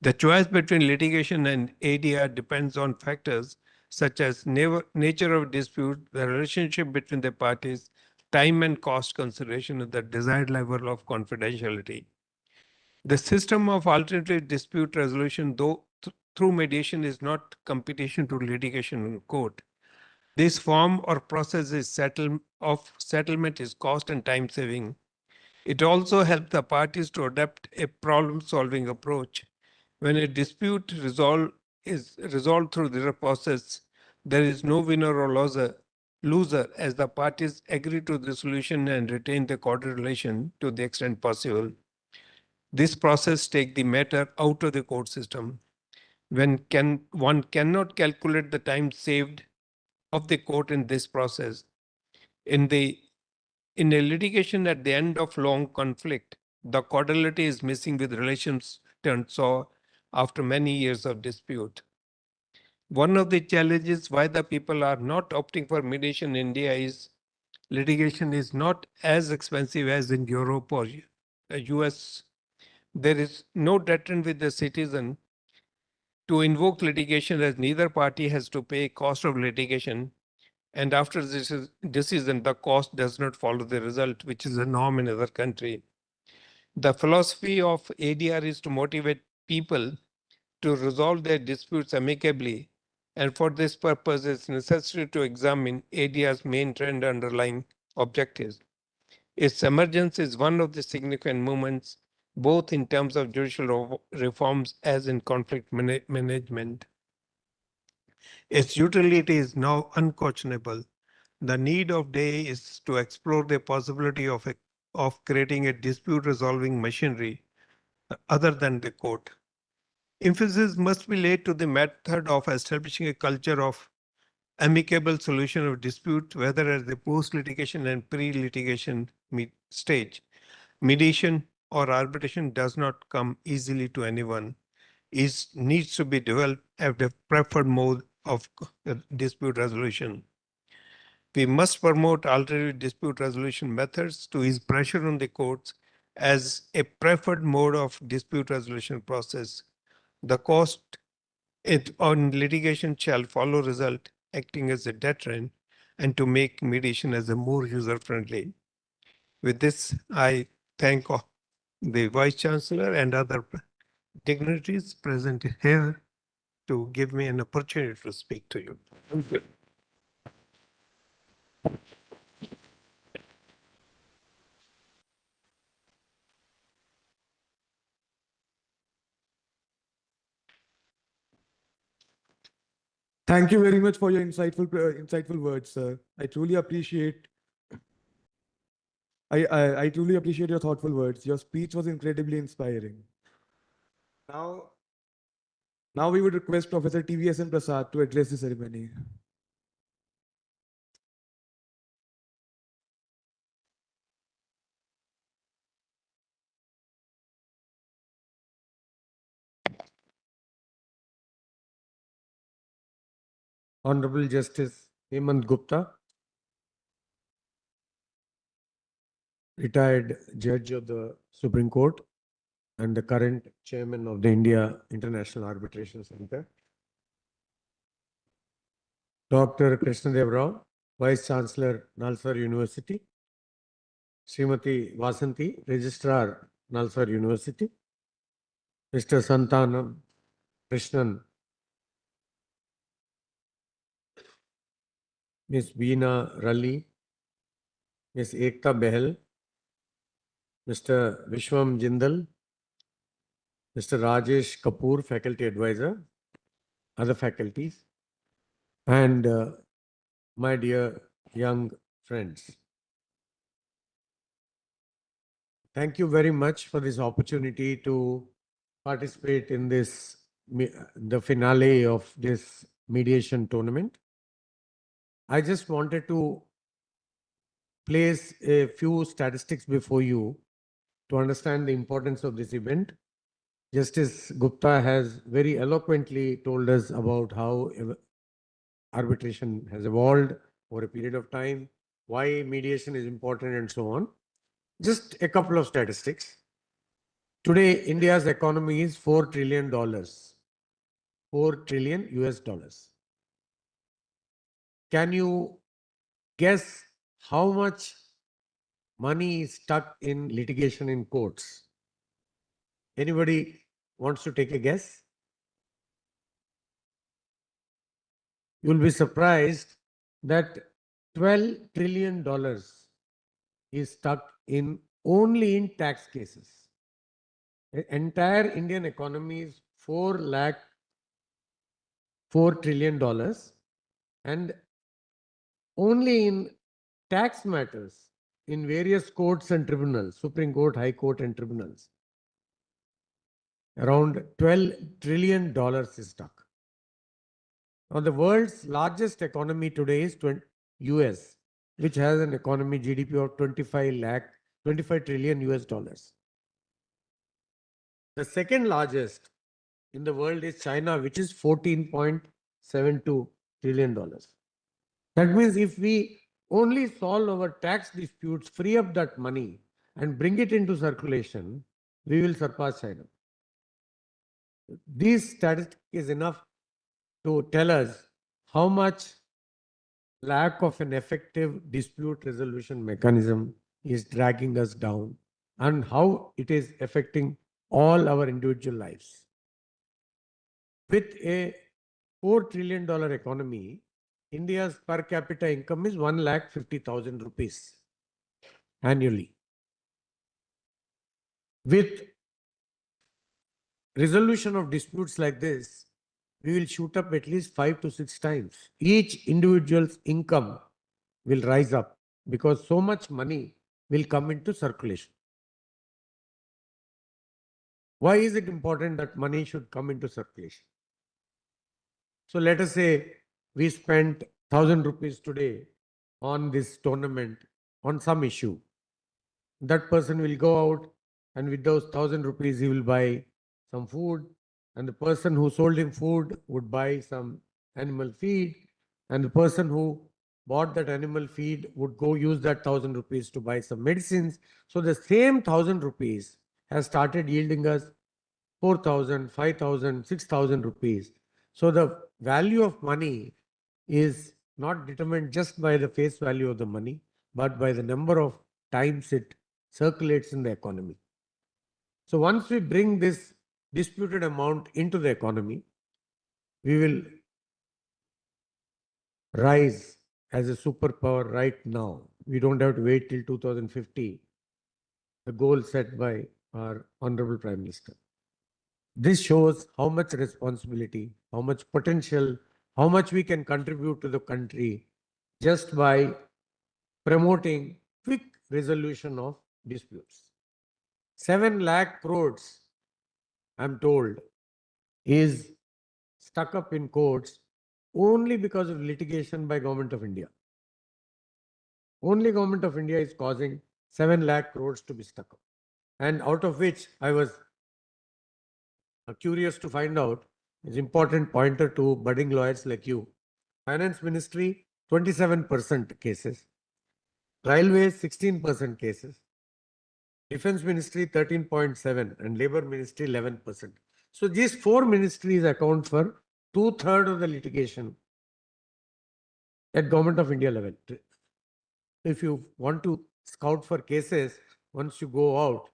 The choice between litigation and ADR depends on factors such as nature of dispute, the relationship between the parties, time and cost consideration, and the desired level of confidentiality. The system of alternative dispute resolution, though through mediation, is not competition to litigation in court. This form or process of settlement is cost and time saving. It also helps the parties to adopt a problem-solving approach. When a dispute is resolved through the process, there is no winner or loser as the parties agree to the solution and retain the cordial relation to the extent possible. This process takes the matter out of the court system. One cannot calculate the time saved of the court in this process. In a litigation at the end of long conflict, the cordiality is missing with relations turned sour after many years of dispute. One of the challenges why the people are not opting for mediation in India is litigation is not as expensive as in Europe or US. There is no deterrent with the citizen to invoke litigation as neither party has to pay cost of litigation, and after this decision, the cost does not follow the result, which is a norm in other country. The philosophy of ADR is to motivate people to resolve their disputes amicably And for this purpose, it's necessary to examine ADR's main trend underlying objectives. Its emergence is one of the significant movements, both in terms of judicial reforms as in conflict management. Its utility is now unquestionable. The need of day is to explore the possibility of creating a dispute resolving machinery other than the court. Emphasis must be laid to the method of establishing a culture of amicable solution of dispute, whether at the post-litigation and pre-litigation stage. Mediation or arbitration does not come easily to anyone. It needs to be developed as the preferred mode of dispute resolution. We must promote alternative dispute resolution methods to ease pressure on the courts as a preferred mode of dispute resolution process. The cost on litigation shall follow result, acting as a deterrent, and to make mediation as a more user-friendly. With this, I thank the Vice Chancellor and other dignitaries present here to give me an opportunity to speak to you. Thank you. Thank you very much for your insightful words, sir. I truly appreciate. I truly appreciate your thoughtful words. Your speech was incredibly inspiring. Now, now we would request Professor TVSN Prasad to address the ceremony. Honorable Justice Hemant Gupta, retired judge of the Supreme Court and the current chairman of the India International Arbitration Center. Dr. Krishnadev Rao, Vice Chancellor, Nalsar University. Srimati Vasanti, Registrar, Nalsar University. Mr. Santanam Krishnan, Ms. Veena Ralli, Ms. Ekta Behel, Mr. Vishwam Jindal, Mr. Rajesh Kapoor, Faculty Advisor, other faculties, and my dear young friends. Thank you very much for this opportunity to participate in this, the finale of this mediation tournament. I just wanted to place a few statistics before you to understand the importance of this event. Justice Gupta has very eloquently told us about how arbitration has evolved over a period of time, why mediation is important, and so on. Just a couple of statistics. Today, India's economy is $4 trillion. 4 trillion US dollars. Can you guess how much money is stuck in litigation in courts? Anybody wants to take a guess? You'll be surprised that $12 trillion is stuck in only in tax cases. The entire Indian economy is $4 trillion, and only in tax matters in various courts and tribunals, Supreme Court, High Court, and tribunals, around $12 trillion is stuck. Now, the world's largest economy today is US, which has an economy GDP of 25 trillion US dollars. The second largest in the world is China, which is $14.72 trillion. That means if we only solve our tax disputes, free up that money and bring it into circulation, we will surpass China. This statistic is enough to tell us how much lack of an effective dispute resolution mechanism is dragging us down and how it is affecting all our individual lives. With a $4 trillion economy, India's per capita income is 1,50,000 rupees annually. With resolution of disputes like this, we will shoot up at least 5 to 6 times. Each individual's income will rise up because so much money will come into circulation. Why is it important that money should come into circulation? So let us say we spent 1,000 rupees today on this tournament on some issue. That person will go out and with those 1,000 rupees he will buy some food, and the person who sold him food would buy some animal feed, and the person who bought that animal feed would go use that 1,000 rupees to buy some medicines. So the same 1,000 rupees has started yielding us 4,000, 5,000, 6,000 rupees. So the value of money is not determined just by the face value of the money, but by the number of times it circulates in the economy. So once we bring this disputed amount into the economy, we will rise as a superpower right now. We don't have to wait till 2050, the goal set by our Honorable Prime Minister. This shows how much responsibility, how much potential, how much we can contribute to the country just by promoting quick resolution of disputes. 7 lakh crores, I'm told, is stuck up in courts only because of litigation by Government of India. Only Government of India is causing 7 lakh crores to be stuck up. And out of which I was curious to find out is important pointer to budding lawyers like you. Finance Ministry, 27% cases. Railways, 16% cases. Defense Ministry, 13.7%, and Labor Ministry, 11%. So these 4 ministries account for 2/3 of the litigation at Government of India level. If you want to scout for cases, once you go out,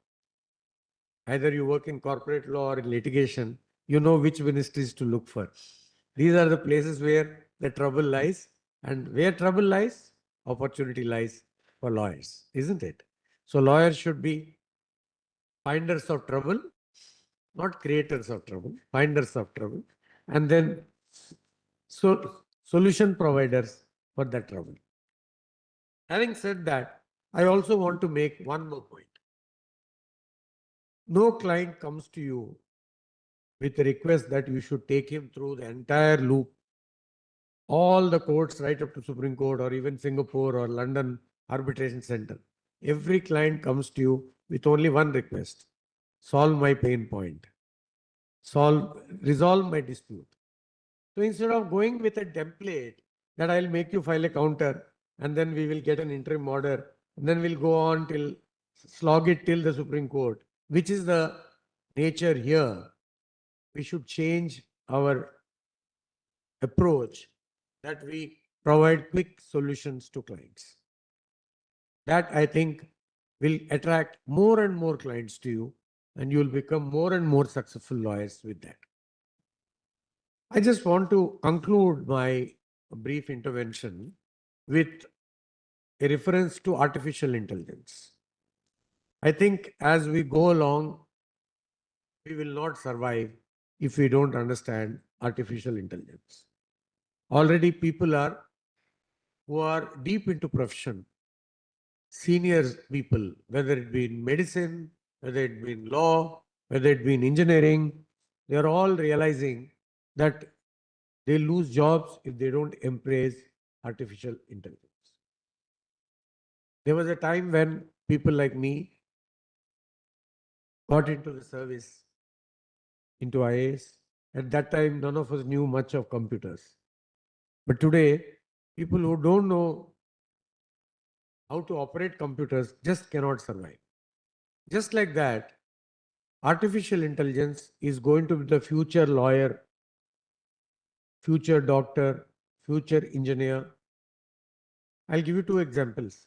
either you work in corporate law or in litigation, you know which ministries to look for. These are the places where the trouble lies, and where trouble lies, opportunity lies for lawyers, isn't it? So lawyers should be finders of trouble, not creators of trouble, finders of trouble, and then solution providers for that trouble. Having said that, I also want to make one more point. No client comes to you with a request that you should take him through the entire loop, all the courts right up to Supreme Court or even Singapore or London Arbitration Center. Every client comes to you with only one request: solve my pain point, resolve my dispute. So instead of going with a template that I'll make you file a counter and then we will get an interim order and then we'll go on till slog it till the Supreme Court, which is the nature here, we should change our approach that we provide quick solutions to clients. That I think will attract more and more clients to you, and you will become more and more successful lawyers with that. I just want to conclude my brief intervention with a reference to artificial intelligence. I think as we go along, we will not survive if we don't understand artificial intelligence. Already people who are deep into profession, senior people, whether it be in medicine, whether it be in law, whether it be in engineering, they are all realizing that they lose jobs if they don't embrace artificial intelligence. There was a time when people like me got into the service, into IAS. At that time, none of us knew much of computers. But today, people who don't know how to operate computers just cannot survive. Just like that, artificial intelligence is going to be the future lawyer, future doctor, future engineer. I'll give you 2 examples.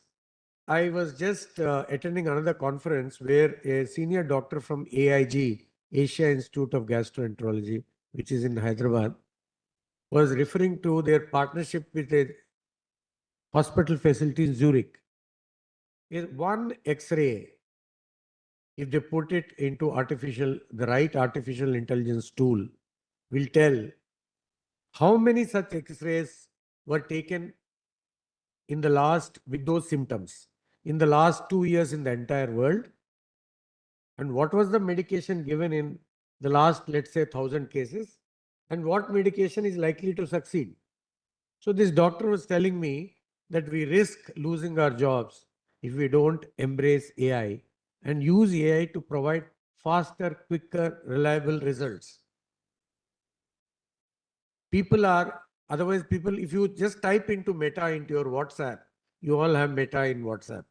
I was just attending another conference where a senior doctor from AIG, Asia Institute of Gastroenterology, which is in Hyderabad, was referring to their partnership with a hospital facility in Zurich. One X-ray, if they put it into the right artificial intelligence tool, will tell how many such X-rays were taken with those symptoms in the last 2 years in the entire world, and what was the medication given in the last, let's say, 1,000 cases, and what medication is likely to succeed. So this doctor was telling me that we risk losing our jobs if we don't embrace AI and use AI to provide faster, quicker, reliable results. Otherwise, if you just type into Meta into your WhatsApp, you all have Meta in WhatsApp.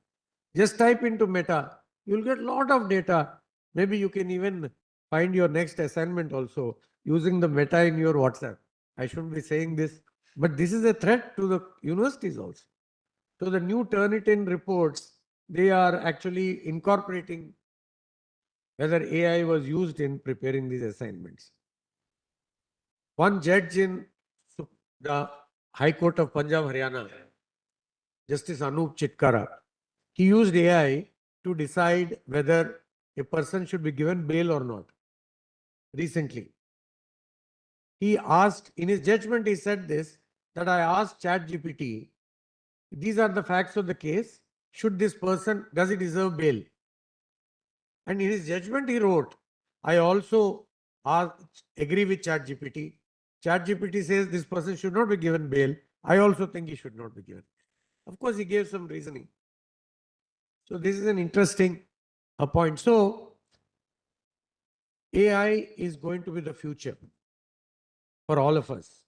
Just type into Meta, you'll get a lot of data. Maybe you can even find your next assignment also using the Meta in your WhatsApp. I shouldn't be saying this, but this is a threat to the universities also. So the new Turnitin reports, they are actually incorporating whether AI was used in preparing these assignments. One judge in the High Court of Punjab, Haryana, Justice Anup Chitkara, he used AI to decide whether a person should be given bail or not. Recently, he asked, in his judgment, he said this, that I asked ChatGPT, these are the facts of the case. Does he deserve bail? And in his judgment, he wrote, I also agree with ChatGPT. ChatGPT says this person should not be given bail. I also think he should not be given. Of course, he gave some reasoning. So this is an interesting point. So AI is going to be the future for all of us.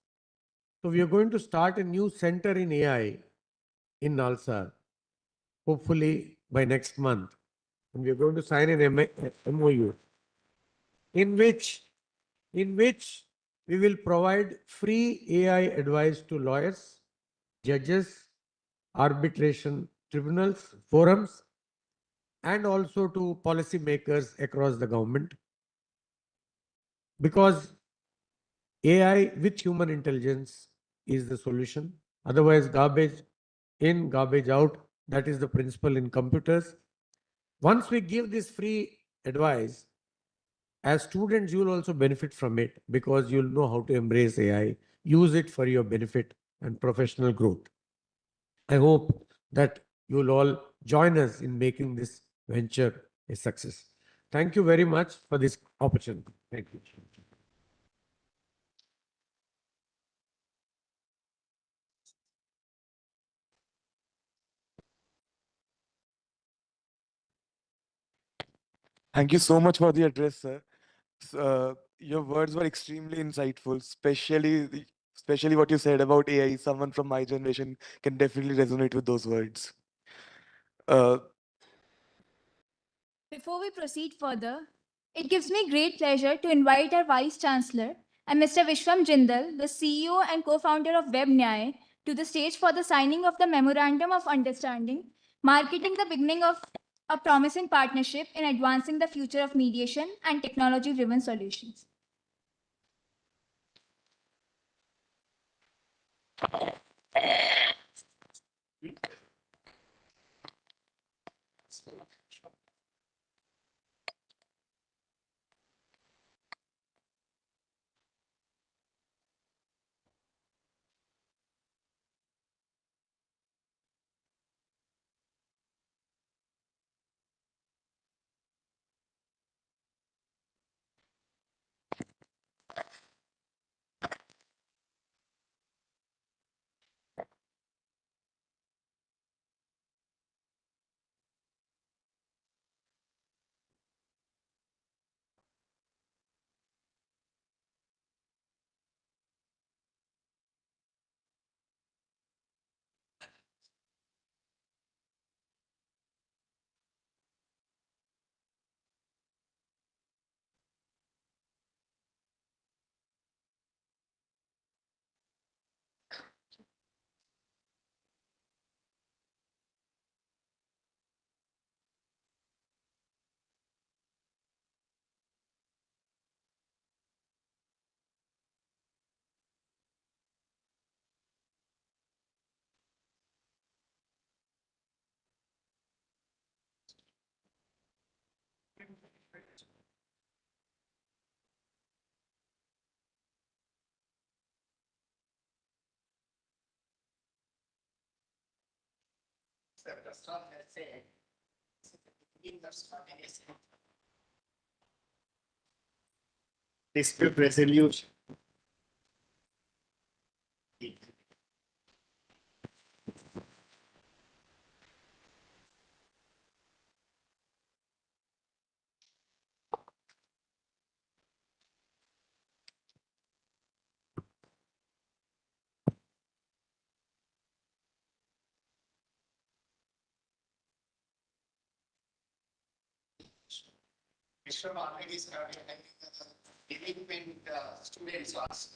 So we are going to start a new center in AI in Nalsar, hopefully by next month. And we are going to sign an MOU in which we will provide free AI advice to lawyers, judges, arbitration tribunals, forums, and also to policymakers across the government. Because AI with human intelligence is the solution. Otherwise, garbage in, garbage out. That is the principle in computers. Once we give this free advice, as students, you will also benefit from it because you'll know how to embrace AI, use it for your benefit and professional growth. I hope that you'll all join us in making this venture a success. Thank you very much for this opportunity. Thank you. Thank you so much for the address, sir. Your words were extremely insightful, especially what you said about AI. Someone from my generation can definitely resonate with those words. Before we proceed further, it gives me great pleasure to invite our Vice Chancellor and Mr. Vishwam Jindal, the CEO and co-founder of WebNyay, to the stage for the signing of the Memorandum of Understanding, marketing the beginning of a promising partnership in advancing the future of mediation and technology-driven solutions. Dispute resolution. Mr. Mohammed is having delinquent students also.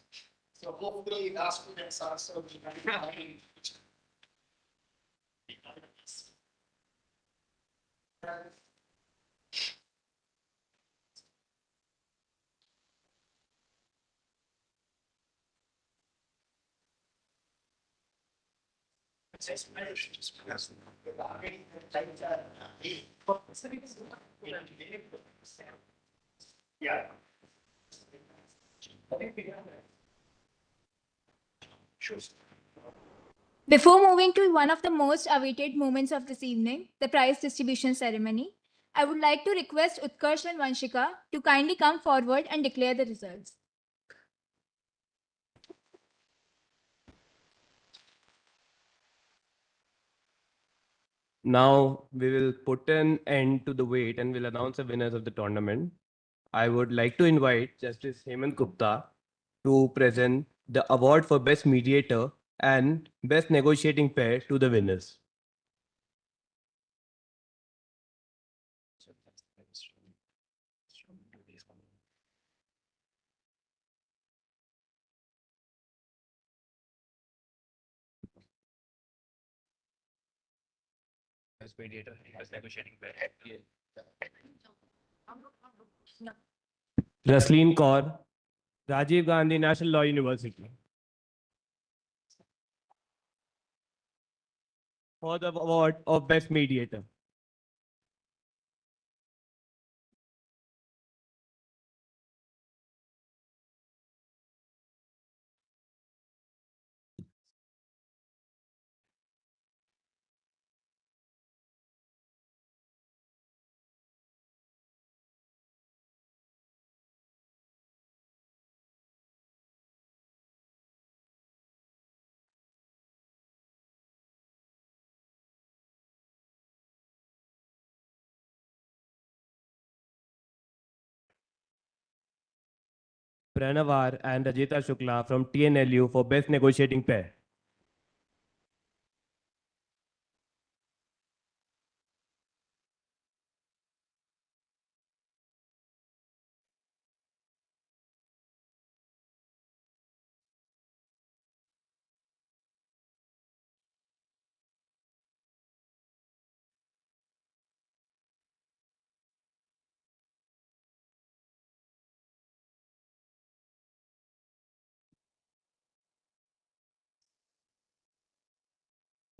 So hopefully the students also will be having. Yeah. Before moving to one of the most awaited moments of this evening, the prize distribution ceremony, I would like to request Utkarsh and Vanshika to kindly come forward and declare the results. Now we will put an end to the wait and will announce the winners of the tournament. I would like to invite Justice Hemant Gupta to present the award for Best Mediator and Best Negotiating Pair to the winners. Best Mediator, Best Negotiating Pair. Rasleen Kaur, Rajiv Gandhi National Law University. For the award of Best Mediator. Pranavar and Rajita Shukla from TNLU for Best Negotiating Pair.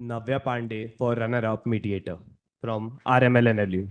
Navya Pandey for runner-up mediator from RMLNLU.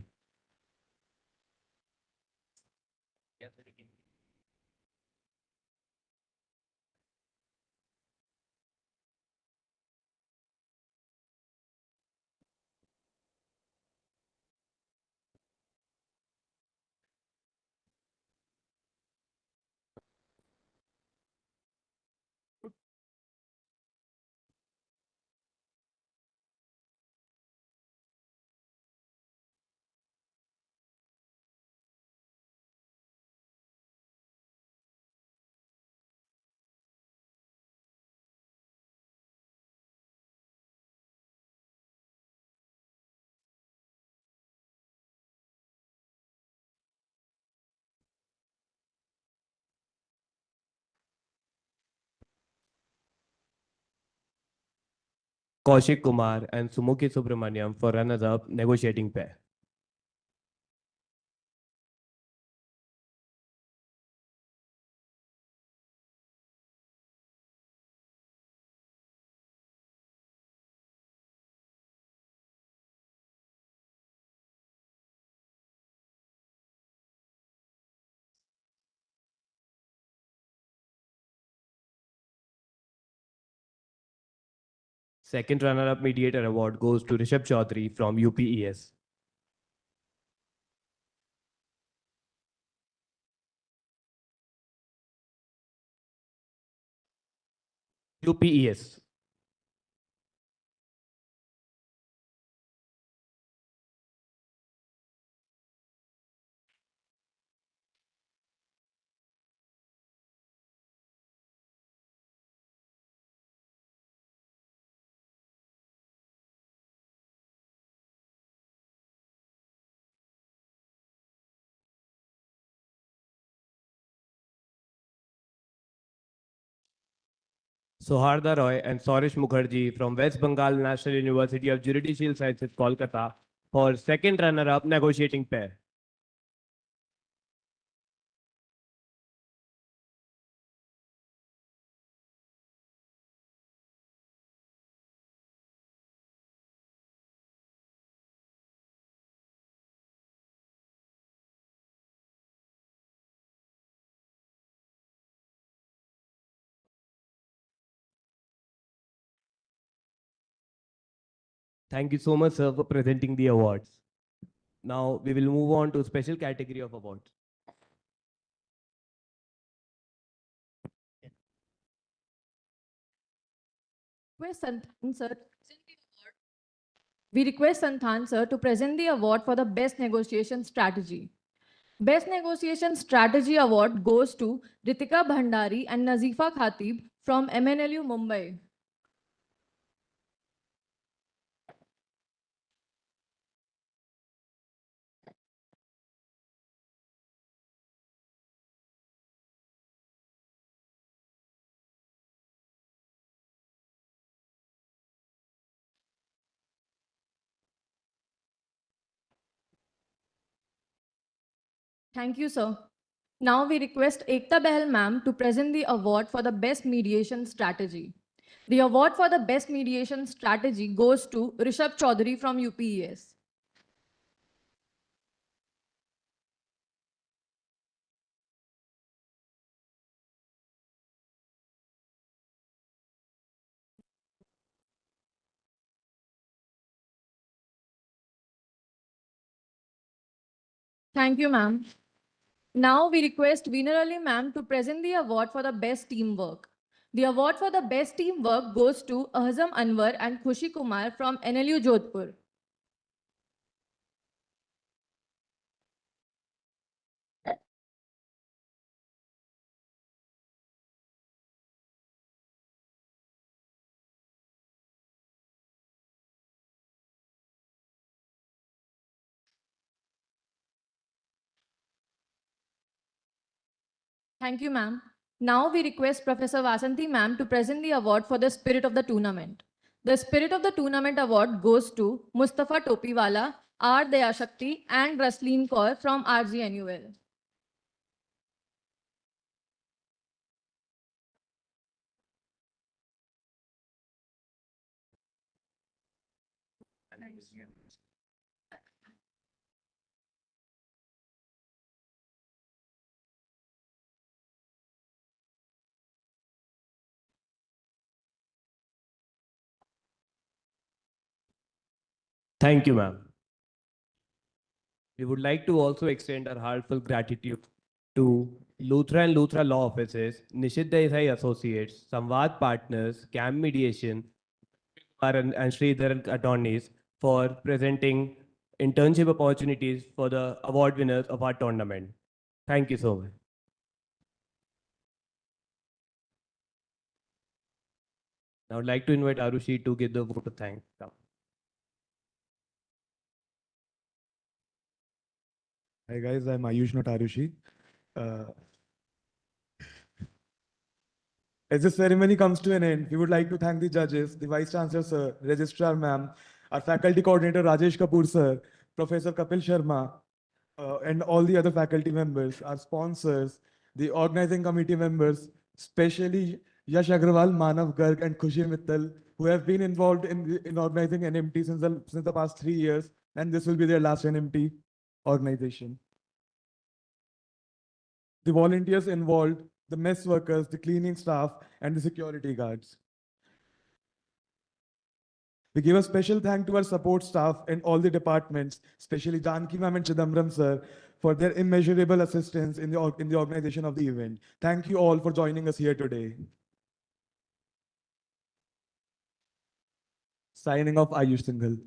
Kaushik Kumar and Sumukhi Subramaniam for runners-up negotiating pair. Second runner-up mediator award goes to Rishabh Chaudhary from UPES. UPES. Soharda Roy and Soresh Mukherjee from West Bengal National University of Judicial Sciences, Kolkata, for second runner-up negotiating pair. Thank you so much, sir, for presenting the awards. Now we will move on to special category of awards. We request Santhan sir to present the award for the best negotiation strategy. Best negotiation strategy award goes to Ritika Bhandari and Nazifa Khatib from MNLU Mumbai. Thank you, sir. Now we request Ekta Behel ma'am to present the award for the best mediation strategy. The award for the best mediation strategy goes to Rishabh Chaudhary from UPES. Thank you, ma'am. Now we request Veena Ali ma'am to present the award for the best teamwork. The award for the best teamwork goes to Ahzam Anwar and Khushi Kumar from NLU Jodhpur. Thank you, ma'am. Now we request Professor Vasanthi ma'am to present the award for the spirit of the tournament. The spirit of the tournament award goes to Mustafa Topiwala, R. Dayashakti and Rasleen Kaur from RGNUL. Thank you, ma'am. We would like to also extend our heartfelt gratitude to Luthra and Luthra Law Offices, Nishit Desai Associates, Samvad Partners, CAM Mediation, and Sridhar Attorneys for presenting internship opportunities for the award winners of our tournament. Thank you so much. Now I'd like to invite Arushi to give the vote of thanks. Hi guys, I'm Ayush, not Arushi. As the ceremony comes to an end, we would like to thank the judges, the Vice Chancellor Sir, Registrar Ma'am, our Faculty Coordinator Rajesh Kapoor Sir, Professor Kapil Sharma, and all the other faculty members, our sponsors, the organizing committee members, especially Yash Agrawal, Manav Garg, and Khushi Mittal, who have been involved in organizing NMT since the past 3 years, and this will be their last NMT organization. The volunteers involved, the mess workers, the cleaning staff, and the security guards. We give a special thank to our support staff and all the departments, especially Janki ma'am and Chidambaram sir, for their immeasurable assistance in the organization of the event. Thank you all for joining us here today. Signing off, Ayush Singhal.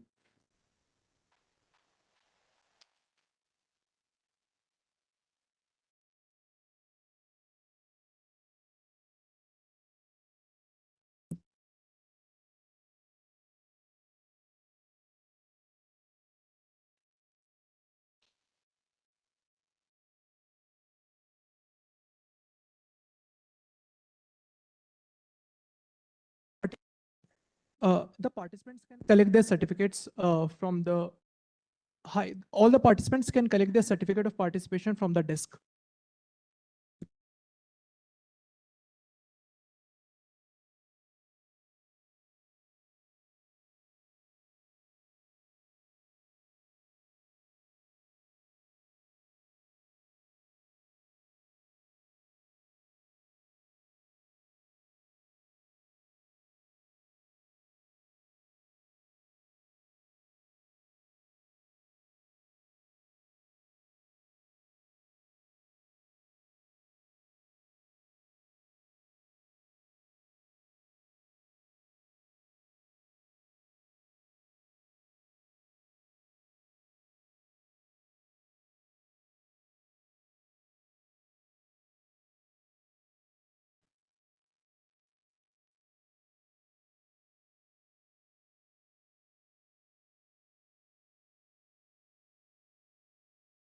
The participants can collect their certificates from the all the participants can collect their certificate of participation from the desk.